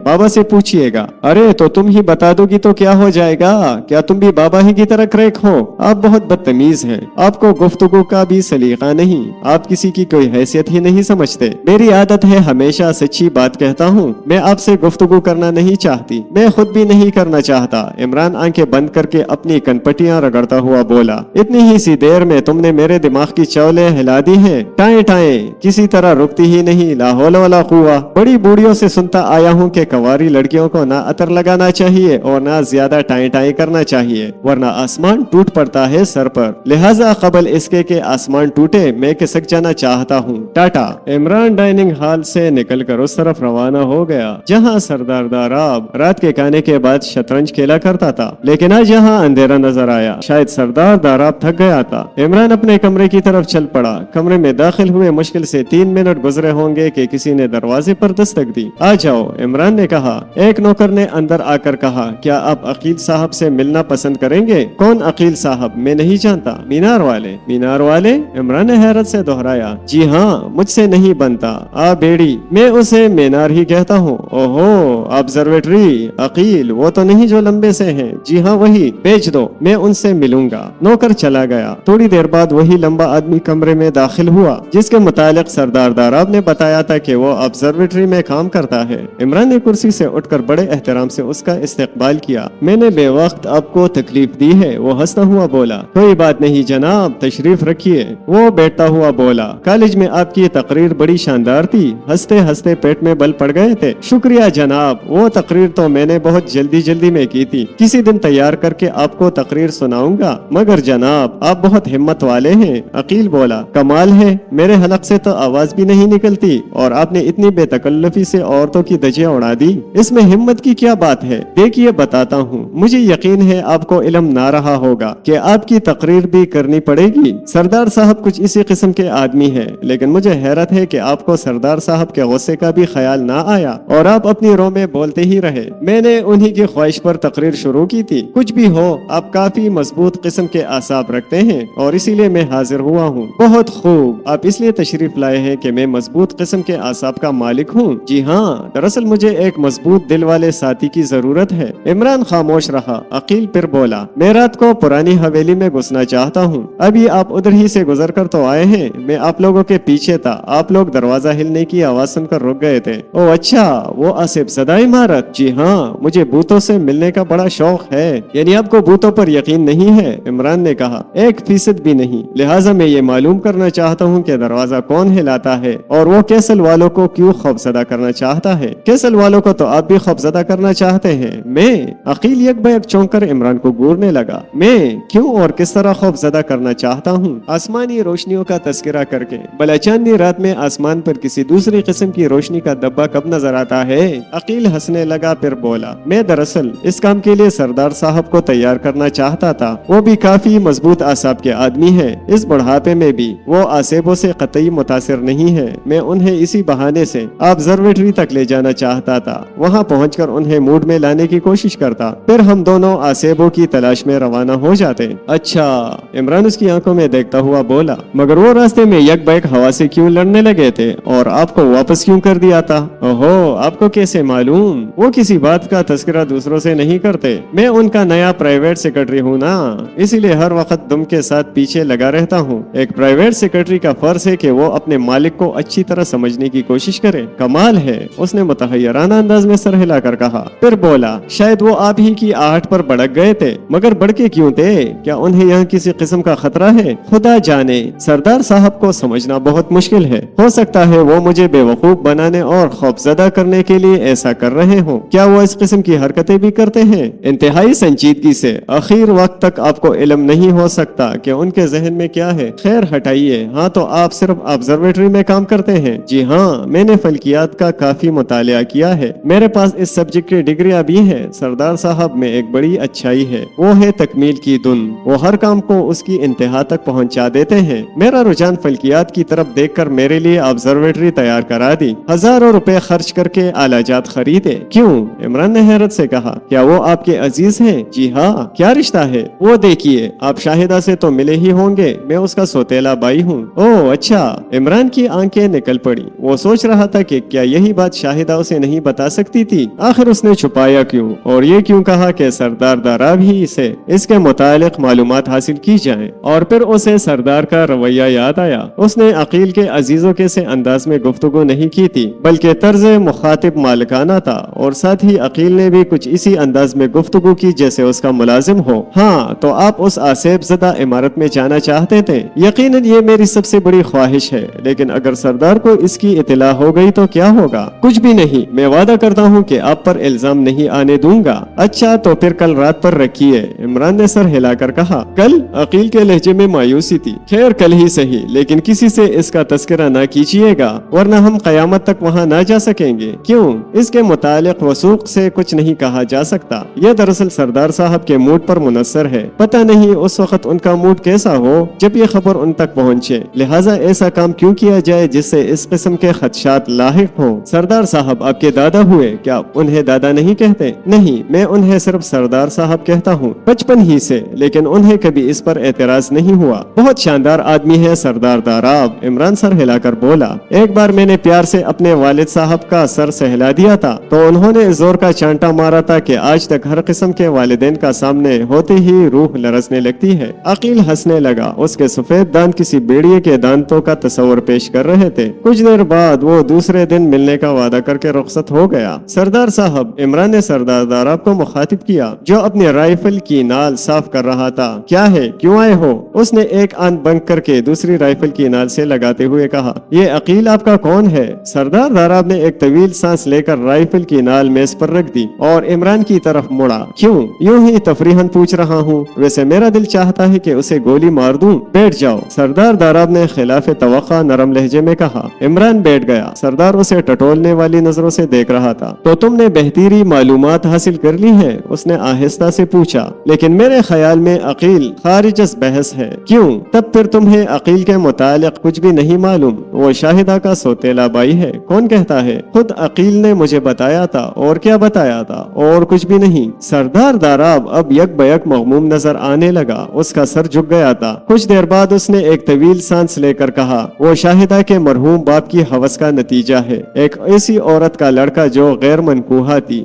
बाबा से पूछिएगा। अरे तो तुम ही बता दोगी तो क्या हो जाएगा? क्या तुम भी बाबा ही की तरह क्रैक हो? आप बहुत बदतमीज हैं। आपको गुफ्तगू का भी सलीका नहीं। आप किसी की कोई हैसियत ही नहीं समझते। मेरी आदत है हमेशा सच्ची बात कहता हूँ। मैं आपसे गुफ्तगू करना नहीं चाहती, मैं खुद भी नहीं करना चाहता। इमरान आंखें बंद करके अपनी कनपटियां रगड़ता हुआ बोला, इतनी ही सी देर में तुमने मेरे दिमाग की चौले हिला दी हैं। टाए टाए किसी तरह रुकती ही नहीं। ला हौला वला कुव्वा। बड़ी बूढ़ियों से सुनता आया हूँ कि कंवारी लड़कियों को ना अतर लगाना चाहिए और ना ज्यादा टाए टाए करना चाहिए, वरना आसमान टूट पड़ता है सर पर। लिहाजा कबल इसके के आसमान टूटे मैं खिसक जाना चाहता हूँ। टाटा। इमरान डाइनिंग हॉल से निकलकर उस तरफ रवाना हो गया जहाँ यहाँ सरदार दाराब रात के खाने के बाद शतरंज खेला करता था, लेकिन आज यहाँ अंधेरा नजर आया। शायद सरदार दाराब थक गया था। इमरान अपने कमरे की तरफ चल पड़ा। कमरे में दाखिल हुए मुश्किल से 3 मिनट गुजरे होंगे कि किसी ने दरवाजे पर दस्तक दी। आ जाओ, इमरान ने कहा। एक नौकर ने अंदर आकर कहा, क्या आप अकील साहब से मिलना पसंद करेंगे? कौन अकील साहब? मैं नहीं जानता। मीनार वाले। मीनार वाले? इमरान ने हैरत से दोहराया। जी हाँ, मुझसे नहीं बनता। आ बेड़ी, मैं उसे मीनार ही कहता हूँ। ओहो, ऑब्जर्वेटरी। अकील वो तो नहीं जो लंबे से हैं? जी हाँ वही। भेज दो, मैं उनसे मिलूंगा। नौकर चला गया। थोड़ी देर बाद वही लंबा आदमी कमरे में दाखिल हुआ जिसके मुतालिक सरदार दाराब ने बताया था कि वो ऑब्जर्वेटरी में काम करता है। इमरान ने कुर्सी से उठकर बड़े एहतराम से उसका इस्तकबाल किया। मैंने बेवक्त आपको तकलीफ दी है, वो हंसता हुआ बोला। कोई बात नहीं जनाब, तशरीफ रखिए। वो बैठता हुआ बोला, कॉलेज में आपकी तकरीर बड़ी शानदार थी। हंसते हंसते पेट में बल पड़ गए थे। शुक्रिया जनाब, वो तकरीर तो मैंने बहुत जल्दी में की थी। किसी दिन तैयार करके आपको तकरीर सुनाऊंगा। मगर जनाब आप बहुत हिम्मत वाले हैं। अकील बोला, कमाल है, मेरे हलक से तो आवाज भी नहीं निकलती और आपने इतनी बेतकल्लुफी से औरतों की धज्जियां उड़ा दी। इसमें हिम्मत की क्या बात है? देखिए बताता हूँ। मुझे यकीन है आपको इल्म ना रहा होगा कि आपकी तकरीर भी करनी पड़ेगी। सरदार साहब कुछ इसी किस्म के आदमी है, लेकिन मुझे हैरत है कि आपको सरदार साहब के गुस्से का भी ख्याल ना आया और आप अपनी रो में बोलते ही रहे। मैंने उन्हीं की ख्वाहिश पर तकरीर शुरू की थी। कुछ भी हो, आप काफी मजबूत किस्म के आसाब रखते हैं और इसीलिए मैं हाजिर हुआ हूँ। बहुत खूब, आप इसलिए तशरीफ लाए हैं कि मैं मजबूत किस्म के आसाब का मालिक हूँ? जी हाँ, दरअसल मुझे एक मजबूत दिल वाले साथी की जरूरत है। इमरान खामोश रहा। अकील फिर बोला, मैं रात को पुरानी हवेली में घुसना चाहता हूँ। अभी आप उधर ही से गुजर कर तो आए हैं। मैं आप लोगों के पीछे था। आप लोग दरवाजा हिलने की आवाज सुनकर रुक गए थे। ओ अच्छा, वो आसिफ ज़दा इमारत? जी हाँ, मुझे भूतों से मिलने का बड़ा शौक है। यानी आपको भूतों पर यकीन नहीं है? इमरान ने कहा, 1% भी नहीं। लिहाजा मैं ये मालूम करना चाहता हूँ कि दरवाजा कौन हिलाता है और वो कैसल वालों को क्यों खौफजदा करना चाहता है। कैसल वालों को तो आप भी खौफजदा करना चाहते हैं। मैं? अकील यकबयक चौंक कर इमरान को घूरने लगा। मैं क्यों और किस तरह खौफजदा करना चाहता हूँ? आसमानी रोशनियों का तस्करा करके। भला चांदनी रात में आसमान पर किसी दूसरी किस्म की रोशनी का धब्बा कब नजर आता है? अकील हंसने लगा फिर बोला, मैं दरअसल इस काम के लिए सरदार साहब को तैयार करना चाहता था। वो भी काफी मजबूत आसाब के आदमी है। इस बुढ़ापे में भी वो आसेबों से कतई मुतासिर नहीं है। मैं उन्हें इसी बहाने से ऑब्जर्वेटरी तक ले जाना चाहता था। वहाँ पहुँचकर उन्हें मूड में लाने की कोशिश करता, फिर हम दोनों आसेबों की तलाश में रवाना हो जाते। अच्छा, इमरान उसकी आंखों में देखता हुआ बोला, मगर वो रास्ते में यकबैक हवा से क्यों लड़ने लगे थे और आपको वापस क्यों कर दिया था? ओहो, आपको कैसे मालूम? वो किसी बात का तस्करा दूसरों से नहीं करते। मैं उनका नया प्राइवेट सेक्रेटरी हूँ ना, इसीलिए हर वक्त दुम के साथ पीछे लगा रहता हूँ। एक प्राइवेट सेक्रेटरी का फर्ज है कि वो अपने मालिक को अच्छी तरह समझने की कोशिश करे। कमाल है, उसने मुतहय्यराना अंदाज में सर हिलाकर कहा। फिर बोला, शायद वो आप ही की आहट पर भड़क गए थे, मगर भड़के क्यों थे? क्या उन्हें यहाँ किसी किस्म का खतरा है? खुदा जाने, सरदार साहब को समझना बहुत मुश्किल है। हो सकता है वो मुझे बेवकूफ बनाने और खौफजदा करने के लिए ऐसा कर रहे हो। क्या वो इस किस्म की हरकतें भी करते हैं? इंतहाई संजीदगी से आखिर वक्त तक आपको इल्म नहीं हो सकता कि उनके जहन में क्या है। खैर हटाइए। हाँ, तो आप सिर्फ ऑब्जर्वेटरी में काम करते हैं? जी हाँ, मैंने फल्कियात का काफी मुतालिया किया है। मेरे पास इस सब्जेक्ट की डिग्रियां भी है। सरदार साहब में एक बड़ी अच्छाई है, वो है तकमील की धुन। वो हर काम को उसकी इंतहा तक पहुँचा देते हैं। मेरा रुझान फल्कियात की तरफ देखकर मेरे लिए ऑब्जर्वेटरी तैयार करा दी। हजारों रुपए खर्च करके आलाजात खरीदे। क्यों? इमरान ने हैरत से कहा, क्या वो आपके अजीज हैं? जी हाँ। क्या रिश्ता है? वो देखिए, आप शाहिदा से तो मिले ही होंगे। मैं उसका सौतेला भाई हूँ। ओह अच्छा। इमरान की आंखें निकल पड़ी। वो सोच रहा था कि क्या यही बात शाहिदा उसे नहीं बता सकती थी? आखिर उसने छुपाया क्यों और ये क्यों कहा कि सरदार दाराब ही से इसके मुतालिक मालूमात हासिल की जाए? और फिर उसे सरदार का रवैया याद आया। उसने अकील के अजीजों के से अंदाज में गुफ्तगू नहीं की थी, बल्कि तर्ज मुखातिब मालिकाना था और साथ ही अकील ने भी कुछ इसी अंदाज में गुफ्तगू की जैसे उसका मुलाजिम हो। हाँ, तो आप उस आसेब ज़दा इमारत में जाना चाहते थे? यकीनन ये मेरी सबसे बड़ी ख्वाहिश है, लेकिन अगर सरदार को इसकी इतला हो गई तो क्या होगा? कुछ भी नहीं, मैं वादा करता हूँ कि आप पर इल्जाम नहीं आने दूंगा। अच्छा, तो फिर कल रात पर रखिए। इमरान ने सर हिलाकर कहा। कल? अकील के लहजे में मायूसी थी। खैर कल ही सही, लेकिन किसी से इसका तस्करा ना कीजिएगा, वरना हम कयामत तक वहाँ ना जा सकेंगे। क्यों? کیوں؟ اس کے متعلق وثوق سے کچھ نہیں کہا جا سکتا، یہ دراصل سردار صاحب کے موڈ پر منحصر ہے، پتہ نہیں اس وقت ان کا موڈ کیسا ہو جب یہ خبر ان تک پہنچے، لہٰذا ایسا کام کیوں کیا جائے جس سے اس قسم کے خدشات لاحق ہوں۔ سردار صاحب آپ کے دادا ہوئے، کیا آپ انہیں دادا نہیں کہتے؟ نہیں، میں انہیں صرف سردار صاحب کہتا ہوں، بچپن ہی سے، لیکن انہیں کبھی اس پر اعتراض نہیں ہوا۔ بہت شاندار آدمی ہے سردار داراب، عمران سر ہلا کر بولا۔ ایک بار میں نے پیار سے اپنے والد صاحب کا سر سہلا دیا تھا تو انہوں نے زور کا چانٹا مارا تھا کہ آج تک ہر قسم کے والدین کا سامنے ہوتے ہی روح لرزنے لگتی ہے۔ عقیل ہنسنے لگا، اس کے سفید دانت کسی بیڑیے کے دانتوں کا تصور پیش کر رہے تھے۔ کچھ دیر بعد وہ دوسرے دن ملنے کا وعدہ کر کے رخصت ہو گیا۔ سردار صاحب، عمران نے سردار داراب کو مخاطب کیا جو اپنی رائفل کی نال صاف کر رہا تھا، کیا ہے، کیوں آئے ہو؟ اس نے ایک آنکھ بند کر کے دوسری رائفل کی نال سے لگاتے ہوئے کہا، یہ عقیل آپ کا کون ہے؟ سردار داراب نے ایک طویل سانس لے کر رائفل کی نال میز پر رکھ دی اور عمران کی طرف مڑا۔ کیوں؟ یوں ہی تفریحاً پوچھ رہا ہوں، ویسے میرا دل چاہتا ہے کہ اسے گولی مار دوں۔ بیٹھ جاؤ، سردار داراب نے خلاف توقع نرم لہجے میں کہا۔ عمران بیٹھ گیا۔ سردار اسے ٹٹولنے والی نظروں سے دیکھ رہا تھا۔ تو تم نے بہتری معلومات حاصل کر لی ہے؟ اس نے آہستہ سے پوچھا، لیکن میرے خیال میں عقیل خارج از بحث ہے۔ کیوں؟ تب پھر تمہیں عقیل کے متعلق کچھ بھی نہیں معلوم؟ وہ شاہدہ کا سوتیلا بائی ہے۔ کون کہتا ہے؟ خود عقیل نے مجھے بتایا تھا۔ اور کیا بتایا تھا؟ اور کچھ بھی نہیں۔ سردار داراب اب یک بیک مغموم نظر آنے لگا، اس کا سر جھک گیا تھا۔ کچھ دیر بعد اس نے ایک طویل سانس لے کر کہا، وہ شاہدہ کے مرحوم باپ کی ہوس کا نتیجہ ہے، ایک ایسی عورت کا لڑکا جو غیر منکوحہ تھی۔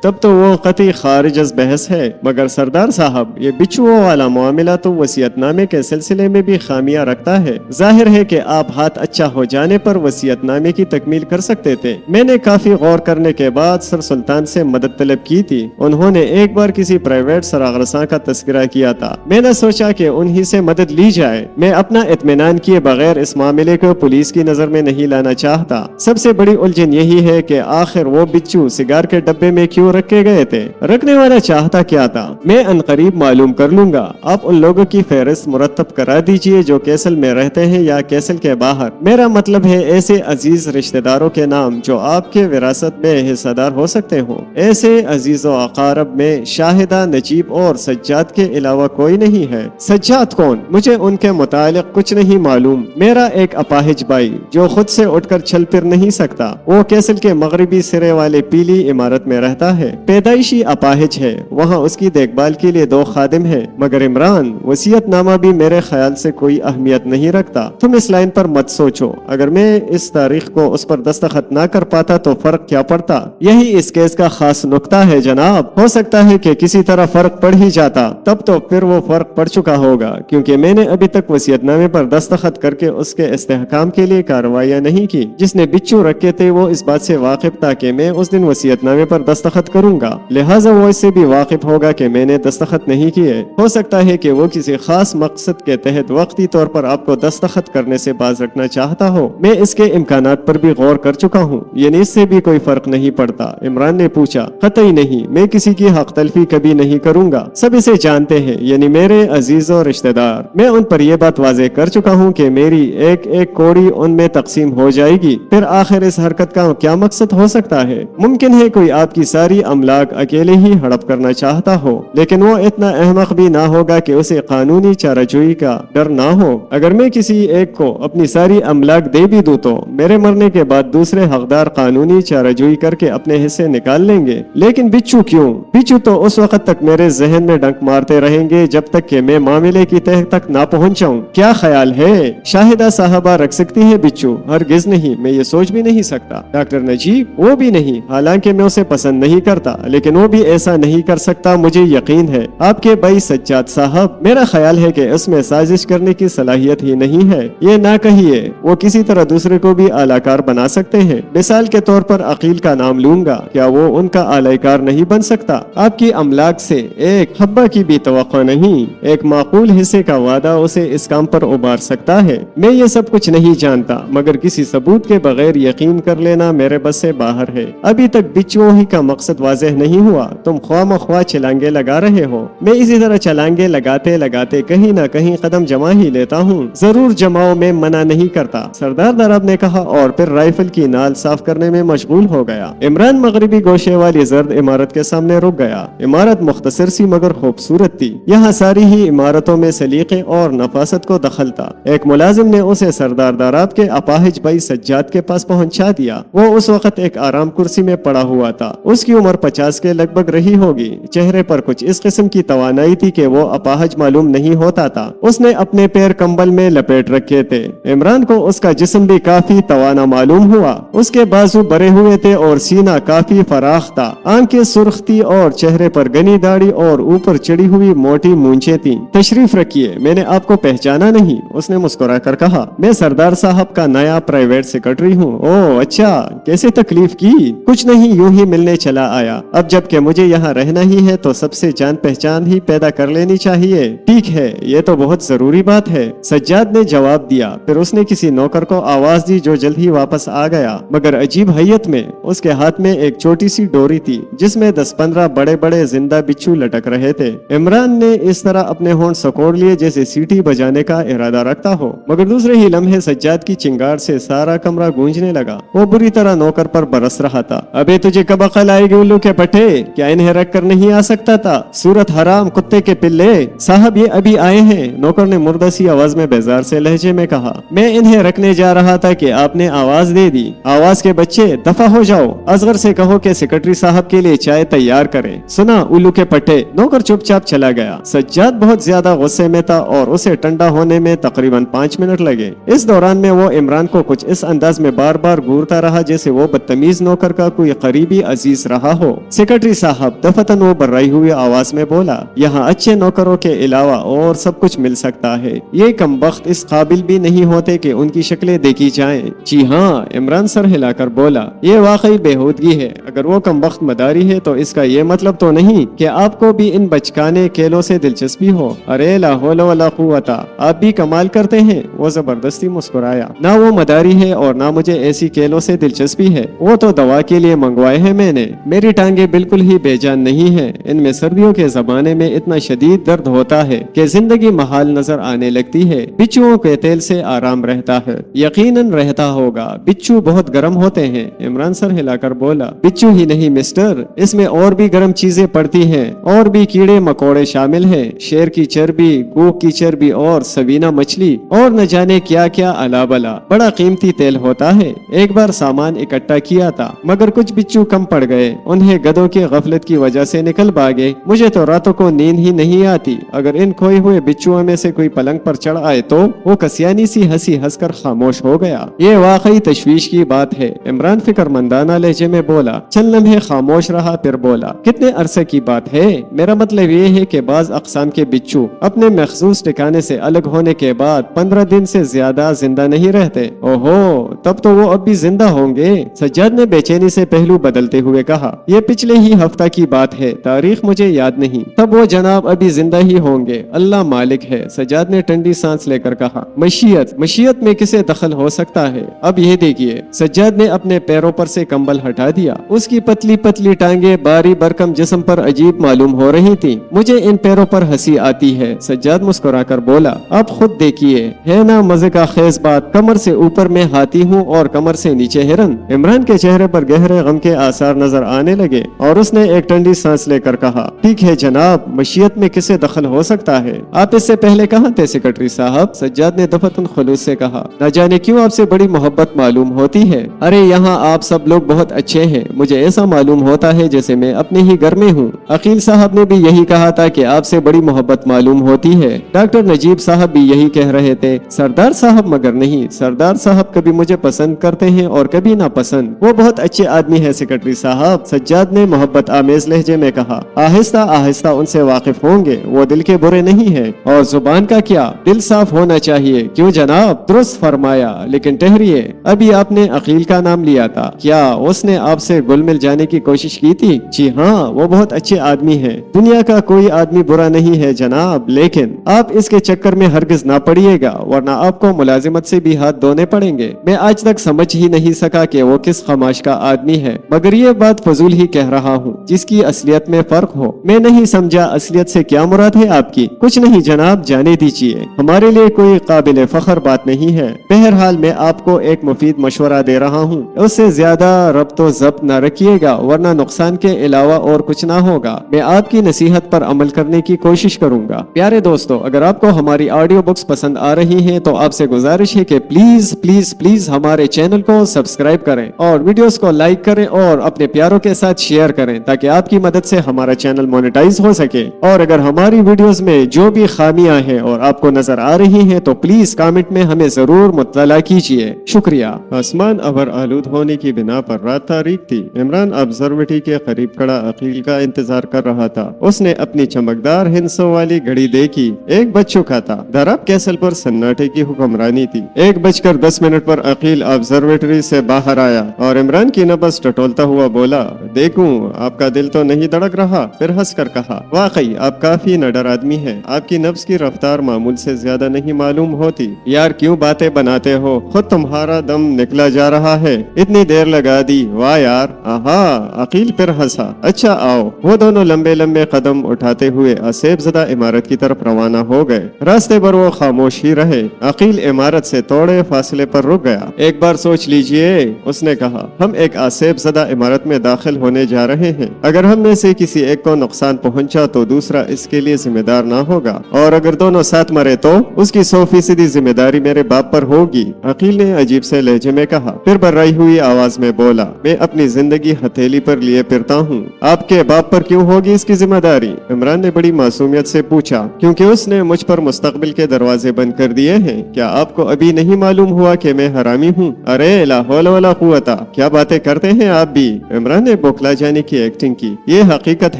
تب تو وہ قطعی خارج از بحث ہے، مگر سردار صاحب یہ بچھوؤں والا معاملہ تو وصیت نامے کے سلسلے میں بھی خامیاں رکھتا ہے۔ ظاہر ہے کہ آپ ہاتھ اچھا ہو جانے پر وصیت نامے کی تکمیل کر سکتے تھے۔ میں نے کافی غور کرنے کے بعد سر سلطان سے مدد طلب کی تھی، انہوں نے ایک بار کسی پرائیویٹ سراغ رساں کا تذکرہ کیا تھا، میں نے سوچا کہ انہی سے مدد لی جائے۔ میں اپنا اطمینان کیے بغیر اس معاملے کو پولیس کی نظر میں نہیں لانا چاہتا۔ سب سے بڑی الجھن یہی ہے کہ آخر وہ بچو سگار کے ڈبے میں کیوں رکھے گئے تھے؟ رکھنے والا چاہتا کیا تھا؟ میں عنقریب معلوم کر لوں گا۔ آپ ان لوگوں کی فہرست مرتب کرا دیجئے جو کیسل میں رہتے ہیں یا کیسل کے باہر، میرا مطلب ہے ایسے عزیز رشتہ داروں کے نام جو آپ کے وراثت میں حصہ دار ہو سکتے ہوں۔ ایسے عزیز و اقارب میں شاہدہ، نجیب اور سجاد کے علاوہ کوئی نہیں ہے۔ سجاد کون؟ مجھے ان کے متعلق کچھ نہیں معلوم۔ میرا ایک اپاہج بھائی جو خود سے اٹھ کر چل پھر نہیں سکتا، وہ کیسل کے مغربی سرے والے پیلی عمارت میں رہتا ہے، پیدائشی اپاہج ہے، وہاں اس کی دیکھ بھال کے لیے 2 خادم ہیں۔ مگر عمران، وصیت نامہ بھی میرے خیال سے کوئی اہمیت نہیں رکھتا، تم اس لائن پر مت سوچو، اگر میں اس تاریخ کو اس پر دستخط نہ کر پاتا تو فرق کیا پڑتا؟ یہی اس کیس کا خاص نقطہ ہے جناب، ہو سکتا ہے کہ کسی طرح فرق پڑ ہی جاتا، تب تو پھر وہ فرق پڑ چکا ہوگا، کیونکہ میں نے ابھی تک وصیت نامے پر دستخط کر کے اس کے استحکام کے لیے کارروائیاں نہیں کی۔ جس نے بچو رکھے تھے وہ اس بات سے واقف تھا کہ میں اس دن وصیت نامے پر دستخط کروں گا، لہٰذا وہ اس سے بھی واقف ہوگا کہ میں نے دستخط نہیں کیے۔ ہو سکتا ہے کہ وہ کسی خاص مقصد کے تحت وقتی طور پر آپ کو دستخط کرنے سے باز رکھنا چاہتا ہو، میں اس کے امکانات پر بھی غور کر چکا ہوں، یعنی اس سے بھی کوئی فرق نہیں پڑتا۔ عمران نے پوچھا، قطعی نہیں، میں کسی کی حق تلفی کبھی نہیں کروں گا، سب اسے جانتے ہیں، یعنی میرے عزیز و رشتہ دار، میں ان پر یہ بات واضح کر چکا ہوں کہ میری ایک ایک کوڑی ان میں تقسیم ہو جائے گی، پھر آخر اس حرکت کا کیا مقصد ہو سکتا ہے؟ ممکن ہے کوئی آپ کی ساری املاک اکیلے ہی ہڑپ کرنا چاہتا ہو، لیکن وہ اتنا احمق بھی نہ ہوگا کہ اسے قانونی چارہ جوئی کا ڈر نہ ہو۔ اگر میں کسی ایک کو اپنی ساری املاک دے بھی دوں تو میرے مرنے کے بعد دوسرے حقدار قانونی چارہ جوئی کر کے اپنے حصے نکال لیں گے، لیکن بچو کیوں؟ بچو تو اس وقت تک میرے ذہن میں ڈنک مارتے رہیں گے جب تک کہ میں معاملے کی تہ تک نہ پہنچاؤں۔ کیا خیال ہے؟ شاہدہ صاحبہ رکھ سکتی ہے بچو؟ ہرگز نہیں، میں یہ سوچ بھی نہیں سکتا۔ ڈاکٹر نجیب، وہ بھی نہیں، حالانکہ میں اسے پسند نہیں کرتا، لیکن وہ بھی ایسا نہیں کر سکتا، مجھے یقین ہے۔ آپ کے بھائی سجاد صاحب، میرا خیال ہے کہ اس میں سازش کرنے کی صلاحیت ہی نہیں ہے۔ یہ نہ کہیے، وہ کسی طرح دوسرے کو بھی اعلی کار بنا سکتے ہیں۔ مثال کے طور پر عقیل کا نام لوں گا، کیا وہ ان کا اعلی کار نہیں بن سکتا؟ آپ کی املاک سے ایک حبہ کی بھی توقع نہیں، ایک معقول حصے کا وعدہ اسے اس کام پر ابھار سکتا ہے۔ میں یہ سب کچھ نہیں جانتا، مگر کسی ثبوت کے بغیر یقین کر لینا میرے بس سے باہر ہے۔ ابھی تک بچوں ہی کا مقصد मकसद वाज़ेह नहीं हुआ, तुम ख्वाह छलांगे लगा रहे हो। मैं इसी तरह छलांगे लगाते लगाते कहीं ना कहीं कदम जमा ही लेता हूँ। जरूर जमाओ, में मना नहीं करता, सरदार दराब ने कहा और फिर राइफल की नाल साफ करने में मशगूल हो गया। इमरान मगरबी गोशे वाली जर्द इमारत के सामने रुक गया। इमारत मुख्तसर सी मगर खूबसूरत थी। यहाँ सारी ही इमारतों में सलीके और नफासत को दखल था। एक मुलाजिम ने उसे सरदार दराब के अपाहिज भाई सज्जाद के पास पहुंचा दिया। वो उस वक्त एक आराम कुर्सी में पड़ा हुआ था। उसकी उम्र 50 के लगभग रही होगी। चेहरे पर कुछ इस किस्म की तवानाई थी कि वो अपाहिज मालूम नहीं होता था। उसने अपने पैर कंबल में लपेट रखे थे। इमरान को उसका जिस्म भी काफी तवाना मालूम हुआ। उसके बाजू भरे हुए थे और सीना काफी फराख था। आंखें सुर्ख थी और चेहरे पर घनी दाढ़ी और ऊपर चढ़ी हुई मोटी मूंछें थी। तशरीफ रखिए, मैंने आपको पहचाना नहीं, उसने मुस्कुरा कर कहा। मैं सरदार साहब का नया प्राइवेट सेक्रेटरी हूँ। ओह अच्छा, कैसे तकलीफ की? कुछ नहीं, यूं ही मिलने चला आया। अब जबकि मुझे यहाँ रहना ही है तो सबसे जान पहचान ही पैदा कर लेनी चाहिए। ठीक है, ये तो बहुत जरूरी बात है, सज्जाद ने जवाब दिया। फिर उसने किसी नौकर को आवाज दी जो जल्द ही वापस आ गया, मगर अजीब हैयत में। उसके हाथ में एक छोटी सी डोरी थी जिसमें 10-15 बड़े बड़े जिंदा बिच्छू लटक रहे थे। इमरान ने इस तरह अपने होंठ सकोड़ लिए जैसे सीटी बजाने का इरादा रखता हो, मगर दूसरे ही लम्हे सज्जाद की चिंगार से सारा कमरा गूंजने लगा। वो बुरी तरह नौकर पर बरस रहा था। अबे तुझे कब अकल आएगी उल्लू के पट्टे, क्या इन्हें रख कर नहीं आ सकता था? सूरत हराम कुत्ते के पिल्ले, साहब ये अभी आए हैं, नौकर ने मुर्दा सी आवाज में बेजार से लहजे में कहा। मैं इन्हें रखने जा रहा था कि आपने आवाज दे दी। आवाज के बच्चे, दफा हो जाओ। असगर से कहो कि सेक्रेटरी साहब के लिए चाय तैयार करें। सुना उल्लू के पट्टे। नौकर चुपचाप चला गया। सज्जाद बहुत ज्यादा गुस्से में था और उसे ठंडा होने में तकरीबन 5 मिनट लगे। इस दौरान में वो इमरान को कुछ इस अंदाज में बार बार घूरता रहा जैसे वो बदतमीज नौकर का कोई करीबी अजीज रहा हो। सेक्रेटरी साहब, दफतन वो बर्राई हुई आवाज में बोला, यहाँ अच्छे नौकरों के अलावा और सब कुछ मिल सकता है। ये कमबख्त इस काबिल भी नहीं होते कि उनकी शक्लें देखी जाएं। जी हाँ, इमरान सर हिलाकर बोला, ये वाकई बेहूदगी है। अगर वो कमबख्त मदारी है तो इसका ये मतलब तो नहीं कि आपको भी इन बचकाने खेलों से दिलचस्पी हो। अरे ला हौला वला कुव्वता, आप भी कमाल करते हैं। वो जबरदस्ती मुस्कुराया। ना वो मदारी है और ना मुझे ऐसी खेलों से दिलचस्पी है। वो तो दवा के लिए मंगवाए हैं मैंने। मेरी टांगे बिल्कुल ही बेजान नहीं है। इनमें सर्दियों के जमाने में इतना शदीद दर्द होता है कि जिंदगी महाल नजर आने लगती है। बिच्छुओं के तेल से आराम रहता है, यकीनन रहता होगा। बिच्छू बहुत गर्म होते हैं। इमरान सर हिलाकर बोला, बिच्छू ही नहीं मिस्टर, इसमें और भी गर्म चीजें पड़ती हैं। और भी कीड़े मकोड़े शामिल हैं। शेर की चर्बी, गूक की चर्बी और सवीना मछली और न जाने क्या क्या अला बला। बड़ा कीमती तेल होता है। एक बार सामान इकट्ठा किया था मगर कुछ बिच्छू कम पड़ गए। उन्हें गधों की गफलत की वजह से निकल भागे। मुझे तो रातों को नींद ही नहीं आती। अगर इन खोए हुए बिच्छुओं में से कोई पलंग पर चढ़ आए तो वो कसियानी सी हंसी हंसकर खामोश हो गया। ये वाकई तशवीश की बात है। इमरान फिक्रमंदाना लहजे में बोला। चंद लम्हे खामोश रहा, फिर बोला, कितने अरसे की बात है? मेरा मतलब ये है कि बाज अकसाम के बिच्छू अपने मखसूस ठिकाने से अलग होने के बाद 15 दिन से ज्यादा जिंदा नहीं रहते। ओहो, तब तो वो अब भी जिंदा होंगे। सज्जाद ने बेचैनी से पहलू बदलते हुए कहा, ये पिछले ही हफ्ता की बात है, तारीख मुझे याद नहीं। तब वो जनाब अभी जिंदा ही होंगे, अल्लाह मालिक है। सज्जाद ने ठंडी सांस लेकर कहा, मशीयत में किसे दखल हो सकता है? अब ये देखिए। सज्जाद ने अपने पैरों पर से कंबल हटा दिया। उसकी पतली पतली टांगे बारी बरकम जिस्म पर अजीब मालूम हो रही थी। मुझे इन पैरों पर हंसी आती है, सज्जाद मुस्कुराकर बोला। अब खुद देखिए, है ना मजे का खेज बात। कमर से ऊपर मैं हाथी हूँ और कमर से नीचे हिरन। इमरान के चेहरे पर गहरे गम के आसार नजर आने लगे और उसने एक ठंडी सांस लेकर कहा, ठीक है जनाब, मशीयत में किसे दखल हो सकता है? आप इससे पहले कहाँ थे सेक्रेटरी साहब? सज्जाद ने दफतन खुलूस से कहा, न जाने क्यों आपसे बड़ी मोहब्बत मालूम होती है। अरे यहाँ आप सब लोग बहुत अच्छे हैं। मुझे ऐसा मालूम होता है जैसे मैं अपने ही घर में हूँ। अकील साहब ने भी यही कहा था कि आपसे बड़ी मोहब्बत मालूम होती है। डॉक्टर नजीब साहब भी यही कह रहे थे। सरदार साहब मगर नहीं, सरदार साहब कभी मुझे पसंद करते हैं और कभी ना पसंद। वो बहुत अच्छे आदमी है सेक्रेटरी साहब, सज्जाद ने मोहब्बत आमेज लहजे में कहा। आहिस्ता आहिस्ता उनसे वाकिफ होंगे, वो दिल के बुरे नहीं है। और जुबान का क्या, दिल साफ होना चाहिए। क्यों जनाब? दुरुस्त फरमाया। लेकिन ठहरिए, अभी आपने अकील का नाम लिया था, क्या उसने आपसे गुल मिल जाने की कोशिश की थी? जी हाँ, वो बहुत अच्छे आदमी है। दुनिया का कोई आदमी बुरा नहीं है जनाब, लेकिन आप इसके चक्कर में हरगिज ना पड़िएगा, वरना आपको मुलाजिमत से भी हाथ धोने पड़ेंगे। मैं आज तक समझ ही नहीं सका कि वो किस खमाश का आदमी है, मगर ये बात فضول ہی کہہ رہا ہوں جس کی اصلیت میں فرق ہو۔ میں نہیں سمجھا اصلیت سے کیا مراد ہے آپ کی؟ کچھ نہیں جناب، جانے دیجیے، ہمارے لیے کوئی قابل فخر بات نہیں ہے۔ بہرحال میں آپ کو ایک مفید مشورہ دے رہا ہوں، اس سے زیادہ ربط و ضبط نہ رکھیے گا ورنہ نقصان کے علاوہ اور کچھ نہ ہوگا۔ میں آپ کی نصیحت پر عمل کرنے کی کوشش کروں گا۔ پیارے دوستو، اگر آپ کو ہماری آڈیو بکس پسند آ رہی ہیں تو آپ سے گزارش ہے کہ پلیز پلیز پلیز ہمارے چینل کو سبسکرائب کریں اور ویڈیوز کو لائک کریں اور اپنے پیاروں کے ساتھ شیئر کریں تاکہ آپ کی مدد سے ہمارا چینل مونیٹائز ہو سکے۔ اور اگر ہماری ویڈیوز میں جو بھی خامیاں ہیں اور آپ کو نظر آ رہی ہیں تو پلیز کامنٹ میں ہمیں ضرور مطلع کیجیے۔ شکریہ۔ آسمان ابر آلود ہونے کی بنا پر رات تاریک تھی۔ عمران آبزرویٹری کے قریب کھڑا عقیل کا انتظار کر رہا تھا۔ اس نے اپنی چمکدار ہندسوں والی گھڑی دیکھی۔ 1 بج چکا تھا۔ درب کیسل پر سناٹے کی حکمرانی تھی۔ 1:10 پر عقیل آبزرویٹری سے باہر آیا اور عمران کی نبض ٹٹولتا ہوا بولا، دیکھوں آپ کا دل تو نہیں دھڑک رہا؟ پھر ہنس کر کہا، واقعی آپ کافی نڈر آدمی ہیں۔ آپ کی نبض کی رفتار معمول سے زیادہ نہیں معلوم ہوتی۔ یار کیوں باتیں بناتے ہو؟ خود تمہارا دم نکلا جا رہا ہے، اتنی دیر لگا دی، واہ یار۔ آہا، عقیل پھر ہنسا۔ اچھا آؤ۔ وہ دونوں لمبے لمبے قدم اٹھاتے ہوئے آسیب زدہ عمارت کی طرف روانہ ہو گئے۔ راستے پر وہ خاموش ہی رہے۔ عقیل عمارت سے تھوڑے فاصلے پر رک گیا۔ ایک بار سوچ لیجئے، اس نے کہا، ہم ایک آسیب زدہ عمارت میں داخل ہونے جا رہے ہیں۔ اگر ہم میں سے کسی ایک کو نقصان پہنچا تو دوسرا اس کے لیے ذمہ دار نہ ہوگا، اور اگر دونوں ساتھ مرے تو اس کی 100% ذمہ داری میرے باپ پر ہوگی۔ عقیل نے عجیب سے لہجے میں کہا، پھر بررائی ہوئی آواز میں بولا، میں اپنی زندگی ہتھیلی پر لیے پھرتا ہوں، آپ کے باپ پر کیوں ہوگی اس کی ذمہ داری؟ عمران نے بڑی معصومیت سے پوچھا، کیونکہ اس نے مجھ پر مستقبل کے دروازے بند کر دیے ہیں۔ کیا آپ کو ابھی نہیں معلوم ہوا کہ میں حرامی ہوں؟ ارے لا حول ولا قوت، کیا باتیں کرتے ہیں آپ بھی؟ عمران نے بوکھلا جانے کی ایکٹنگ کی۔ یہ حقیقت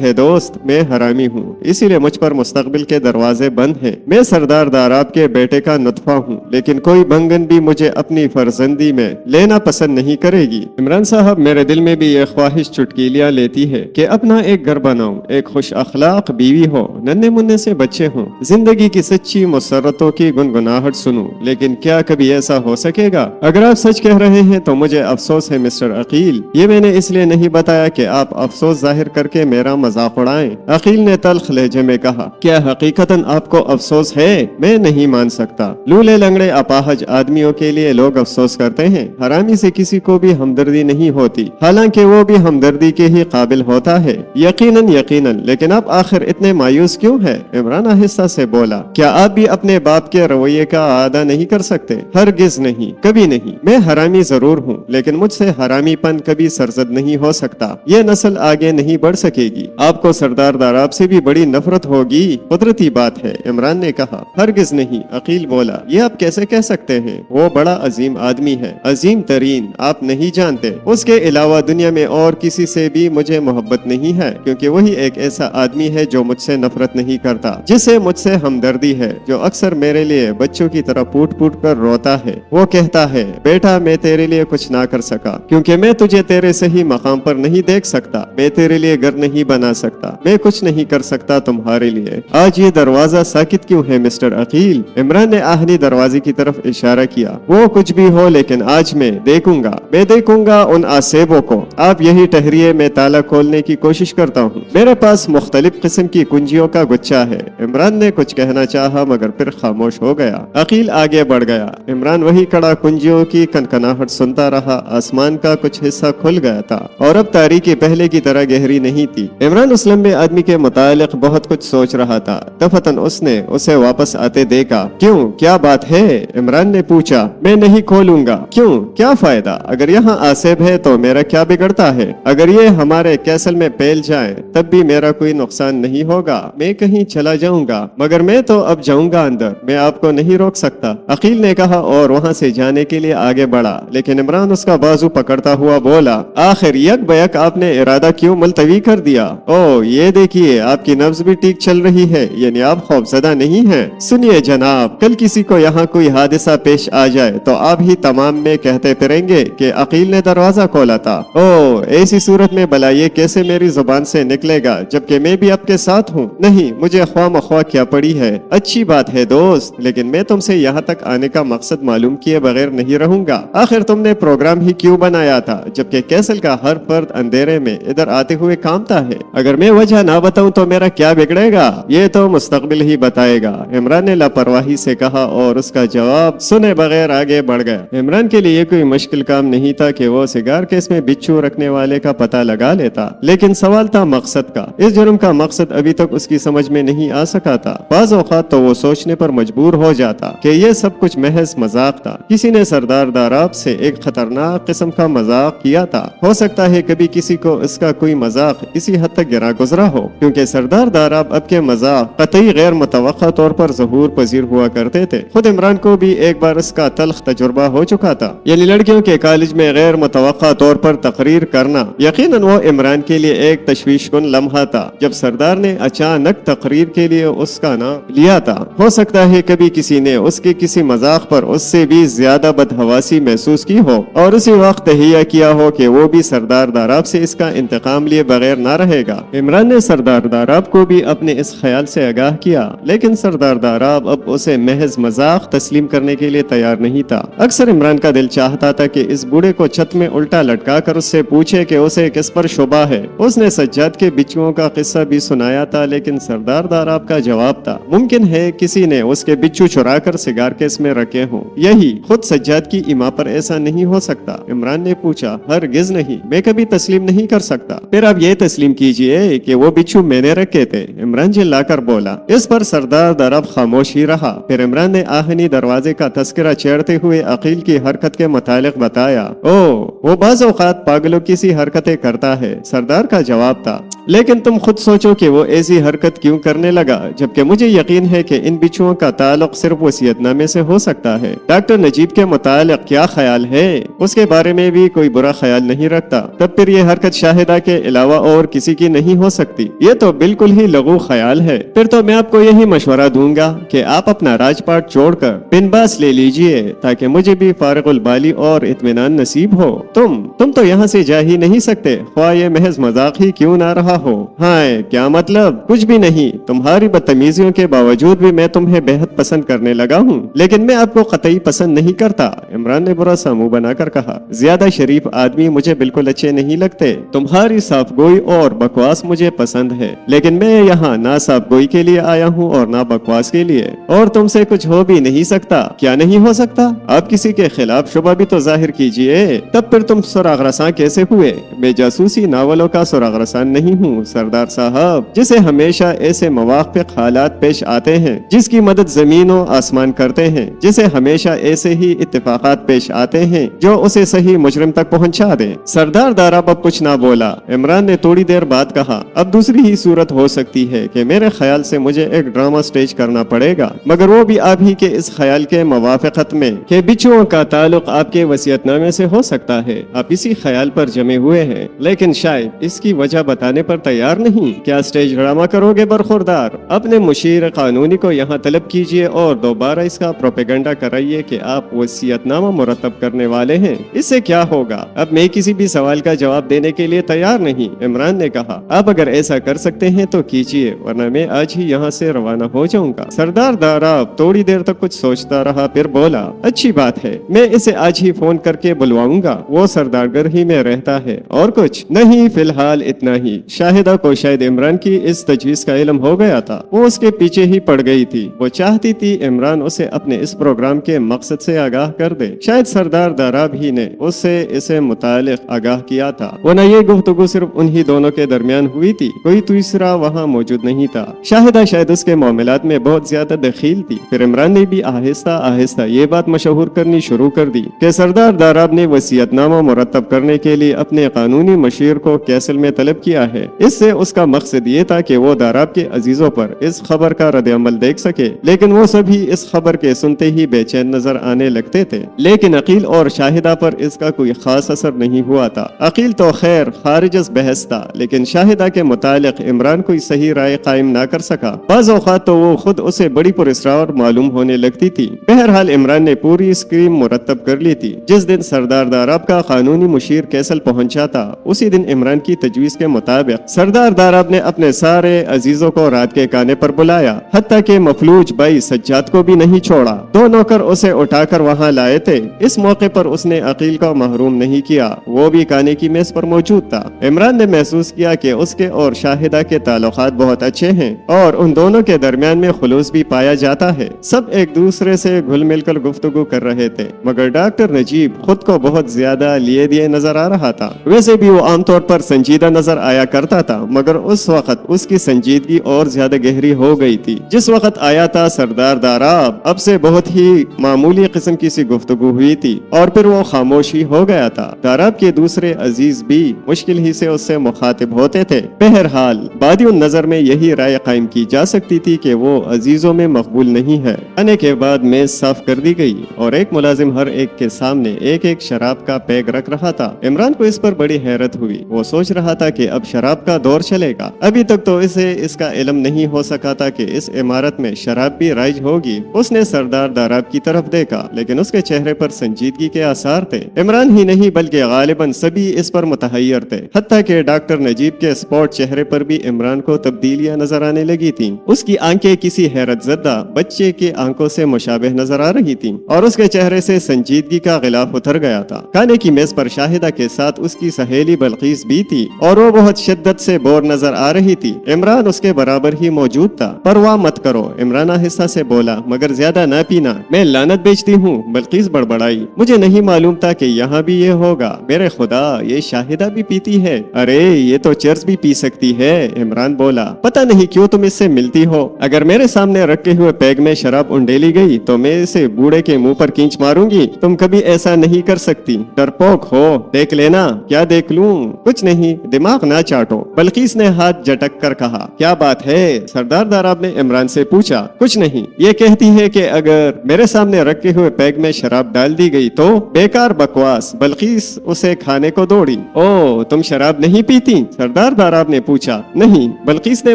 ہے دوست، میں حرامی ہوں، اسی لیے مجھ پر مستقبل کے دروازے بند ہیں۔ میں سردار داراب کے بیٹے کا نطفہ ہوں، لیکن کوئی بھنگن بھی مجھے اپنی فرزندی میں لینا پسند نہیں کرے گی۔ عمران صاحب، میرے دل میں بھی یہ خواہش چٹکیلیاں لیتی ہے کہ اپنا ایک گھر بناؤں، ایک خوش اخلاق بیوی ہو، ننھے منھے سے بچے ہوں، زندگی کی سچی مسرتوں کی گنگناہٹ سنوں، لیکن کیا کبھی ایسا ہو سکے گا؟ اگر آپ سچ کہہ رہے ہیں تو مجھے افسوس ہے مسٹر عقیل، یہ میں نے اس لیے نہیں بتایا کہ آپ افسوس ظاہر کر کے میرا مذاق اڑائیں۔ عقیل نے تلخ لہجے میں کہا، کیا حقیقتاً آپ کو افسوس ہے؟ میں نہیں مان سکتا۔ لولے لنگڑے اپاہج آدمیوں کے لیے لوگ افسوس کرتے ہیں، حرامی سے کسی کو بھی ہمدردی نہیں ہوتی، حالانکہ وہ بھی ہمدردی کے ہی قابل ہوتا ہے۔ یقیناً یقیناً، لیکن آپ آخر اتنے مایوس کیوں ہیں؟ عمران آہستہ سے بولا، کیا آپ بھی اپنے باپ کے رویے کا اعادہ نہیں کر سکتے؟ ہرگز نہیں، کبھی نہیں۔ میں حرامی ضرور ہوں، لیکن مجھ سے حرامی پن کبھی سرزد نہیں ہو سکتا۔ یہ نسل آگے نہیں بڑھ سکے گی۔ آپ کو سردار داراب سے بھی بڑی نفرت ہوگی، قدرتی بات ہے، عمران نے کہا۔ ہرگز نہیں، عقیل بولا، یہ آپ کیسے کہہ سکتے ہیں؟ وہ بڑا عظیم آدمی ہے، عظیم ترین، آپ نہیں جانتے۔ اس کے علاوہ دنیا میں اور کسی سے بھی مجھے محبت نہیں ہے، کیونکہ وہی ایک ایسا آدمی ہے جو مجھ سے نفرت نہیں کرتا، جسے مجھ سے ہمدردی ہے، جو اکثر میرے لیے بچوں کی طرح پوٹ پوٹ کر روتا ہے۔ وہ کہتا ہے، بیٹا میں تیرے لیے کچھ نہ کر سکا، کیونکہ میں تجھے تیرے صحیح مقام پر نہیں دیکھ سکتا، میں تیرے لیے گھر نہیں بنا سکتا، میں کچھ نہیں کر سکتا تمہارے لیے۔ آج یہ دروازہ ساکت کیوں ہے مسٹر عقیل؟ عمران نے آہنی دروازے کی طرف اشارہ کیا۔ وہ کچھ بھی ہو، لیکن آج میں دیکھوں گا ان آسیبوں کو۔ آپ یہی ٹہریے، میں تالا کھولنے کی کوشش کرتا ہوں، میرے پاس مختلف قسم کی کنجیوں کا گچھا ہے۔ عمران نے کچھ کہنا چاہا مگر پھر خاموش ہو گیا۔ عقیل آگے بڑھ گیا۔ عمران وہی کڑا کنجیوں کی کنکناہٹ سنتا رہا۔ آسمان کا کچھ حصہ کھل گیا تھا اور اب تاریکی پہلے کی طرح گہری نہیں تھی۔ عمران اس لمبے آدمی کے متعلق بہت کچھ سوچ رہا تھا۔ دفعتاً اس نے اسے واپس آتے دیکھا۔ کیوں، کیا بات ہے؟ عمران نے پوچھا۔ میں نہیں کھولوں گا۔ کیوں، کیا فائدہ؟ اگر یہاں آسیب ہے تو میرا کیا بگڑتا ہے؟ اگر یہ ہمارے کیسل میں پھیل جائیں تب بھی میرا کوئی نقصان نہیں ہوگا، میں کہیں چلا جاؤں گا، مگر میں تو اب جاؤں گا اندر، میں آپ کو نہیں روک سکتا، عقیل نے کہا اور وہاں سے جانے کے لیے آگے بڑھا، لیکن عمران اس کا بازو پکڑتا ہوا بولا، آخر یک بیک آپ نے ارادہ کیوں ملتوی کر دیا؟ او یہ دیکھیے، آپ کی نبض بھی ٹھیک چل رہی ہے، یعنی آپ خوفزدہ نہیں ہیں۔ سنیے جناب، کل کسی کو یہاں کوئی حادثہ پیش آ جائے تو آپ ہی تمام میں کہتے پھریں گے کہ عقیل نے دروازہ کھولا تھا۔ او ایسی صورت میں بھلا یہ کیسے میری زبان سے نکلے گا جبکہ میں بھی آپ کے ساتھ ہوں؟ نہیں، مجھے خواہ مخواہ کیا پڑی ہے، اچھی بات ہے دوست، لیکن میں تم سے یہاں تک آنے کا مقصد معلوم کیے بغیر نہیں رہوں گا۔ آخر تم نے پروگرام ہی کیوں بنایا تھا جبکہ کیسل کا ہر فرد اندھیرے میں ادھر آتے ہوئے کامتا ہے؟ اگر میں وجہ نہ بتاؤں تو میرا کیا بگڑے گا؟ یہ تو مستقبل ہی بتائے گا، عمران نے لاپرواہی سے کہا اور اس کا جواب سنے بغیر آگے بڑھ گیا۔ عمران کے لیے کوئی مشکل کام نہیں تھا کہ وہ سگار کیس میں بچھو رکھنے والے کا پتہ لگا لیتا، لیکن سوال تھا مقصد کا۔ اس جرم کا مقصد ابھی تک اس کی سمجھ میں نہیں آ سکا تھا۔ بعض اوقات تو وہ سوچنے پر مجبور ہو جاتا کہ یہ سب کچھ محض مذاق تھا، کسی نے سردار داراب سے ایک خطرناک قسم کا مذاق کیا تھا۔ ہو سکتا ہے کبھی کسی کو اس کا کوئی مذاق اسی حد تک گرا گزرا ہو، کیونکہ سردار داراب اب کے مذاق قطعی غیر متوقع طور پر ظہور پذیر ہوا کرتے تھے۔ خود عمران کو بھی ایک بار اس کا تلخ تجربہ ہو چکا تھا، یعنی لڑکیوں کے کالج میں غیر متوقع طور پر تقریر کرنا۔ یقیناً وہ عمران کے لیے ایک تشویش کن لمحہ تھا جب سردار نے اچانک تقریر کے لیے اس کا نام لیا تھا۔ ہو سکتا ہے کبھی کسی نے اس کے کسی مذاق پر اس سے بھی زیادہ بدحواسی محسوس کی ہو اور اسی وقت تہیہ کیا ہو کہ وہ بھی سردار داراب سے اس کا انتقام لیے بغیر نہ رہے گا۔ عمران نے سردار داراب کو بھی اپنے اس خیال سے آگاہ کیا، لیکن سردار داراب اب اسے محض مذاق تسلیم کرنے کے لیے تیار نہیں تھا۔ اکثر عمران کا دل چاہتا تھا کہ اس بوڑھے کو چھت میں الٹا لٹکا کر اس سے پوچھے کہ اسے کس پر شبہ ہے۔ اس نے سجاد کے بچھوؤں کا قصہ بھی سنایا تھا، لیکن سردار داراب کا جواب تھا ممکن ہے کسی نے اس کے بچھو چرا کر سگار کیس میں رکھے ہوں، یہی خود سجاد کی ایما پر ایسا نہیں ہو سکتا۔ عمران نے پوچھا، ہرگز نہیں، میں کبھی تسلیم نہیں کر سکتا۔ پھر آپ یہ تسلیم کیجئے کہ وہ بچھو میں نے رکھے تھے، عمران چلا کر بولا۔ اس پر سردار داراب خاموش ہی رہا۔ پھر عمران نے آہنی دروازے کا تذکرہ چھیڑتے ہوئے عقیل کی حرکت کے متعلق بتایا۔ وہ بعض اوقات پاگلوں کی سی حرکتیں کرتا ہے، سردار کا جواب تھا، لیکن تم خود سوچو کہ وہ ایسی حرکت کیوں کرنے لگا، جبکہ مجھے یقین ہے کہ ان بچھوؤں کا تعلق صرف وصیت نامے سے ہو سکتا ہے۔ ڈاکٹر نجیب کے متعلق کیا خیال ہے؟ اس کے بارے میں بھی کوئی برا خیال نہیں رکھتا، تب پھر یہ حرکت شاہدہ کے علاوہ اور کسی کی نہیں ہو سکتی۔ یہ تو بالکل ہی لغو خیال ہے۔ پھر تو میں آپ کو یہی مشورہ دوں گا کہ آپ اپنا راج پاٹ چھوڑ کر بن باس لے لیجئے، تاکہ مجھے بھی فارغ البالی اور اطمینان نصیب ہو۔ تم تو یہاں سے جا ہی نہیں سکتے، خواہ یہ محض مذاق ہی کیوں نہ رہا ہو۔ ہائے، کیا مطلب؟ کچھ بھی نہیں، تمہاری بدتمیزیوں کے باوجود بھی میں تمہیں بہت پسند کرنے لگا ہوں، لیکن میں آپ کو قطعی پسند نہیں کرتا۔ عمران نے برا سا منہ بنا کر کہا، زیادہ شریف آدمی مجھے بالکل اچھے نہیں لگتے۔ تمہاری صاف گوئی اور بکواس مجھے پسند ہے، لیکن میں یہاں نہ صاف گوئی کے لیے آیا ہوں اور نہ بکواس کے لیے، اور تم سے کچھ ہو بھی نہیں سکتا۔ کیا نہیں ہو سکتا؟ آپ کسی کے خلاف شبہ بھی تو ظاہر کیجئے، تب پھر تم سراغ رساں کیسے ہوئے؟ میں جاسوسی ناولوں کا سراغ رساں نہیں ہوں سردار صاحب، جسے ہمیشہ ایسے موافق حالات پیش آتے ہیں جس کی مدد زمین و آسمان کرتے ہیں، جسے ہمیشہ ایسے ہی اتفاقات پیش آتے ہیں جو اسے صحیح مجرم تک پہنچا دیں۔ سردار داراب اب کچھ نہ بولا۔ عمران نے تھوڑی دیر بعد کہا، اب دوسری ہی صورت ہو سکتی ہے کہ میرے خیال سے مجھے ایک ڈرامہ سٹیج کرنا پڑے گا، مگر وہ بھی آپ ہی کے اس خیال کے موافقت میں کہ بچھوؤں کا تعلق آپ کے وصیت نامے سے ہو سکتا ہے۔ آپ اسی خیال پر جمے ہوئے ہیں، لیکن شاید اس کی وجہ بتانے پر تیار نہیں۔ کیا سٹیج ڈرامہ کرو گے برخوردار؟ اپنے مشیر قانونی کو یہاں طلب کیجئے اور دوبارہ اس کا پروپیگنڈا کرائیے کہ آپ وصیت نامہ مرتب کرنے والے ہیں۔ اس سے کیا ہوگا؟ اب میں کسی بھی سوال کا جواب دینے کے لیے تیار نہیں، عمران نے کہا۔ آپ اگر ایسا کر سکتے ہیں تو کیجئے، ورنہ میں آج ہی یہاں سے روانہ ہو جاؤں گا۔ سردار داراب تھوڑی دیر تک کچھ سوچتا رہا، پھر بولا، اچھی بات ہے، میں اسے آج ہی فون کر کے بلواؤں گا۔ وہ سردارگڑھ ہی میں رہتا ہے، اور کچھ نہیں، فی الحال اتنا ہی۔ شاہدہ کو شاید عمران کی اس تجویز کا علم ہو گیا تھا، وہ اس کے پیچھے ہی پڑ گئی تھی۔ وہ چاہتی تھی عمران اسے اپنے اس پروگرام کے مقصد سے آگاہ کر دے، شاید سردار داراب ہی نے اسے متعلق آگاہ کیا تھا، ورنہ یہ گفتگو صرف انہی دونوں کے درمیان ہوئی تھی، کوئی تیسرا وہاں موجود نہیں تھا۔ شاہدہ شاید اس کے معاملات میں بہت زیادہ دخیل تھی۔ پھر عمران نے بھی آہستہ آہستہ یہ بات مشہور کرنی شروع کر دی کہ سردار داراب نے وصیت نامہ مرتب کرنے کے لیے اپنے قانونی مشیر کو کیسل میں طلب کیا ہے۔ اس سے اس کا مقصد یہ تھا کہ وہ داراب کے عزیزوں پر اس خبر کا رد عمل دیکھ سکے، لیکن وہ سبھی اس خبر کے سنتے ہی بے چین نظر آنے لگتے تھے۔ لیکن عقیل اور شاہدہ پر اس کا کوئی خاص اثر نہیں ہوا تھا۔ عقیل تو خیر خارج از بحث تھا، لیکن شاہدہ کے متعلق عمران کوئی صحیح رائے قائم نہ کر سکا۔ بعض اوقات تو وہ خود اسے بڑی پراسرار معلوم ہونے لگتی تھی۔ بہرحال عمران نے پوری اسکیم مرتب کر لی تھی۔ جس دن سردار داراب کا قانونی مشیر کیسل پہنچا تھا، اسی دن عمران کی تجویز کے مطابق سردار داراب نے اپنے سارے عزیزوں کو رات کے کانے پر بلایا، حتیٰ کہ مفلوج بھائی سجاد کو بھی نہیں چھوڑا۔ دو نوکر اسے اٹھا کر وہاں لائے تھے۔ اس موقع پر اس نے عقیل کو محروم نہیں کیا، وہ بھی کانے کی میز پر موجود تھا۔ عمران نے محسوس کیا کہ اس کے اور شاہدہ کے تعلقات بہت اچھے ہیں اور ان دونوں کے درمیان میں خلوص بھی پایا جاتا ہے۔ سب ایک دوسرے سے گھل مل کر گفتگو کر رہے تھے، مگر ڈاکٹر نجیب خود کو بہت زیادہ لیے دیے نظر آ رہا تھا۔ ویسے بھی وہ عام طور پر سنجیدہ نظر آیا کرتا تھا، مگر اس وقت اس کی سنجیدگی اور زیادہ گہری ہو گئی تھی۔ جس وقت آیا تھا سردار داراب، اب سے بہت ہی معمولی قسم کی سی گفتگو ہوئی تھی اور پھر وہ خاموش ہی ہو گیا تھا۔ داراب کے دوسرے عزیز بھی مشکل ہی سے اس سے مخاطب ہوتے تھے۔ بہرحال بادی النظر میں یہی رائے قائم کی جا سکتی تھی کہ وہ عزیزوں میں مقبول نہیں ہے۔ آنے کے بعد میز صاف کر دی گئی اور ایک ملازم ہر ایک کے سامنے ایک ایک شراب کا پیگ رکھ رہا تھا۔ عمران کو اس پر بڑی حیرت ہوئی۔ وہ سوچ رہا تھا کہ اب شراب کا دور چلے گا۔ ابھی تک تو اسے اس کا علم نہیں ہو سکا تھا کہ اس عمارت میں شراب بھی رائج ہوگی۔ اس نے سردار داراب کی طرف دیکھا، لیکن اس کے چہرے پر سنجیدگی کے آثار تھے۔ عمران ہی نہیں بلکہ غالباً سبھی اس پر متحیر تھے، حتیٰ کہ ڈاکٹر نجیب کے اسپاٹ چہرے پر بھی عمران کو تبدیلیاں نظر آنے لگی تھیں۔ اس کی آنکھیں کسی حیرت زدہ بچے کی آنکھوں سے مشابہ نظر آ رہی تھیں اور اس کے چہرے سے سنجیدگی کا غلاف اتر گیا تھا۔ کھانے کی میز پر شاہدہ کے ساتھ اس کی سہیلی بلقیس بھی تھی اور وہ بہت شدت سے بور نظر آ رہی تھی۔ عمران اس کے برابر ہی موجود تھا۔ پرواہ مت کرو، عمران آہستہ سے بولا، مگر زیادہ نہ پینا، میں لعنت بیچتی ہوں۔ بلقیس بڑبڑائی، مجھے نہیں معلوم تھا کہ یہاں بھی یہ ہوگا۔ میرے خدا، یہ شاہدہ بھی پیتی ہے؟ ارے یہ تو چرس بھی پی سکتی ہے۔ عمران بولا، پتہ نہیں کیوں تم اس سے ملتی ہو۔ اگر میرے سامنے رکھے ہوئے پیگ میں شراب انڈیلی گئی تو میں اسے بوڑھے کے منہ پر کینچ ماروں گی۔ تم کبھی ایسا نہیں کر سکتی، ڈرپوک ہو۔ دیکھ لینا۔ کیا دیکھ لوں؟ کچھ نہیں، دماغ نہ چاٹو۔ بلقیس نے ہاتھ جھٹک کر کہا، کیا بات ہے؟ سردار داراب نے عمران سے پوچھا۔ کچھ نہیں، یہ کہتی ہے کہ اگر میرے سامنے رکھے ہوئے پیگ میں شراب ڈال دی گئی تو؟ بیکار بکواس۔ بلقیس اسے کھانے کو دوڑی۔ او، تم شراب نہیں پیتی؟ سردار داراب نے پوچھا۔ نہیں، بلقیس نے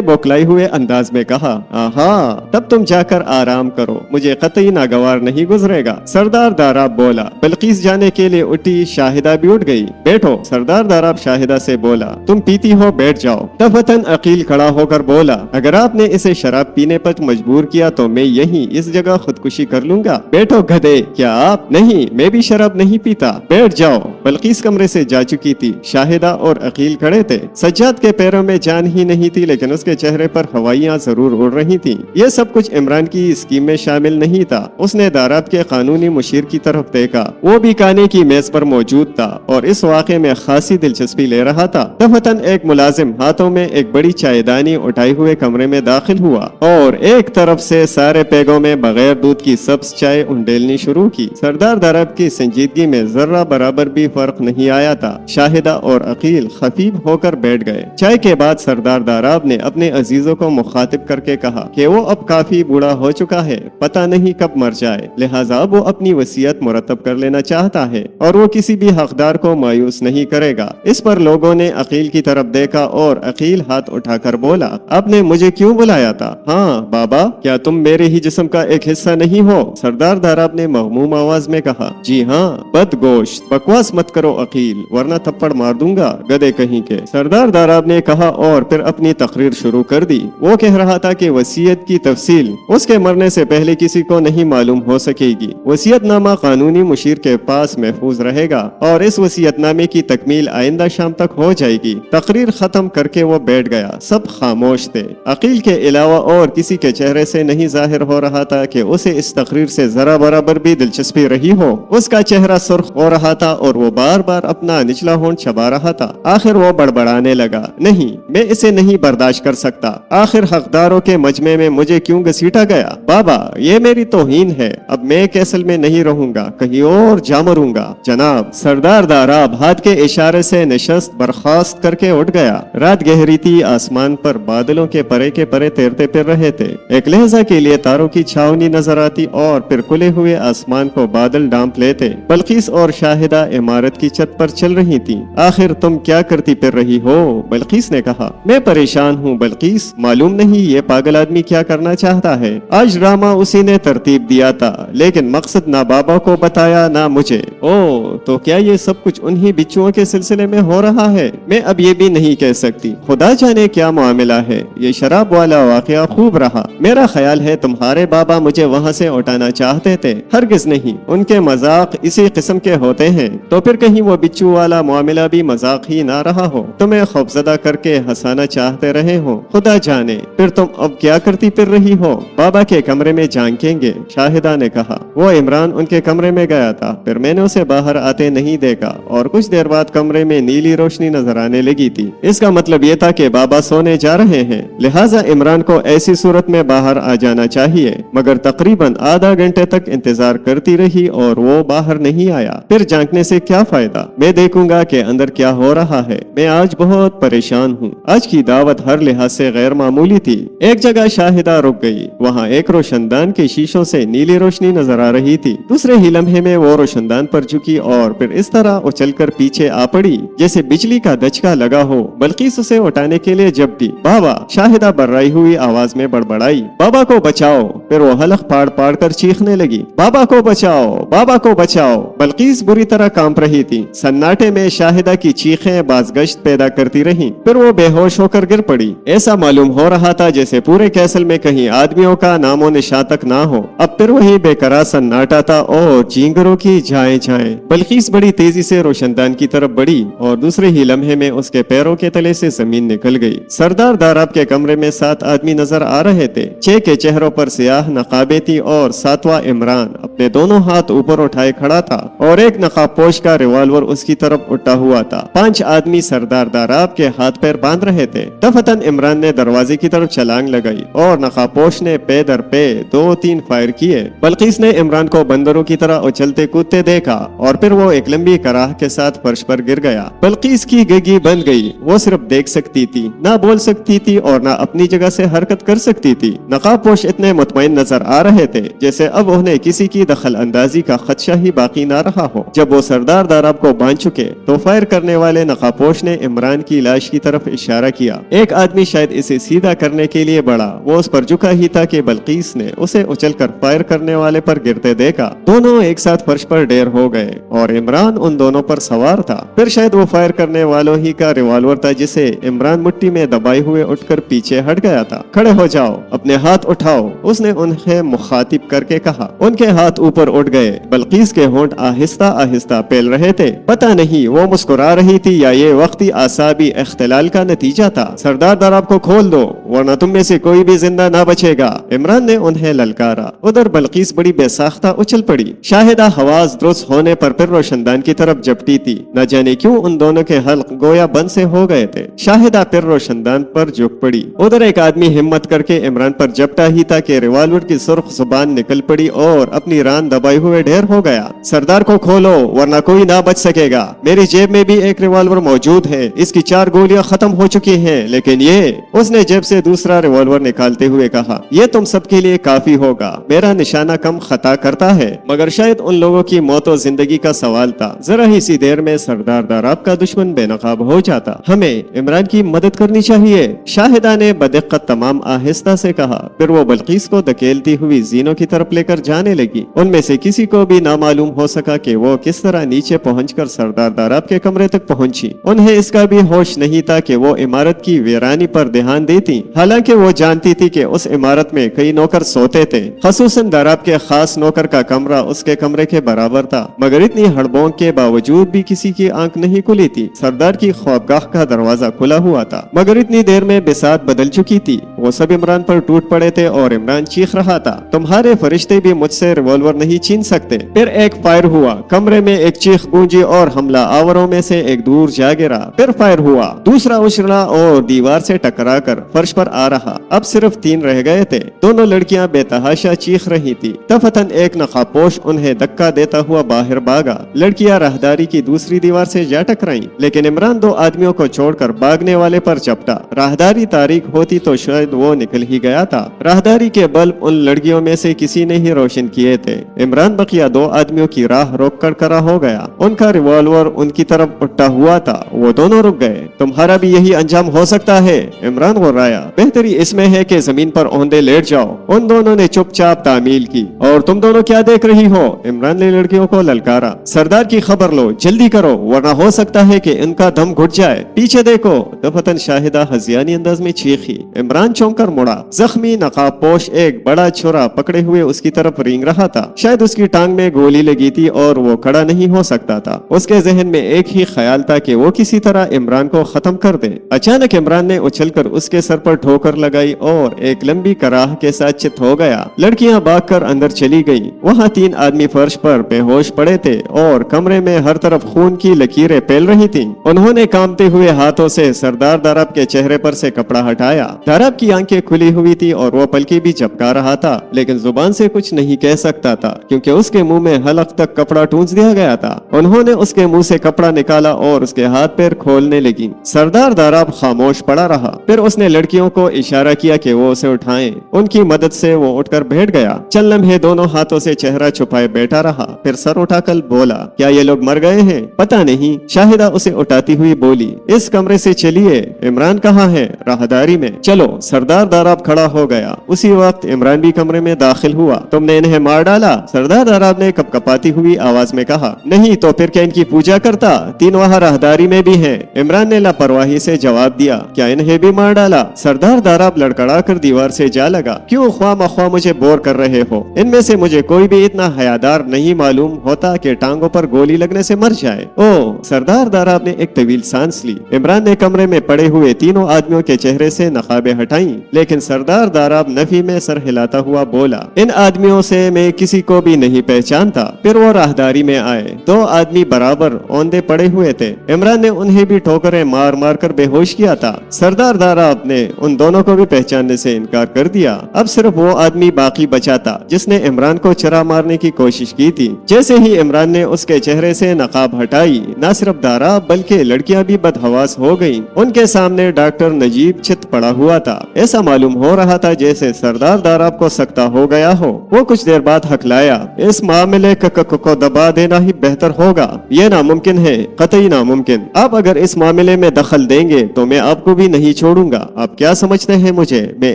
بوکھلائے ہوئے انداز میں کہا۔ آہا، تب تم جا کر آرام کرو، مجھے قطعی ناگوار نہیں گزرے گا۔ سردار داراب بولا۔ بلقیس جانے کے لیے اٹھی، شاہدہ بھی اٹھ گئی۔ بیٹھو۔ سردار داراب شاہدہ سے بولا، تم پیتی ہو، بیٹھ جاؤ۔ دفتن عقیل کھڑا ہو کر بولا، اگر آپ نے اسے شراب پینے پر مجبور کیا تو میں یہیں اس جگہ خودکشی کر لوں گا۔ بیٹھو گدھے۔ کیا آپ؟ نہیں، میں بھی شراب نہیں پیتا۔ بیٹھ جاؤ۔ بلقیس کمرے سے جا چکی تھی۔ شاہدہ اور عقیل کھڑے تھے۔ سجاد کے پیروں میں جان ہی نہیں تھی، لیکن اس کے چہرے پر ہوائیاں ضرور اڑ رہی تھیں۔ یہ سب کچھ عمران کی اسکیم میں شامل نہیں تھا۔ اس نے داراب کے قانونی مشیر کی طرف دیکھا، وہ بھی کھانے کی میز پر موجود تھا اور اس واقعے میں خاصی دلچسپی لے رہا تھا۔ دفتن ایک ملازم ہاتھوں میں ایک بڑی چائے دانی اٹھائے ہوئے کمرے میں داخل ہوا اور ایک طرف سے سارے پیگوں میں بغیر دودھ کی سبز چائے انڈیلنی شروع کی۔ سردار داراب کی سنجیدگی میں ذرہ برابر بھی فرق نہیں آیا تھا۔ شاہدہ اور عقیل خفیف ہو کر بیٹھ گئے۔ چائے کے بعد سردار داراب نے اپنے عزیزوں کو مخاطب کر کے کہا کہ وہ اب کافی بوڑھا ہو چکا ہے، پتہ نہیں کب مر جائے، لہٰذا وہ اپنی وصیت مرتب کر لینا چاہتا ہے اور وہ کسی بھی حقدار کو مایوس نہیں کرے گا۔ اس پر لوگوں نے عقیل کی طرف دیکھا اور عقیل ہاتھ اٹھا کر بولا، آپ نے مجھے کیوں بلایا تھا؟ ہاں بابا، کیا تم میرے ہی جسم کا ایک حصہ نہیں ہو؟ سردار داراب نے مغموم آواز میں کہا۔ جی ہاں، بد گوشت، بکواس مت کرو عقیل، ورنہ تھپڑ مار دوں گا، گدھے کہیں کے، سردار داراب نے کہا اور پھر اپنی تقریر شروع کر دی۔ وہ کہہ رہا تھا کہ وصیت کی تفصیل اس کے مرنے سے پہلے کسی کو نہیں معلوم ہو سکے گی۔ وصیت نامہ قانونی مشیر کے پاس محفوظ رہے گا اور اس وصیت نامے کی تکمیل آئندہ شام تک ہو جائے گی۔ تقریر ختم کر کے وہ بیٹھ گیا۔ سب خاموش تھے۔ عقیل کے علاوہ اور کسی کے چہرے سے نہیں ظاہر ہو رہا تھا کہ اسے اس تقریر سے ذرا برابر بھی دلچسپی رہی ہو۔ اس کا چہرہ سرخ ہو رہا تھا اور وہ بار بار اپنا نچلا ہونٹ چبا رہا تھا۔ آخر وہ بڑبڑانے لگا، نہیں، میں اسے نہیں برداشت کر سکتا۔ آخر حقداروں کے مجمع میں مجھے کیوں گھسیٹا گیا؟ بابا، یہ میری توہین ہے۔ اب میں کیسل میں نہیں رہوں گا، کہیں اور جا مروں گا۔ جناب، سردار داراب ہاتھ کے اشارے سے نشست برخاست کر کے اٹھ گیا۔ رات گہری تھی، آسمان پر بادلوں کے پرے تیرتے پھر رہے تھے۔ ایک لہجہ کے لیے تاروں کی چھاونی نظر آتی اور پھر کھلے ہوئے آسمان کو بادل ڈانپ لیتے۔ بلقیس اور شاہدہ عمارت کی چھت پر چل رہی تھی۔ آخر تم کیا کرتی پھر رہی ہو؟ بلقیس نے کہا۔ میں پریشان ہوں بلقیس، معلوم نہیں یہ پاگل آدمی کیا کرنا چاہتا ہے۔ آج ڈرامہ اسی نے ترتیب دیا تھا، لیکن مقصد نہ بابا کو بتایا نہ مجھے۔ او، تو کیا یہ سب کچھ انہی بچوں کے سلسلے میں ہو رہا ہے؟ میں اب یہ بھی نہیں नहीं कह सकती। खुदा जाने क्या मामला है, ये शराब वाला वाकया खूब रहा। मेरा ख्याल है तुम्हारे बाबा मुझे वहाँ से उठाना चाहते थे। हरगिज नहीं, उनके मजाक इसी किस्म के होते हैं। तो फिर कहीं वो बिच्छू वाला मामला भी मजाक ही ना रहा हो, तुम्हें खौफजदा करके हंसाना चाहते रहे हो। खुदा जाने फिर तुम अब क्या करती फिर रही हो। बाबा के कमरे में झांकेंगे, शाहिदा ने कहा। वो इमरान उनके कमरे में गया था, फिर मैंने उसे बाहर आते नहीं देखा और कुछ देर बाद कमरे में नीली रोशनी नजर आने लगी थी। इसका मतलब ये था कि बाबा सोने जा रहे हैं, लिहाजा इमरान को ऐसी सूरत में बाहर आ जाना चाहिए। मगर तकरीबन आधा घंटे तक इंतजार करती रही और वो बाहर नहीं आया। फिर झांकने से क्या फायदा, मैं देखूंगा कि अंदर क्या हो रहा है। मैं आज बहुत परेशान हूँ। आज की दावत हर लिहाज से गैर मामूली थी। एक जगह शाहिदा रुक गई, वहाँ एक रोशनदान के शीशों से नीली रोशनी नजर आ रही थी। दूसरे ही लम्हे में वो रोशनदान पर झुकी और फिर इस तरह उछलकर पीछे आ पड़ी जैसे बिजली का धचका लगा हो। बल्किस उसे उठाने के लिए जपटी। बाबा, शाहिदा बर्राई हुई आवाज में बड़बड़ाई, बाबा को बचाओ। फिर वो हलक पाड़ पाड़ कर चीखने लगी, बाबा को बचाओ, बाबा को बचाओ। बल्किस बुरी तरह कांप रही थी। सन्नाटे में शाहिदा की चीखें बाज़गश्त पैदा करती रहीं। फिर वो बेहोश होकर गिर पड़ी। ऐसा मालूम हो रहा था जैसे पूरे कैसल में कहीं आदमियों का नामो निशान तक ना हो। अब फिर वही बेकरार सन्नाटा था और चींगरों की झाएं झाएं। बल्किस बड़ी तेजी से रोशनदान की तरफ बढ़ी और दूसरे ही लम्हे में उसके पैरों के तले से जमीन निकल गई। सरदार दाराब के कमरे में 7 आदमी नजर आ रहे थे। 6 के चेहरों पर सियाह नकाबे थी और 7वां इमरान अपने दोनों हाथ ऊपर उठाए खड़ा था और एक नकाबपोश का रिवॉल्वर उसकी तरफ उठा हुआ था। 5 आदमी सरदार दाराब के हाथ पैर बांध रहे थे। दफतन इमरान ने दरवाजे की तरफ छलांग लगाई और नकाबपोश ने पे दर पे 2-3 फायर किए। बल्किस ने इमरान को बंदरों की तरह उछलते कूदते देखा और फिर वो एक लंबी कराह के साथ फर्श पर गिर गया। बल्किस की गगी बन गई। वो सिर्फ देख सकती थी, ना बोल सकती थी और ना अपनी जगह से हरकत कर सकती थी। नकाबपोश इतने मुतमईन नजर आ रहे थे जैसे अब उन्हें किसी की दखल अंदाजी का खदशा ही बाकी ना रहा हो। जब वो सरदार दाराब को बांध चुके तो फायर करने वाले नकाबपोश ने इमरान की लाश की तरफ इशारा किया। एक आदमी शायद इसे सीधा करने के लिए बढ़ा। वो उस पर झुका ही था कि बल्किस ने उसे उछलकर फायर करने वाले पर गिरते देखा। दोनों एक साथ फर्श पर ढेर हो गए और इमरान उन दोनों पर सवार था। फिर शायद वो फायर करने वालों ही का रिवॉल्वर था जिसे इमरान मुट्ठी में दबाए हुए उठकर पीछे हट गया था। खड़े हो जाओ, अपने हाथ उठाओ, उसने उन्हें मुखातिब करके कहा। उनके हाथ ऊपर उठ गए। बल्किस के होंठ आहिस्ता आहिस्ता फैल रहे थे। पता नहीं वो मुस्कुरा रही थी या ये वक्ती आसाबी इख्तिलाल का नतीजा था। सरदार दाराब को खोल दो वरना तुम में से कोई भी जिंदा ना बचेगा, इमरान ने उन्हें ललकारा। उधर बल्किस बड़ी बेसाख्ता उछल पड़ी। शाहिदा हवास दुरुस्त होने पर फिर रोशनदान की तरफ झपटी थी। न जाने क्यों उन दोनों के हल्क गोया बंद से हो गए थे। शाहिदा फिर रोशनदान पर झुक पड़ी। उधर एक आदमी हिम्मत करके इमरान पर झपटा ही था कि रिवॉल्वर की सुर्ख जुबान निकल पड़ी और अपनी रान दबाए हुए ढेर हो गया। सरदार को खोलो वरना कोई ना बच सकेगा। मेरी जेब में भी एक रिवॉल्वर मौजूद है, इसकी 4 गोलियां खत्म हो चुकी हैं, लेकिन ये, उसने जेब से दूसरा रिवॉल्वर निकालते हुए कहा, ये तुम सबके लिए काफी होगा। मेरा निशाना कम खता करता है मगर शायद उन लोगों की मौत और जिंदगी का सवाल था। जरा ही सी देर में सरदार दाराब का दुश्मन बेनकाब हो जाता। हमें इमरान की मदद करनी चाहिए, शाहिदा ने बदिक्कत तमाम आहिस्ता से कहा। फिर वो बल्किस को धकेलती हुई जीनों की तरफ लेकर जाने लगी। उनमें से किसी को भी ना मालूम हो सका कि वो किस तरह नीचे पहुंचकर सरदार दाराब के कमरे तक पहुंची। उन्हें इसका भी होश नहीं था कि वो इमारत की वीरानी पर ध्यान देती। हालांकि वो जानती थी कि उस इमारत में कई नौकर सोते थे, खसूसन दाराब के खास नौकर का कमरा उसके कमरे के बराबर था। मगर इतनी हड़बों के बावजूद भी किसी की आंख नहीं खुली थी। सरदार की ख्वाबगाह का दरवाजा खुला हुआ था मगर इतनी देर में बिसात बदल चुकी थी। वो सब इमरान पर टूट पड़े थे और इमरान चीख रहा था, तुम्हारे फरिश्ते भी मुझसे रिवॉल्वर नहीं छीन सकते। फिर एक फायर हुआ। कमरे में एक चीख गूंजी और हमला आवरों में से एक दूर जा गिरा। फिर फायर हुआ। दूसरा उछला और दीवार से टकरा कर फर्श पर आ रहा। अब सिर्फ 3 रह गए थे। दोनों लड़कियां बेतहाशा चीख रही थी। दफतन एक नकाबपोश उन्हें धक्का देता हुआ बाहर भागा। लड़कियां राहदारी की दूसरी दीवार से जा टकराई, लेकिन इमरान 2 आदमियों को छोड़कर भागने वाले पर चपटा। राहदारी तारीख होती तो शायद वो निकल ही गया था। राहदारी के बल्ब उन लड़कियों में से किसी ने ही रोशन किए थे। इमरान बकिया 2 आदमियों की राह रोक कर खड़ा हो गया। उनका रिवॉल्वर उनकी तरफ उठा हुआ था। वो दोनों रुक गए। तुम्हारा भी यही अंजाम हो सकता है, इमरान गुर्राया। बेहतरी इसमें है कि जमीन पर औंधे लेट जाओ। उन दोनों ने चुपचाप तामील की। और तुम दोनों क्या देख रही हो, इमरान ने लड़कियों को ललकारा। सरदार की खबर लो, जल्दी करो वरना हो सकता है कि इनका दम घुट जाए। पीछे देखो। दफतन शाहिदा हजियानी अंदाज में चीखी। इमरान चौंक कर मुड़ा। जख्मी नकाबपोश एक बड़ा छुरा पकड़े हुए उसकी तरफ रेंग रहा था। शायद उसकी टांग में गोली लगी थी और वो खड़ा नहीं हो सकता था। उसके जहन में एक ही ख्याल था कि वो किसी तरह इमरान को खत्म कर दे। अचानक इमरान ने उछलकर उसके सर पर ठोकर लगाई और एक लंबी कराह के साथ चित हो गया। लड़कियां भागकर अंदर चली गईं। वहां 3 आदमी फर्श पर बेहोश पड़े थे और कमरे में हर तरफ खून की लकीरें फैल रही थीं। उन्होंने कांपते हुए हाथों से सरदार दारब के चेहरे पर से कपड़ा हटाया। दारब की आंखें खुली हुई थी और वो पलकी भी झपका रहा था, लेकिन जुबान से कुछ नहीं कह सकता था क्योंकि उसके मुंह में हलक तक कपड़ा ठूंस दिया गया था। उन्होंने उसके मुंह से कपड़ा निकाला और उसके हाथ पैर खोलने लगी। सरदार दारब खामोश पड़ा रहा। फिर उसने लड़कियों को इशारा किया कि वो उसे उठाएं। उनकी मदद से वो उठकर बैठ गया। चंद लम्हे दोनों हाथों से चेहरा छुपाए बैठा रहा। फिर सर उठाकर बोला, क्या ये लोग मर गए हैं? पता नहीं। शाहिदा उसे उठाती हुई बोली, इस कमरे से चलिए। इमरान कहाँ है? राहदारी में। चलो। सरदार दारब खड़ा हो गया। उसी वक्त इमरान भी कमरे में दाखिल हुआ। तुमने इन्हें मार डाला? सरदार दारब ने कपकपाती हुई आवाज में कहा। नहीं तो फिर क्या इनकी पूजा करता? 3 वहाँ राहदारी में भी हैं। इमरान ने लापरवाही से जवाब दिया, क्या इन्हें भी मार डाला? सरदार दारब लड़खड़ा कर दीवार से जा लगा। क्यों ख्वाह मुझे बोर कर रहे हो? इनमें से मुझे कोई भी इतना हयादार नहीं मालूम होता कि टांगों पर गोली लगने से मर जाए। ओह। सरदार दारब ने एक तवील सांस ली। इमरान ने कमरे में पड़े हुए तीनों आदमियों के चेहरे से नकाबें हटाई, लेकिन सरदार दारब नफी में सर हिलाता हुआ बोला, इन आदमियों से मैं किसी को भी नहीं पहचानता। फिर वो राहदारी में आए। 2 आदमी बराबर औंधे पड़े हुए थे। इमरान ने उन्हें भी ठोकरें मार मार कर बेहोश किया था। सरदार दारब ने उन दोनों को भी पहचानने से इनकार कर दिया। अब सिर्फ वो आदमी बाकी बचा था जिसने इमरान को चरा मारने की कोशिश की थी। जैसे ही इमरान ने उसके चेहरे से नकाब हटाई, न सिर्फ दारब बल्कि लड़कियां भी बदहवास हो गईं। उनके सामने डॉक्टर नजीब चित पड़ा हुआ था। ऐसा मालूम हो रहा था जैसे सरदार दारब को सख्ता हो गया हो। वो कुछ देर बाद हकलाया, इस मामले को दबा देना ही बेहतर होगा। ये नामुमकिन है, कतई नामुमकिन। आप अगर इस मामले में दखल देंगे तो मैं आपको भी नहीं छोड़ूंगा। आप क्या समझते हैं मुझे? मैं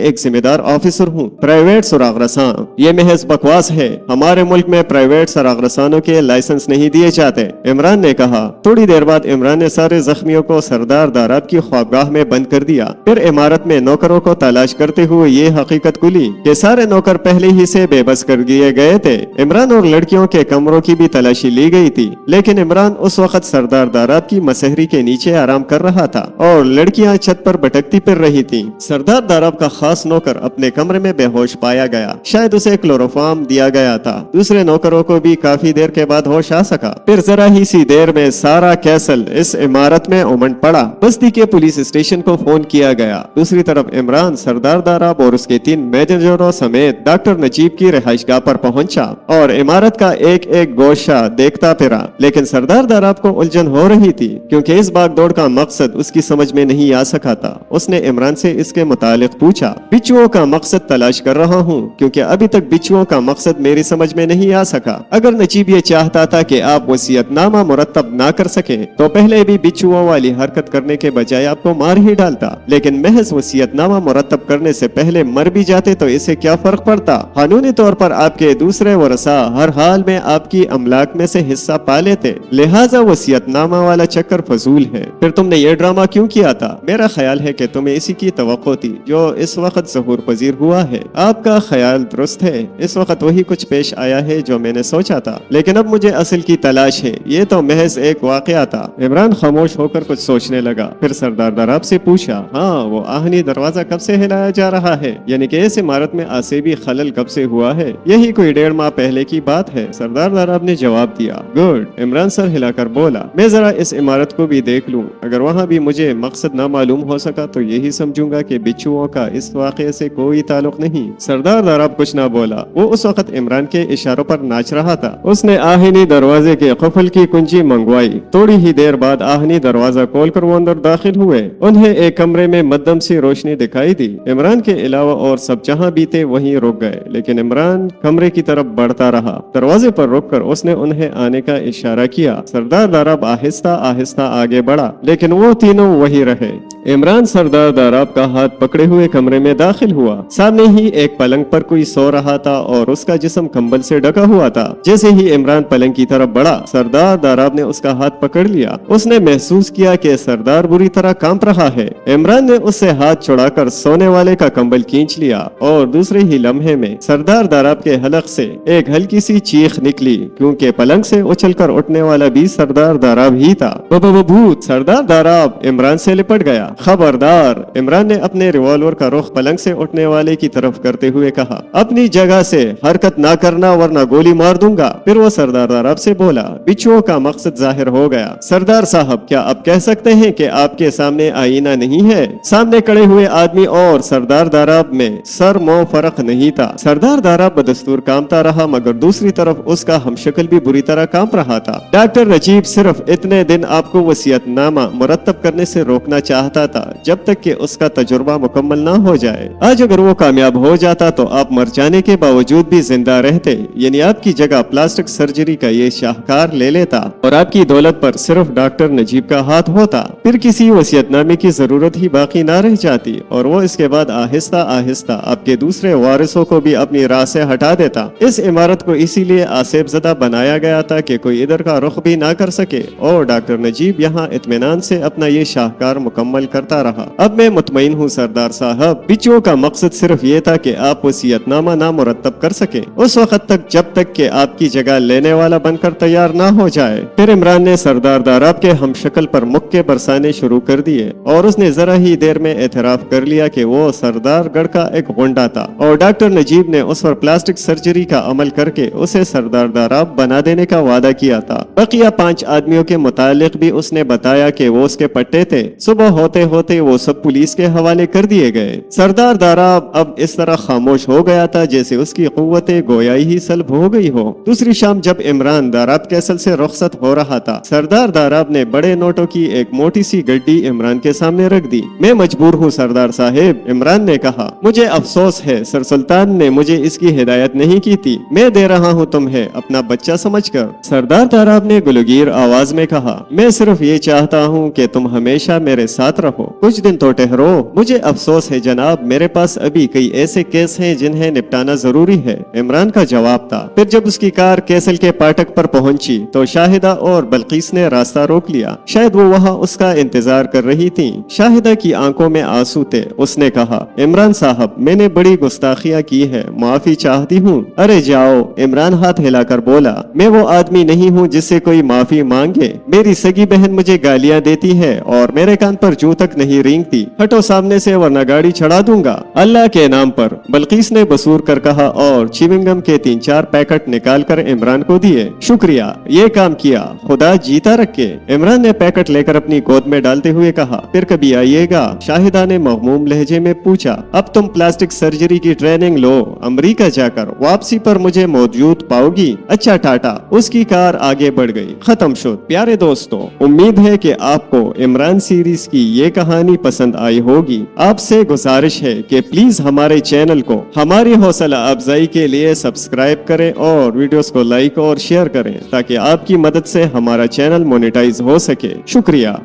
एक जिम्मेदार ऑफिसर हूँ, प्राइवेट सुराग रसान। ये महज बकवास है। हमारे मुल्क में प्राइवेट सुराग रसानों के लाइसेंस नहीं दिए जाते, इमरान ने कहा। थोड़ी देर बाद इमरान ने सारे जख्मियों को सरदार दारब की ख्वाबगाह में बंद कर दिया। फिर इमारत में नौकरों को तलाश करते हुए ये हकीकत खुली कि सारे नौकर पहले ही से बेबस कर दिए गए थे। इमरान और लड़कियों के कमरों की भी तलाशी ली गई थी, लेकिन इमरान उस वक्त सरदार दारब की मसहरी के नीचे आराम कर रहा था और लड़कियां छत पर भटकती फिर रही थीं। सरदार दारब का खास नौकर अपने कमरे में बेहोश पाया गया। शायद उसे क्लोरोफार्म दिया गया था। दूसरे नौकरों को भी काफी देर के बाद होश आ सका। फिर जरा ही सी देर में सारा कैसल इस इमारत में उमड़ पड़ा। बस्ती के पुलिस स्टेशन को फोन किया गया। दूसरी तरफ इमरान सरदार दारब और उसके 3 मैनेजरों समेत डॉक्टर नजीब की रिहाइशगाह पर पहुंचा और इमारत का एक एक गोशा देखता फिरा। लेकिन सरदार दारब को उलझन हो रही थी क्योंकि इस भागदौड़ का मकसद उसकी समझ में नहीं आ सका था। उसने इमरान से इसके मुतालिक पूछा, बिच्छुओं का मकसद तलाश कर रहा हूँ क्योंकि अभी तक बिच्छुओं का मकसद मेरी समझ में नहीं आ सका। अगर नजीब ये चाहता था कि आप वसीयतनामा मुरतब ना कर सके तो पहले भी बिच्छुओं वाली हरकत करने के बजाय आपको मार ही डालता, लेकिन महज वसीयतनामा मुरतब करने से पहले मर भी जाते तो इससे क्या फर्क पड़ता। कानूनी तौर पर आपके दूसरे वरसा हर हाल में आपकी अमलाक में से हिस्सा पा लेते, लिहाजा वसीयतनामा वाला चक्कर फजूल है। फिर तुमने ये ड्रामा क्यों किया था? मेरा ख्याल है कि तुम्हें इसी की तवक्को थी जो इस वक्त ज़हूर पजीर हुआ है। आपका ख्याल दुरुस्त है। इस वक्त वही कुछ पेश आया है जो मैंने सोचा था, लेकिन अब मुझे असल की तलाश है। ये तो महज एक वाकया था। इमरान खामोश होकर कुछ सोचने लगा। फिर सरदार दारब से पूछा, हाँ वो आहनी दरवाजा कब से हिलाया जा रहा है? यानी कि इस इमारत में आसेबी खलल कब से हुआ है? यही कोई 1.5 माह पहले की बात है, सरदार दारब ने जवाब दिया। गुड। इमरान सर हिलाकर बोला, मैं जरा इस इमारत को भी देख लूं। अगर वहाँ भी मुझे मकसद ना मालूम हो सका तो यही समझूंगा कि बिच्छुओं का इस वाक़े से कोई ताल्लुक नहीं। सरदार दारब कुछ ना बोला। वो उस वक्त इमरान के इशारों पर नाच रहा था। उसने आहनी दरवाजे के कुफल की कुंजी मंगवाई। थोड़ी ही देर बाद आहनी दरवाजा खोलकर वो अंदर दाखिल हुए। उन्हें एक कमरे में मध्यम सी रोशनी दिखाई दी। इमरान के अलावा और सब जहाँ भी थे वहीं रुक गए, लेकिन इमरान कमरे की तरफ बढ़ता रहा। दरवाजे पर रुककर उसने उन्हें आने का इशारा किया। सरदार दारब आहिस्ता आहिस्ता आगे बढ़ा, लेकिन वो तीनों वही रहे। इमरान सरदार दाराब का हाथ पकड़े हुए कमरे में दाखिल हुआ। सामने ही एक पलंग पर कोई सो रहा था और उसका जिस्म कंबल से ढका हुआ था। जैसे ही इमरान पलंग की तरफ बढ़ा, सरदार दाराब ने उसका हाथ पकड़ लिया। उसने महसूस किया कि सरदार बुरी तरह कांप रहा है। इमरान ने उससे हाथ छुड़ाकर सोने वाले का कंबल खींच लिया और दूसरे ही लम्हे में सरदार दाराब के हलक से एक हल्की सी चीख निकली, क्योंकि पलंग से उछलकर उठने वाला भी सरदार दाराब ही था। भूत! सरदार दाराब इमरान से लिपट गया। खबरदार! इमरान ने अपने रिवॉल्वर का रुख पलंग से उठने वाले की तरफ करते हुए कहा, अपनी जगह से हरकत ना करना वरना गोली मार दूंगा। फिर वो सरदार दाराब से बोला। बिच्छुओं का मकसद जाहिर हो गया। सरदार साहब, क्या आप कह सकते हैं कि आपके सामने आईना नहीं है? सामने खड़े हुए आदमी और सरदार दाराब में सर मो फर्क नहीं था। सरदार दाराब बदस्तूर कांपता रहा, मगर दूसरी तरफ उसका हमशक्ल भी बुरी तरह कांप रहा था। डॉक्टर नजीब सिर्फ इतने दिन आपको वसीयतनामा मुरतब करने से रोकना चाहता था, जब तक कि उसका तजुर्बा मुकम्मल ना हो जाए। आज अगर वो कामयाब हो जाता तो आप मर जाने के बावजूद भी जिंदा रहते, यानी आपकी जगह प्लास्टिक सर्जरी का ये शाहकार ले लेता और आपकी दौलत पर सिर्फ डॉक्टर नजीब का हाथ होता। फिर किसी वसीयतनामे की जरूरत ही बाकी ना रह जाती और वो इसके बाद आहिस्ता आहिस्ता आपके दूसरे वारिसों को भी अपनी राह से हटा देता। इस इमारत को इसीलिए आसेब ज़दा बनाया गया था कि कोई इधर का रुख भी ना कर सके और डॉक्टर नजीब यहाँ इत्मीनान से अपना ये शाहकार मुकम्मल करता रहा। अब मैं मुतमईन हूँ सरदार साहब, बिच्छुओं का मकसद सिर्फ ये था कि आप वसीयतनामा ना मुरतब कर सके उस वक्त तक जब तक कि आपकी जगह लेने वाला बनकर तैयार ना हो जाए। फिर इमरान ने सरदार दाराब के हमशक्ल पर मुक्के बरसाने शुरू कर दिए और उसने जरा ही देर में एतराफ कर लिया कि वो सरदार गढ़ का एक गुंडा था और डॉक्टर नजीब ने उस पर प्लास्टिक सर्जरी का अमल करके उसे सरदार दाराब बना देने का वादा किया था। बकिया 5 आदमियों के मुतालिक भी उसने बताया कि वो उसके पट्टे थे। सुबह होते होते वो सब पुलिस के हवाले कर दिए गए। सरदार दाराब अब इस तरह खामोश हो गया था जैसे उसकी कुव्वते गोयाई ही सल्ब हो गई हो। दूसरी शाम जब इमरान दाराब कैसल से रुखसत हो रहा था, सरदार दाराब ने बड़े नोटों की एक मोटी सी गड्डी इमरान के सामने रख दी। मैं मजबूर हूँ सरदार साहिब, इमरान ने कहा। मुझे अफसोस है, सर सुल्तान ने मुझे इसकी हिदायत नहीं की थी। मैं दे रहा हूँ तुम्हें अपना बच्चा समझकर। सरदार दाराब ने गुलगीर आवाज में कहा, मैं सिर्फ ये चाहता हूँ कि तुम हमेशा मेरे साथ रहो, कुछ दिन तो ठहरो। मुझे अफसोस है जनाब, मेरे पास अभी कई ऐसे केस हैं जिन्हें निपटाना जरूरी है, इमरान का जवाब था। फिर जब उसकी कार कैसल के फाटक पर पहुंची तो शाहिदा और बल्कीस ने रास्ता रोक लिया। शायद वो वहाँ उसका इंतजार कर रही थी। शाहिदा की आंखों में आंसू थे। उसने कहा, इमरान साहब, मैंने बड़ी गुस्ताखियां की है, माफी चाहती हूँ। अरे जाओ, इमरान हाथ हिलाकर बोला। मैं वो आदमी नहीं हूँ जिससे कोई माफी मांगे। मेरी सगी बहन मुझे गालियाँ देती है और मेरे कान पर जू तक नहीं रेंगती। हटो सामने से वरना गाड़ी चढ़ा दूंगा। अल्लाह के नाम पर, बल्कीस ने बसूर कर कहा और चिविंगम के 3-4 पैकेट निकाल कर इमरान को दिए। शुक्रिया, ये काम किया, खुदा जीता रखे। इमरान ने पैकेट लेकर अपनी गोद में डालते हुए कहा, फिर कभी आइएगा। शाहिदा ने मगमूम लहजे में पूछा, अब तुम प्लास्टिक सर्जरी की ट्रेनिंग लो, अमरीका जाकर वापसी पर मुझे मौजूद पाओगी। अच्छा टाटा। उसकी कार आगे बढ़ गई। खत्म शुद। प्यारे दोस्तों, उम्मीद है कि आपको इमरान सीरीज की ये कहानी पसंद आई होगी। आपसे गुजारिश है कि प्लीज हमारे चैनल को हमारी हौसला अफजाई के लिए सब्सक्राइब करें और वीडियोस को लाइक और शेयर करें ताकि आपकी मदद से हमारा चैनल मोनेटाइज हो सके। शुक्रिया।